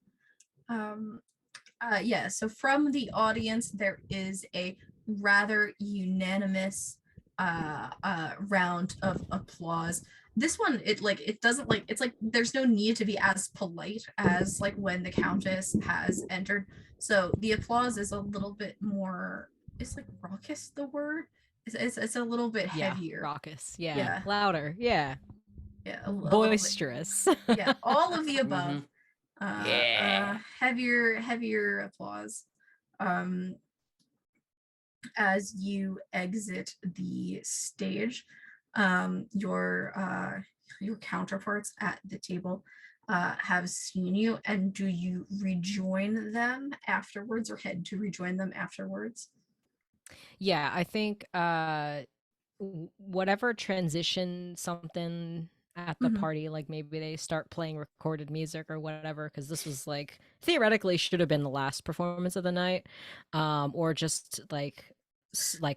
Yeah, so from the audience, there is a rather unanimous round of applause. This one, it doesn't it's like there's no need to be as polite as like when the Countess has entered. So the applause is a little bit more, it's like raucous, the word. It's a little bit heavier.
Raucous, louder, yeah, boisterous.
Yeah, all of the above. Heavier applause as you exit the stage. Your counterparts at the table have seen you, and do you rejoin them afterwards or head to rejoin them afterwards?
Yeah, I think whatever transition something at the party, like maybe they start playing recorded music or whatever, because this was like theoretically should have been the last performance of the night, or just like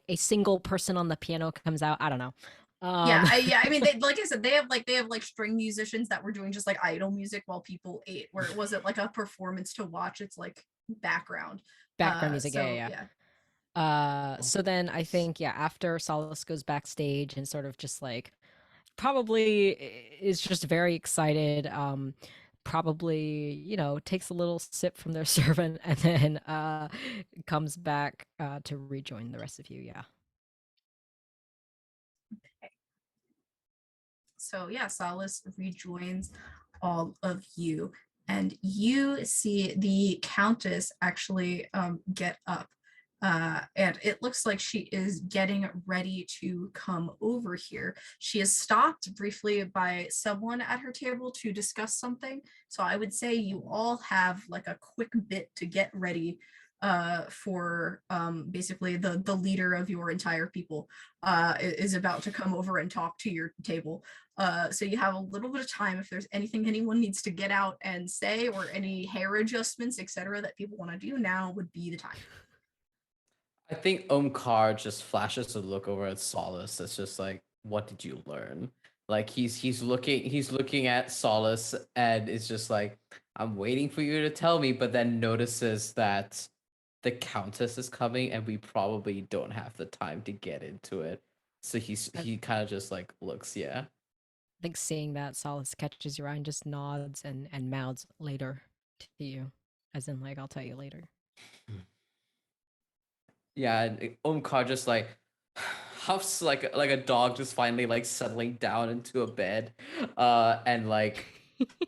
a single person on the piano comes out. I don't know.
I mean, they, like I said, they have string musicians that were doing just like idle music while people ate, where it wasn't like a performance to watch. It's like background
music. So then I think after Salis goes backstage and sort of just like probably is just very excited, probably takes a little sip from their servant, and then comes back to rejoin the rest of you.
Okay. So Salis rejoins all of you, and you see the Countess actually get up. And it looks like she is getting ready to come over here. She is stopped briefly by someone at her table to discuss something. So I would say you all have like a quick bit to get ready for basically the leader of your entire people is about to come over and talk to your table. So you have a little bit of time if there's anything anyone needs to get out and say, or any hair adjustments, etc., that people want to do. Now would be the time.
I think Omkaar just flashes a look over at Salis. It's just like, what did you learn? Like he's looking at Salis and it's just like, I'm waiting for you to tell me, but then notices that the Countess is coming and we probably don't have the time to get into it. So he kind of just like looks, I
think seeing that, Salis catches your eye and just nods and mouths later to you, as in like, I'll tell you later.
Yeah, and Omkaar just like huffs like a dog just finally like settling down into a bed, and like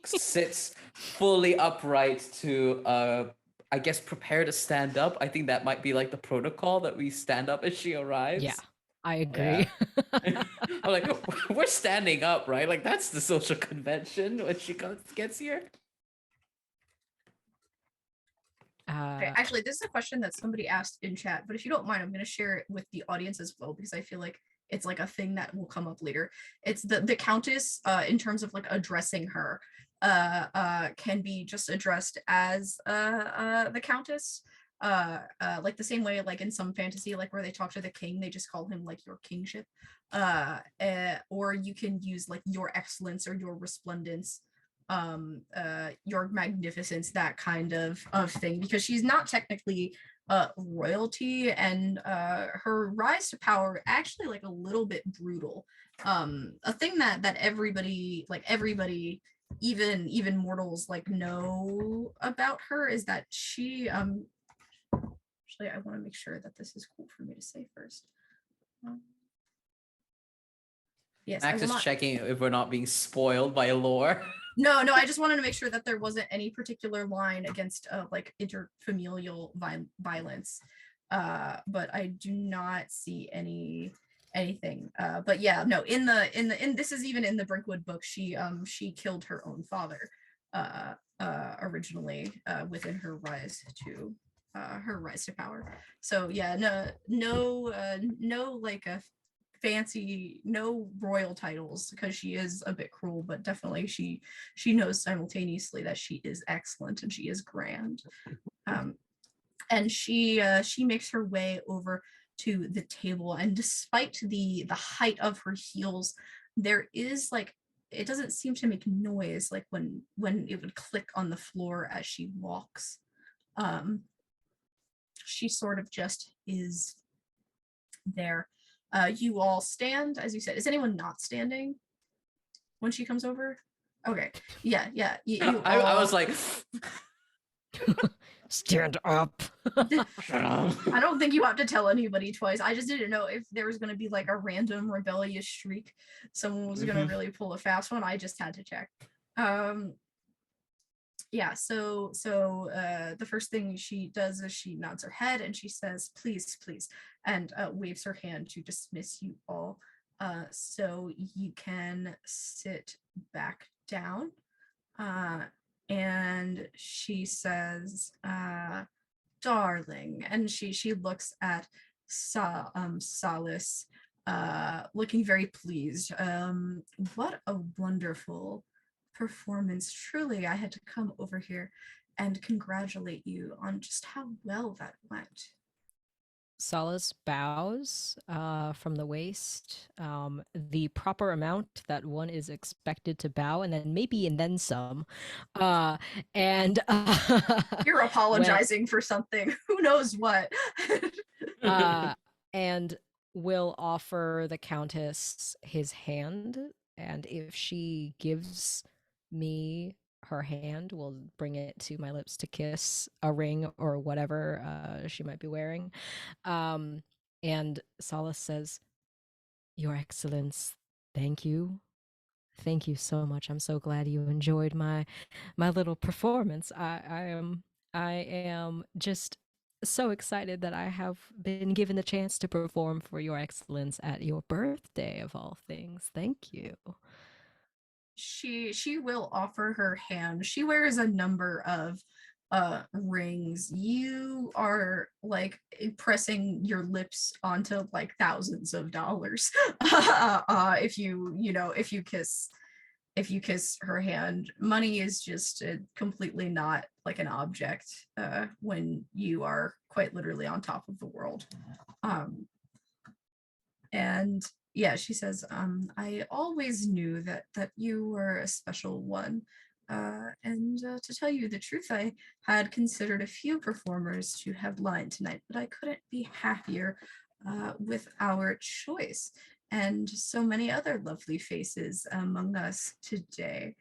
sits fully upright to I guess, prepare to stand up. I think that might be like the protocol that we stand up as she arrives.
Yeah, I agree.
I'm like, we're standing up, right? Like that's the social convention when she gets here.
Okay, actually, this is a question that somebody asked in chat, but if you don't mind, I'm going to share it with the audience as well, because I feel like it's like a thing that will come up later. It's the countess, in terms of like addressing her, can be just addressed as the countess, like the same way like in some fantasy, like where they talk to the king, they just call him like your kingship, or you can use like your excellence or your resplendence, your magnificence, that kind of thing, because she's not technically royalty, and her rise to power actually like a little bit brutal. A thing that everybody, even mortals like know about her is that she actually, I want to make sure that this is cool for me to say first. Yes,
Max is checking if we're not being spoiled by lore.
No, I just wanted to make sure that there wasn't any particular line against like interfamilial violence, but I do not see anything. But yeah, no, in this is even in the Brinkwood book, she killed her own father originally, within her rise to power. So yeah, no like a fancy, no royal titles, because she is a bit cruel, but definitely she knows simultaneously that she is excellent and she is grand. And she makes her way over to the table, and despite the height of her heels, there is like, it doesn't seem to make noise, like when it would click on the floor as she walks. She sort of just is there. You all stand, as you said. Is anyone not standing when she comes over? Okay. Yeah.
I was like,
stand up.
I don't think you have to tell anybody twice. I just didn't know if there was going to be like a random rebellious shriek. Someone was going to really pull a fast one. I just had to check. Yeah, so the first thing she does is she nods her head and she says, please, and waves her hand to dismiss you all, so you can sit back down. And she says, darling, and she looks at Salis, looking very pleased. What a wonderful performance. Truly, I had to come over here and congratulate you on just how well that went.
Salis bows from the waist, the proper amount that one is expected to bow, and then some. And
You're apologizing for something. Who knows what?
And will offer the Countess his hand, and if she gives me her hand, will bring it to my lips to kiss a ring or whatever she might be wearing. And Salis says, Your Excellence, thank you. Thank you so much. I'm so glad you enjoyed my little performance. I am just so excited that I have been given the chance to perform for Your Excellence at your birthday of all things. Thank you.
She will offer her hand. She wears a number of rings. You are like pressing your lips onto like thousands of dollars if you kiss her hand. Money is just completely not like an object when you are quite literally on top of the world. And yeah, she says, I always knew that you were a special one. And to tell you the truth, I had considered a few performers to headline tonight, but I couldn't be happier with our choice, and so many other lovely faces among us today.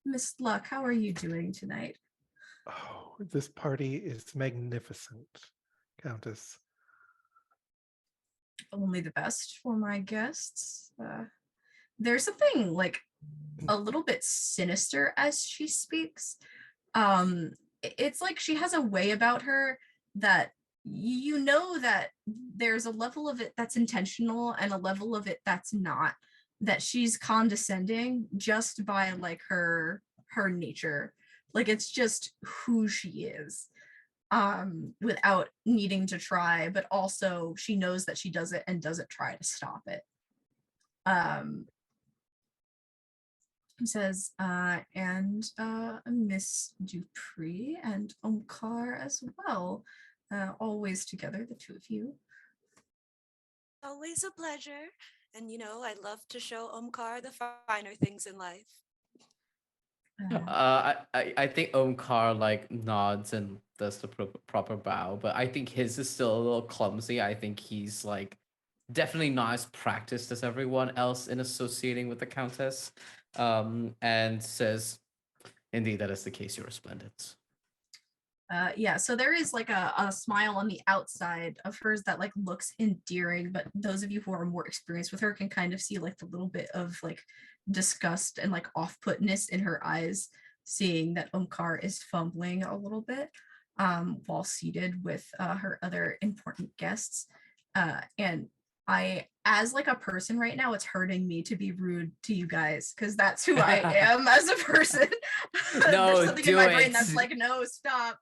Miss Luck, how are you doing tonight?
Oh, this party is magnificent, Countess.
Only the best for my guests. There's something like a little bit sinister as she speaks. it's like she has a way about her that you know that there's a level of it that's intentional and a level of it that's not, that she's condescending just by like her nature, like it's just who she is, without needing to try, but also she knows that she does it and doesn't try to stop it. He says, and Miss Dupree and Omkar as well, always together, the two of you.
Always a pleasure. And I love to show Omkar the finer things in life.
I think Omkar like nods and does the proper bow, but I think his is still a little clumsy. I think he's like definitely not as practiced as everyone else in associating with the Countess. And says, "Indeed, that is the case. You're resplendent."
Yeah, so there is like a smile on the outside of hers that like looks endearing, but those of you who are more experienced with her can kind of see like the little bit of like disgust and like off-putness in her eyes, seeing that Omkar is fumbling a little bit while seated with her other important guests. And I, as like a person right now, it's hurting me to be rude to you guys because that's who I am as a person.
No,
There's something in my
do
brain
it.
that's like, no, stop.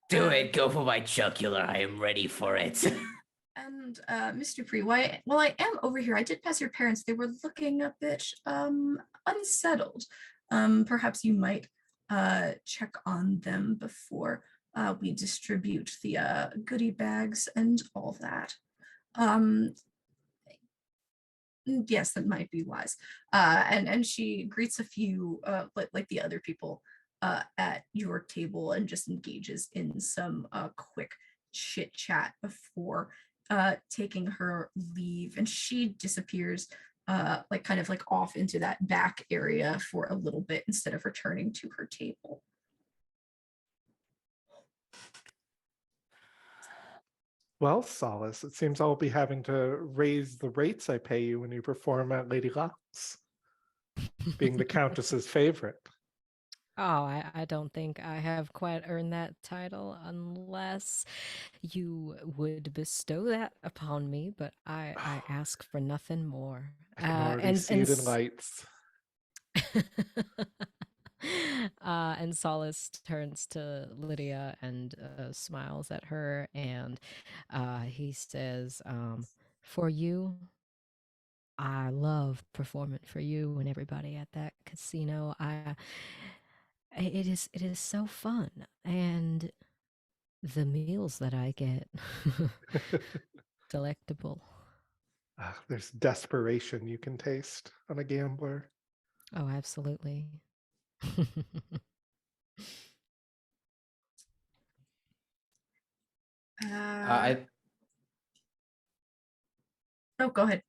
Do it. Go for my jugular. I am ready for it.
And Mr. Dupree, while I am over here, I did pass your parents. They were looking a bit unsettled. Perhaps you might check on them before we distribute the goodie bags and all that. Yes, that might be wise. And she greets a few like the other people at your table and just engages in some quick chit chat before taking her leave, and she disappears like kind of like off into that back area for a little bit instead of returning to her table.
Well, Salis, it seems I'll be having to raise the rates I pay you when you perform at Lady Luck's, being the Countess's favorite.
Oh, I don't think I have quite earned that title unless you would bestow that upon me, but I ask for nothing more.
I can already see it in lights.
And Salis turns to Lydia and smiles at her, and he says, "For you, I love performing for you and everybody at that casino. It is so fun, and the meals that I get, delectable."
There's desperation you can taste on a gambler.
Oh, absolutely.
Oh, go ahead.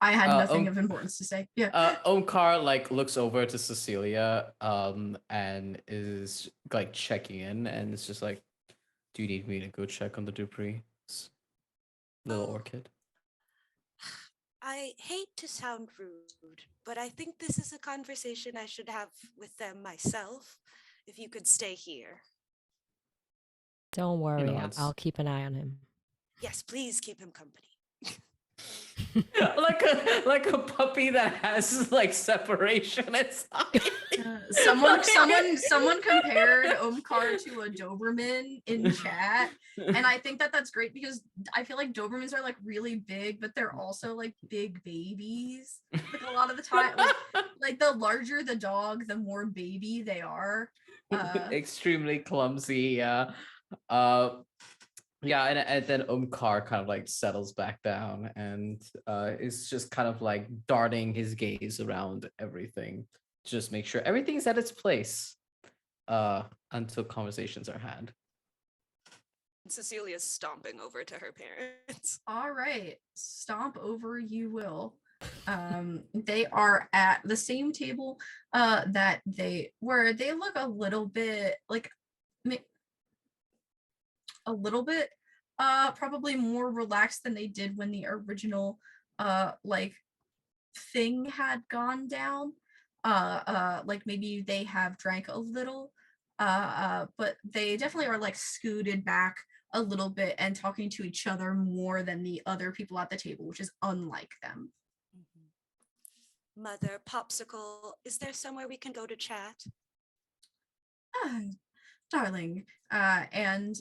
I had nothing of importance to say. Yeah.
Omkar like looks over to Cecilia and is like checking in, and it's just like, "Do you need me to go check on the Dupree little orchid?"
I hate to sound rude, but I think this is a conversation I should have with them myself. If you could stay here.
Don't worry,
nods.
I'll keep an eye on him.
Yes, please keep him company.
like a puppy that has like separation inside.
Someone compared Omkar to a Doberman in chat, and I think that that's great because I feel like Dobermans are like really big, but they're also like big babies. Like a lot of the time, like the larger the dog, the more baby they are.
Extremely clumsy. Yeah, and then Omkar kind of like settles back down and is just kind of like darting his gaze around everything, just make sure everything's at its place until conversations are had.
Cecilia's stomping over to her parents.
All right, stomp over you will. They are at the same table that they were. They look a little bit like probably more relaxed than they did when the original like thing had gone down. Like maybe they have drank a little But they definitely are like scooted back a little bit and talking to each other more than the other people at the table, which is unlike them.
Mother, Popsicle, is there somewhere we can go to chat?
Ah, darling, and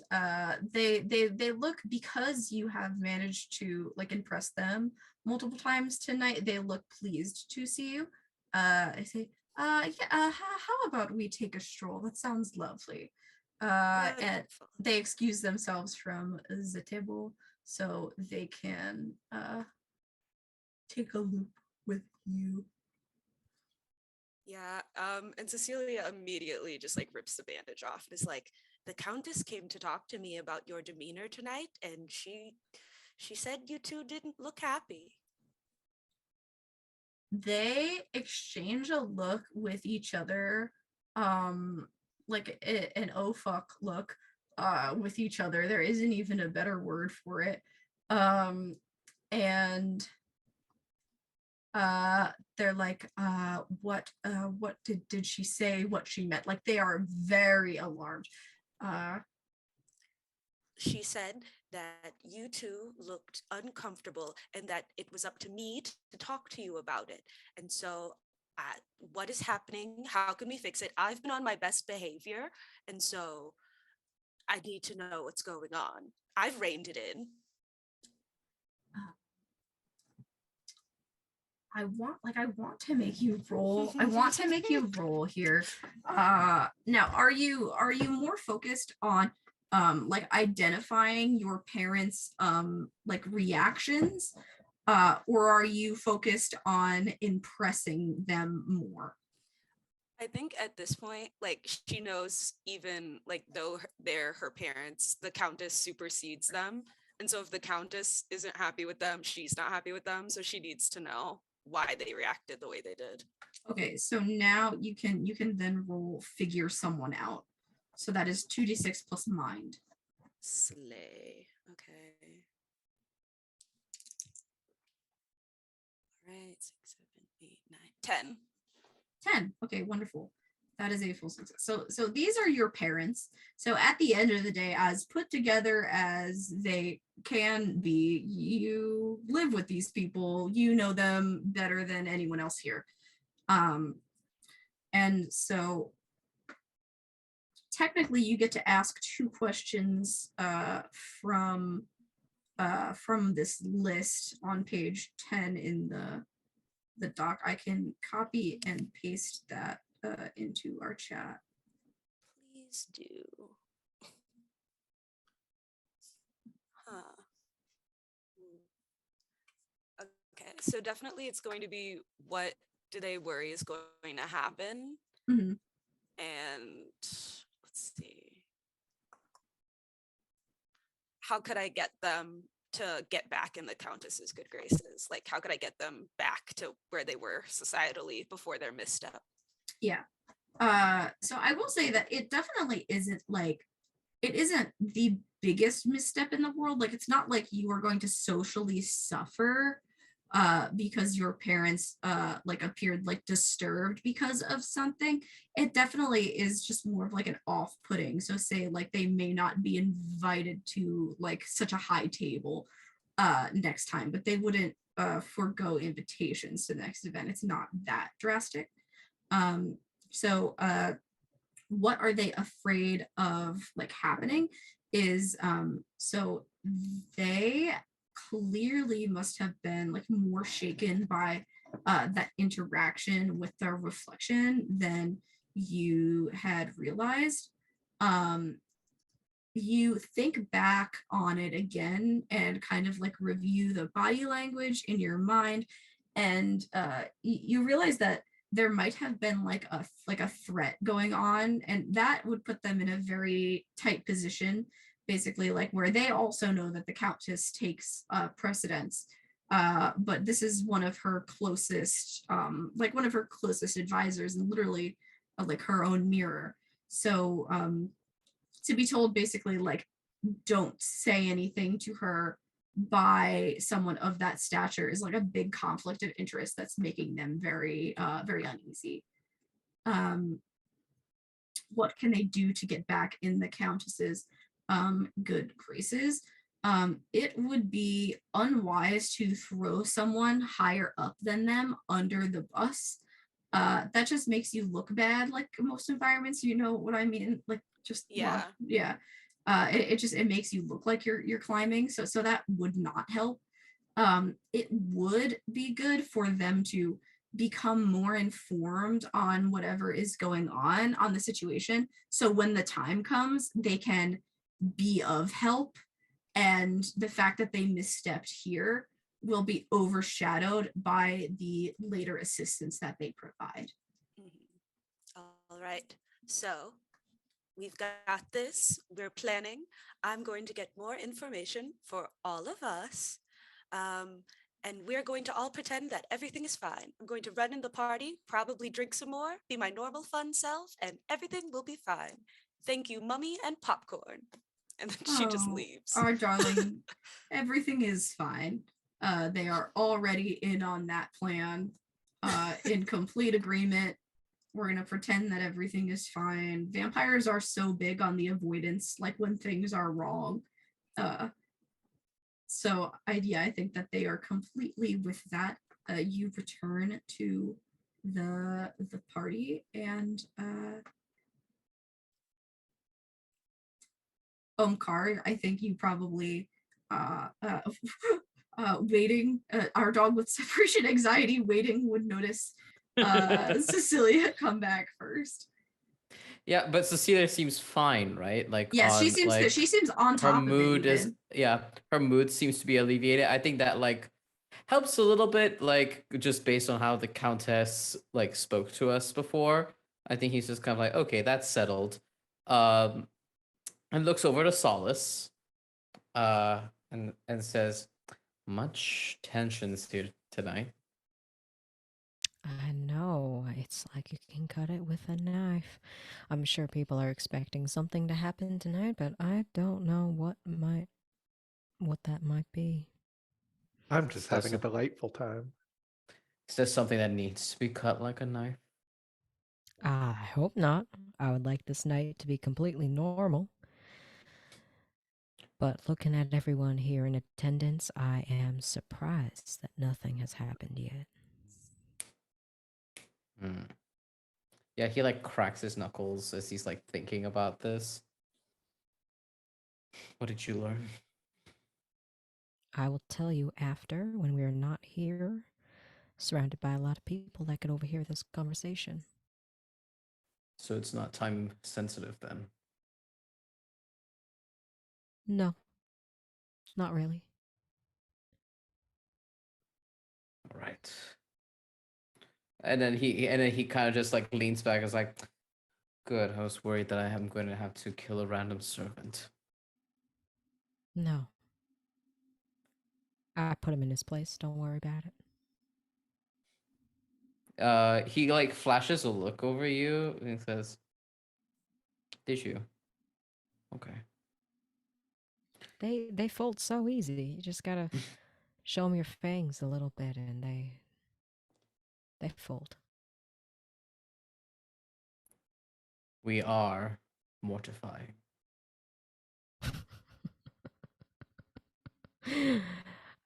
they look, because you have managed to like impress them multiple times tonight. They look pleased to see you. I say, yeah, how about we take a stroll? That sounds lovely. And
Wonderful.
they excuse themselves from the table so they can take a loop with you.
Yeah, and Cecilia immediately just like rips the bandage off and is like, the Countess came to talk to me about your demeanor tonight, and she said you two didn't look happy.
They exchange a look with each other, like an oh fuck look with each other. There isn't even a better word for it. And they're like, what did she say, what she meant? Like they are very alarmed.
She said that you two looked uncomfortable and that it was up to me to talk to you about it. And so, what is happening? How can we fix it? I've been on my best behavior, and so I need to know what's going on. I've reined it in.
I want to make you roll. I want to make you roll here. Now are you more focused on like identifying your parents like reactions, or are you focused on impressing them more?
I think at this point, like she knows, even like though they're her parents, the Countess supersedes them. And so if the Countess isn't happy with them, she's not happy with them. So she needs to know why they reacted the way they did.
Okay, so now you can then roll figure someone out. So that is 2d6 plus mind.
Slay. Okay. All right. 6, 7, 8, 9, 10.
10. Okay, wonderful. That is a full success. So these are your parents. So at the end of the day, as put together as they can be, you live with these people. You know them better than anyone else here. And so technically you get to ask 2 questions from this list on page 10 in the doc. I can copy and paste that into our chat.
Please do. Huh. Okay, so definitely it's going to be, what do they worry is going to happen?
Mm-hmm.
And let's see. How could I get them to get back in the Countess's good graces? Like, how could I get them back to where they were societally before their misstep?
Yeah. So I will say that it definitely isn't like, it isn't the biggest misstep in the world. Like it's not like you are going to socially suffer because your parents like appeared like disturbed because of something. It definitely is just more of like an off-putting. So say like they may not be invited to like such a high table next time, but they wouldn't forego invitations to the next event. It's not that drastic. So what are they afraid of like happening is so they clearly must have been like more shaken by that interaction with their reflection than you had realized. You think back on it again and kind of like review the body language in your mind, and you realize that there might have been like a threat going on, and that would put them in a very tight position, basically like where they also know that the Countess takes precedence, but this is one of her closest one of her closest advisors, and literally like her own mirror. So to be told basically like don't say anything to her by someone of that stature is like a big conflict of interest that's making them very very uneasy. what can they do to get back in the Countess's good graces. It would be unwise to throw someone higher up than them under the bus. That just makes you look bad, like most environments, you know what I mean? Like just
Yeah.
yeah. It makes you look like you're climbing. So that would not help. It would be good for them to become more informed on whatever is going on the situation. So when the time comes, they can be of help. And the fact that they misstepped here will be overshadowed by the later assistance that they provide.
Mhm. All right. So we've got this. We're planning. I'm going to get more information for all of us. Um, and we're going to all pretend that everything is fine. I'm going to run in the party, probably drink some more, be my normal fun self, and everything will be fine. Thank you, Mummy and Popcorn. And then she just
Oh,
leaves.
our darling, everything is fine. They are already in on that plan, in complete agreement. We're gonna pretend that everything is fine. Vampires are so big on the avoidance, like when things are wrong. Uh, I think that they are completely with that. You return to the party, and Omkaar, I think you probably waiting, our dog with separation anxiety waiting would notice Cecilia come back first.
Yeah, but Cecilia seems fine, right? Like
Yeah, she
on
seems good. She
like
seems on
her
top of it
mood is
even.
yeah, her mood seems to be alleviated. I think that like helps a little bit, like just based on how the Countess like spoke to us before. I think he's just kind of like, okay, that's settled. Um and looks over to Salis, uh, and says, much tensions here tonight.
I know. It's like you can cut it with a knife. I'm sure people are expecting something to happen tonight, but I don't know what that might be.
I'm just
That's
having a delightful time.
is there something that needs to be cut like a knife?
I hope not. I would like this night to be completely normal. But looking at everyone here in attendance, I am surprised that nothing has happened yet.
Hmm. Yeah, he like cracks his knuckles as he's like thinking about this. What did you learn?
I will tell you after, when we are not here, surrounded by a lot of people that could overhear this conversation.
So it's not time sensitive then.
No, not really.
All right. And then he kind of just like leans back and is like, good, I was worried that I am going to have to kill a random servant.
No. I put him in his place. Don't worry about it.
He like flashes a look over you and says, did you? Okay.
They fold so easy. You just gotta show them your fangs a little bit, and they fold.
We are mortifying.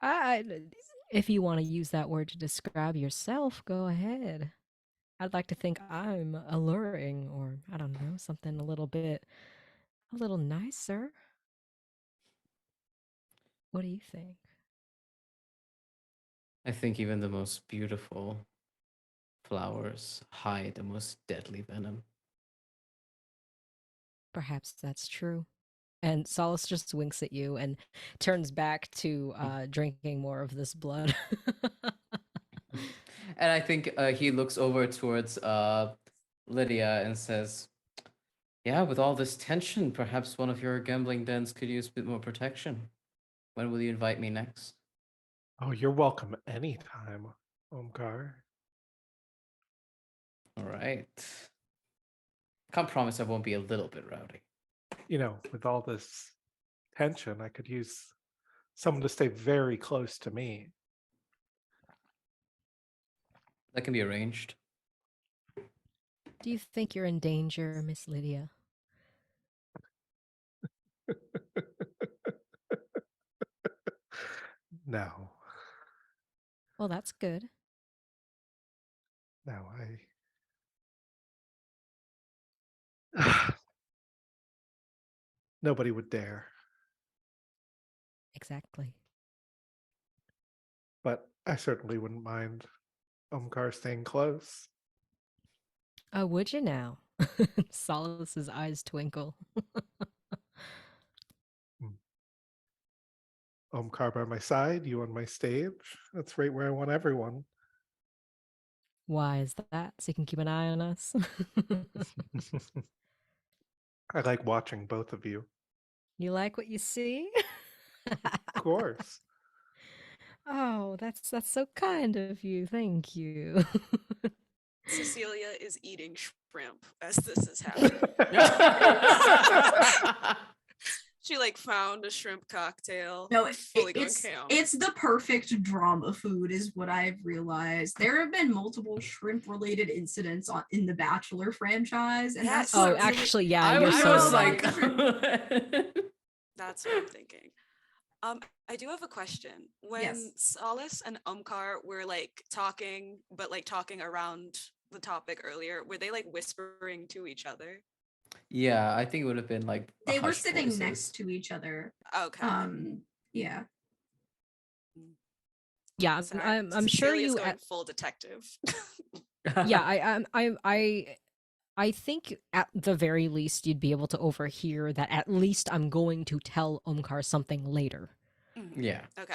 I, if you want to use that word to describe yourself, go ahead. I'd like to think I'm alluring, or I don't know, something a little nicer. What do you think?
I think even the most beautiful flowers hide the most deadly venom.
Perhaps that's true. And Solace just winks at you and turns back to drinking more of this blood.
And I think he looks over towards Lydia and says, yeah, with all this tension, perhaps one of your gambling dens could use a bit more protection. When will you invite me next?
Oh, you're welcome anytime, Omkar.
All right. Can't promise I won't be a little bit rowdy.
With all this tension, I could use someone to stay very close to me.
That can be arranged.
Do you think you're in danger, Miss Lydia?
No,
Well, that's good.
no, I. Nobody would dare.
Exactly.
But I certainly wouldn't mind Omkar staying close.
Oh, would you now? Salis's eyes twinkle.
Omkar by my side, you on my stage. That's right where I want everyone.
Why is that? So you can keep an eye on us?
I like watching both of you.
You like what you see?
Of course.
Oh, that's so kind of you. Thank you.
Cecilia is eating shrimp as this is happening. She like found a shrimp cocktail.
No,
fully going ham.
it's the perfect drama food, is what I've realized. There have been multiple shrimp-related incidents in the Bachelor franchise, and that's
Oh,
what really,
actually, yeah,
I
you're
was
so
so
right.
like,
That's what I'm thinking. I do have a question. When
Yes.
Salis and Omkar were like talking, but like talking around the topic earlier, were they like whispering to each other?
yeah, I think it would have been like
they were
hushed
sitting
voices.
next to each other.
Okay.
Yeah.
Yeah,
Sorry,
I'm sure
Cecilia's
you.
going full detective.
Yeah, I think at the very least you'd be able to overhear that. At least I'm going to tell Omkar something later.
Yeah.
Okay.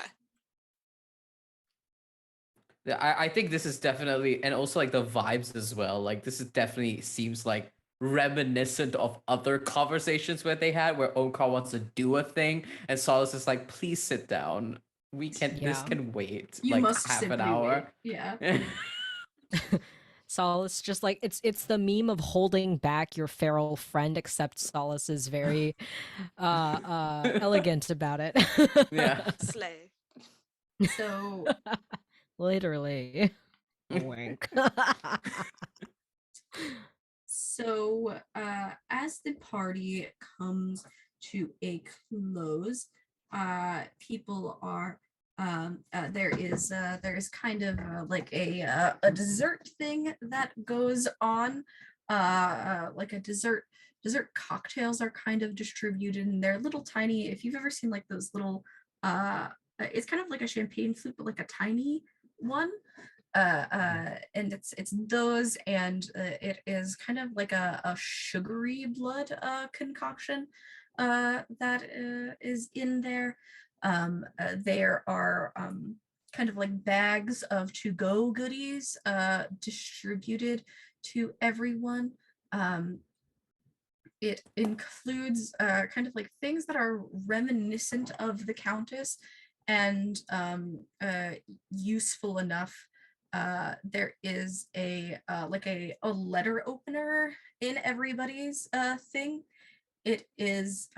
Yeah, I think this is definitely, and also like the vibes as well. Like this is definitely seems like reminiscent of other conversations where they had where Omkar wants to do a thing and Solace is like, please sit down. We can this
Yeah.
can wait
You
like
must
half an
simply
hour.
wait. Yeah.
Solace just like it's the meme of holding back your feral friend, except Solace is very elegant about it.
Yeah.
Slay.
So
Literally. Wink.
So, as the party comes to a close, people are there is kind of like a dessert thing that goes on, like a dessert cocktails are kind of distributed, and they're little tiny. If you've ever seen like those little, it's kind of like a champagne flute, but like a tiny one. And it's those, and it is kind of like a sugary blood concoction that is in there. There are kind of like bags of to-go goodies distributed to everyone. It includes kind of like things that are reminiscent of the Countess and useful enough. There is a like a letter opener in everybody's thing. It is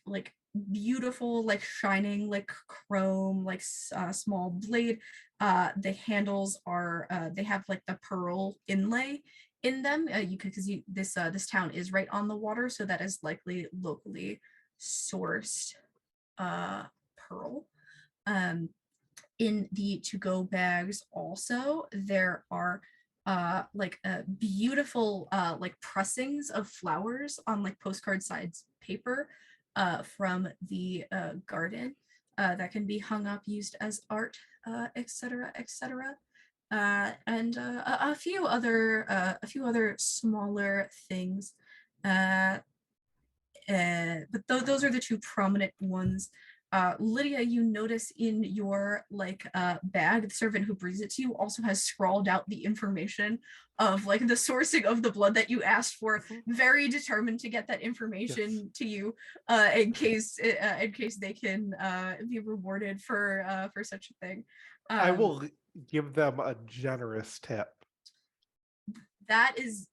like beautiful, like shining, like chrome, like small blade. The handles are they have like the pearl inlay in them. You could, because this town is right on the water, so that is likely locally sourced pearl. In the to-go bags also there are like beautiful like pressings of flowers on like postcard size paper from the garden that can be hung up, used as art, etc., etc. And a few other smaller things, but those are the two prominent ones. Lydia, you notice in your like bag, the servant who brings it to you also has scrawled out the information of like the sourcing of the blood that you asked for. Very determined to get that information to you, in case they can be rewarded for such a thing.
I will give them a generous tip.
That is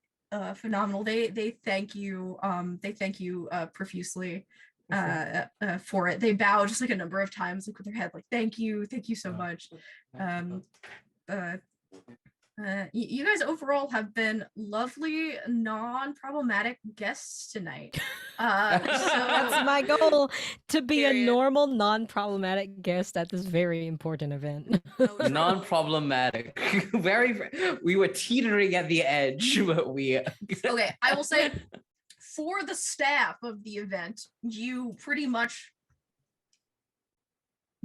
phenomenal. They thank you. They thank you profusely for it. They bow just like a number of times, like with their head, like thank you so much. You guys overall have been lovely, non-problematic guests tonight.
That's my goal, to be a
Period.
normal, non-problematic guest at this very important event.
No trouble.
Non-problematic. We were teetering at the edge, but we.
Okay, I will say, for the staff of the event, you pretty much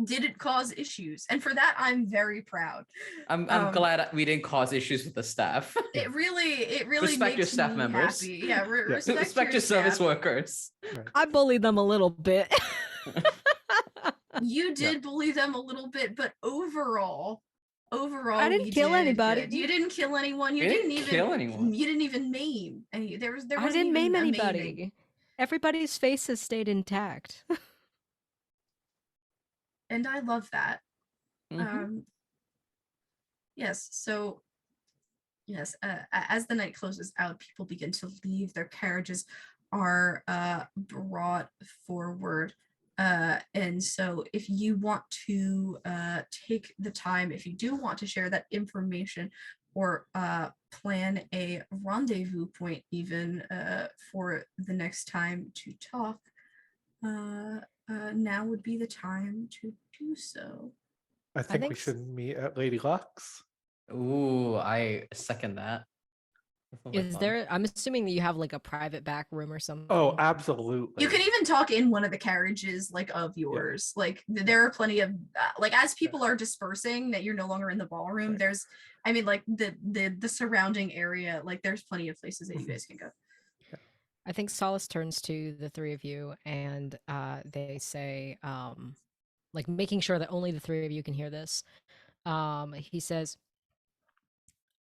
didn't cause issues, and for that I'm very proud.
I'm glad we didn't cause issues with the staff.
It really
Respect
makes
your staff
me
members.
happy. Yeah,
Respect your service
staff.
workers.
I bullied them a little bit.
You did bully them a little bit, but overall,
I didn't
we
kill
did
anybody.
good. You didn't kill anyone. You
You
didn't
didn't
even
kill anyone.
You didn't even maim any. There
I
wasn't
didn't
even
maim
a
anybody.
maiming.
Everybody's faces stayed intact.
And I love that.
Mhm.
Yes. So yes, as the night closes out, people begin to leave. Their carriages are brought forward. And so if you want to take the time, if you do want to share that information or plan a rendezvous point even for the next time to talk, now would be the time to do so.
I think we
think
should meet at Lady Luck's.
Ooh, I second that. That sounds like
Is
fun.
there? I'm assuming that you have like a private back room or something.
Oh, absolutely.
You can even talk in one of the carriages, like of yours. Like there are plenty of like as people are dispersing, that you're no longer in the ballroom.
Right.
There's, I mean, like the surrounding area. Like there's plenty of places that you guys can go.
I think Salis turns to the three of you and they say, like making sure that only the three of you can hear this. He says,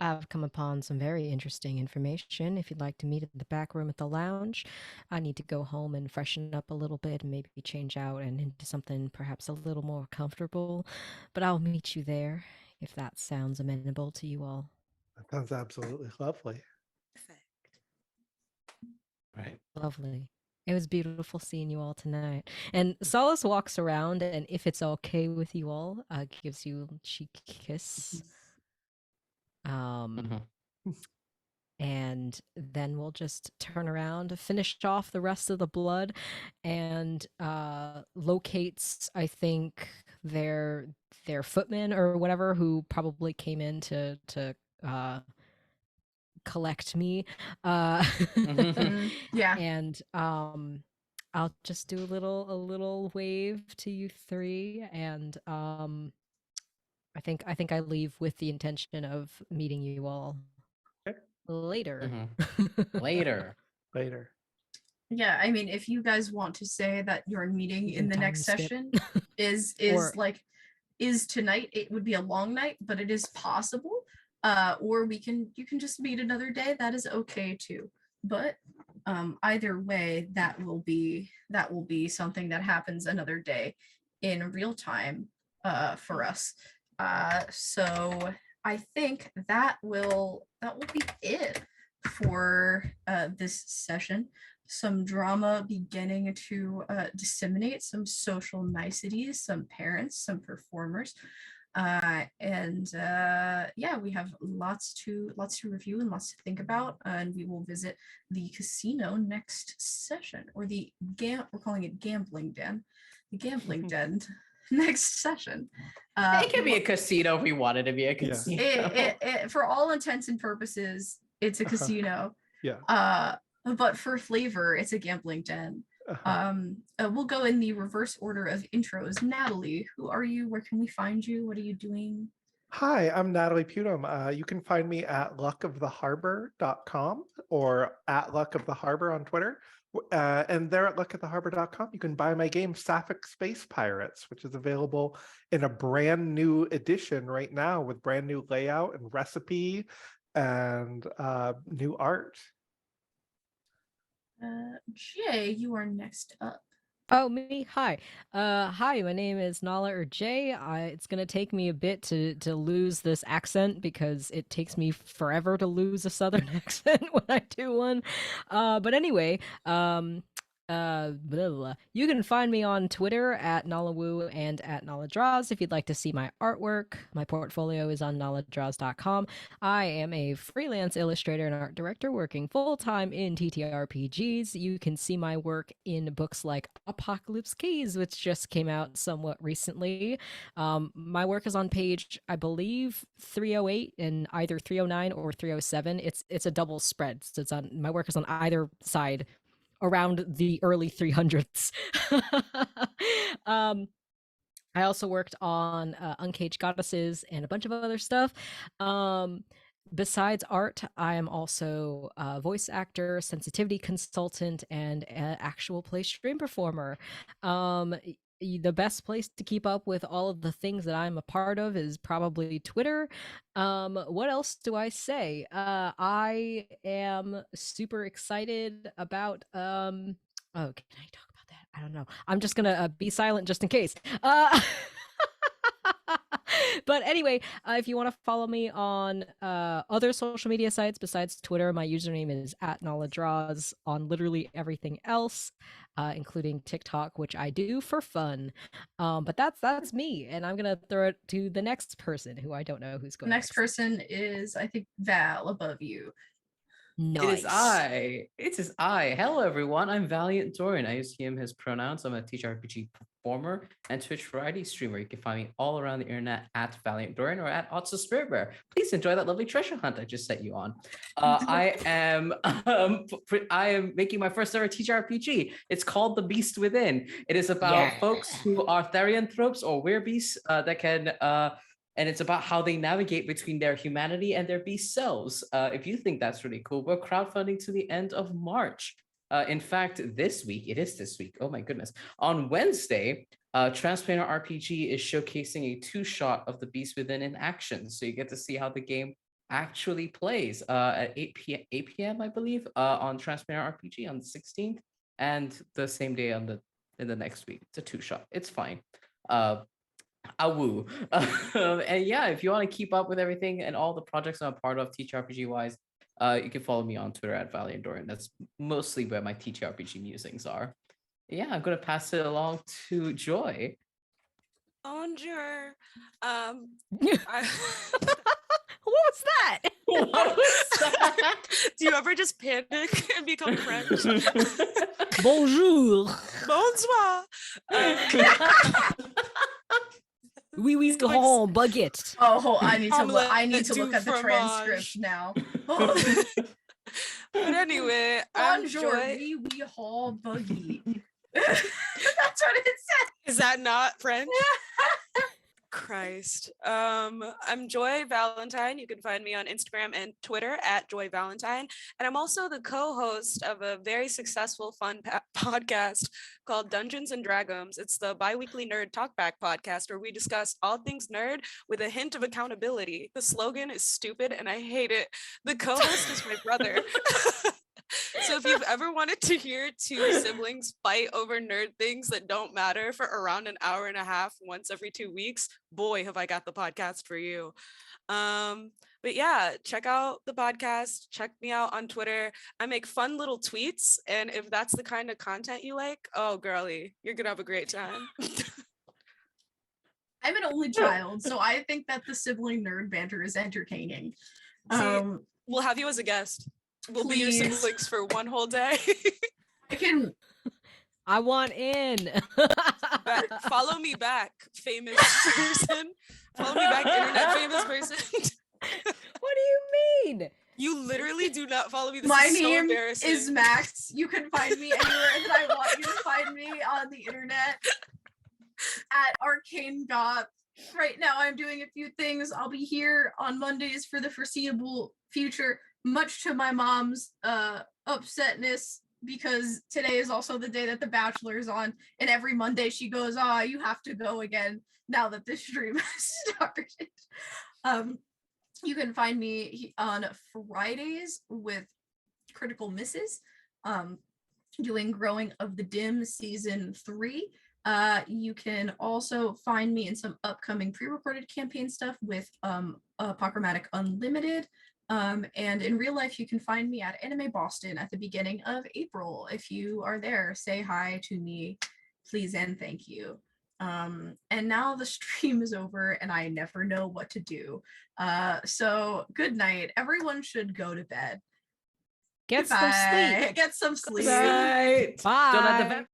I've come upon some very interesting information. If you'd like to meet at the back room at the lounge, I need to go home and freshen up a little bit and maybe change out and into something perhaps a little more comfortable. But I'll meet you there if that sounds amenable to you all.
That sounds absolutely lovely.
Perfect.
Right.
Lovely. It was beautiful seeing you all tonight. And Solace walks around, and if it's okay with you all, gives you a cheek kiss.
Mhm.
And then we'll just turn around, finish off the rest of the blood, and locates, I think, their footmen or whatever who probably came in to collect me.
Yeah.
And I'll just do a little wave to you three, and I think I leave with the intention of meeting you all
Okay.
later.
Later.
Later.
Yeah, I mean, if you guys want to say that your meeting
You
in
can
the
time
next
skip.
session is
Or-
is tonight, it would be a long night, but it is possible. Or you can just meet another day. That is okay too. But either way, that will be something that happens another day in real time for us. So I think that will be it for this session. Some drama beginning to disseminate, some social niceties, some parents, some performers, and yeah, we have lots to review and lots to think about, and we will visit the casino next session, or we're calling it gambling den, the gambling den next session.
It could be a casino if we wanted to be a
Yeah.
casino.
For all intents and purposes, it's a casino.
Yeah.
But for flavor, it's a gambling den. We'll go in the reverse order of intros. Natalie, who are you? Where can we find you? What are you doing?
Hi, I'm Natalie Pudom. You can find me at luckoftheharbor.com or at luckoftheharbor on Twitter. And there at luckoftheharbor.com, you can buy my game Sapphic Space Pirates, which is available in a brand new edition right now with brand new layout and recipe and new art.
Jay, you are next up.
Oh, me. Hi. Hi, my name is Nala or Jay. It's gonna take me a bit to lose this accent because it takes me forever to lose a southern accent when I do one. But anyway, blah, blah. You can find me on Twitter at NalaWoo and at NalaDraws if you'd like to see my artwork. My portfolio is on NalaDraws.com. I am a freelance illustrator and art director working full-time in TTRPGs. You can see my work in books like Apocalypse Keys, which just came out somewhat recently. My work is on page, I believe, 308 and either 309 or 307. It's a double spread, so my work is on either side around the early 300s. um, I also worked on Uncaged Goddesses and a bunch of other stuff. Besides art, I am also a voice actor, sensitivity consultant, and an actual play stream performer. The best place to keep up with all of the things that I'm a part of is probably Twitter. What else do I say? I am super excited about oh, can I talk about that? I don't know. I'm just gonna be silent just in case. But anyway, if you want to follow me on other social media sites besides Twitter, my username is at NalaDraws on literally everything else, including TikTok, which I do for fun. But that's me, and I'm gonna throw it to the next person who I don't know who's
The
going.
next person is, I think, Val above you.
Nice.
It is I. It is I. Hello, everyone. I'm Valiant Dorian. I use he, him, his pronouns. I'm a TTRPG performer and Twitch variety streamer. You can find me all around the internet at Valiant Dorian or at Otso Spirit Bear. Please enjoy that lovely treasure hunt I just set you on. I am making my first ever TTRPG. It's called The Beast Within. It is about folks who are therianthropes or werebeasts that can and it's about how they navigate between their humanity and their beast selves. If you think that's really cool, we're crowdfunding to the end of March. In fact, this week, oh my goodness. On Wednesday, Transplanar RPG is showcasing a two-shot of the Beast Within in action. So you get to see how the game actually plays at 8 p.m., I believe, on Transplanar RPG on the 16th, and the same day in the next week. It's a two-shot. It's fine. Awoo. And yeah, if you want to keep up with everything and all the projects I'm a part of TTRPG wise, you can follow me on Twitter at Valiant Dorian. That's mostly where my TTRPG musings are. Yeah, I'm gonna pass it along to Joy.
Bonjour.
What was that?
What was that?
Do you ever just panic and become French?
Bonjour.
Bonsoir.
Oui, oui, grand baguette.
Oh, I need to look. I need
Omelette
to look
du
at the
fromage.
transcript now.
But anyway, I'm
Bonjour,
Joy.
we haul buggy. That's what it said.
Is that not French? Christ. I'm Joy Valentine. You can find me on Instagram and Twitter at Joy Valentine. And I'm also the co-host of a very successful, fun podcast called Dungeons and Dragons. It's the bi-weekly nerd talkback podcast where we discuss all things nerd with a hint of accountability. The slogan is stupid and I hate it. The co-host is my brother. So if you've ever wanted to hear two siblings fight over nerd things that don't matter for around an hour and a half once every 2 weeks, boy, have I got the podcast for you. But yeah, check out the podcast. Check me out on Twitter. I make fun little tweets. And if that's the kind of content you like, oh, girly, you're going to have a great time.
I'm an only child, so I think that the sibling nerd banter is entertaining.
We'll have you as a guest. We'll be your
Please.
siblings for one whole day.
I want in.
Follow me back, famous person. Follow me back, internet famous person.
What do you mean?
You literally do not follow me. This
My
is so
name
embarrassing.
is Max. You can find me anywhere that I want you to find me on the internet at Arcane Goth. Right now, I'm doing a few things. I'll be here on Mondays for the foreseeable future, much to my mom's upsetness, because today is also the day that The Bachelor is on, and every Monday she goes, you have to go again now that this stream has started. You can find me on Fridays with Critical Misses, doing Growing of the Dim Season 3. You can also find me in some upcoming pre-recorded campaign stuff with Apochramatic Unlimited. And in real life, you can find me at Anime Boston at the beginning of April. If you are there, say hi to me, please and thank you. And now the stream is over and I never know what to do. So good night. Everyone should go to bed.
Get some sleep.
Get some sleep.
Right. Don't let the
Bye.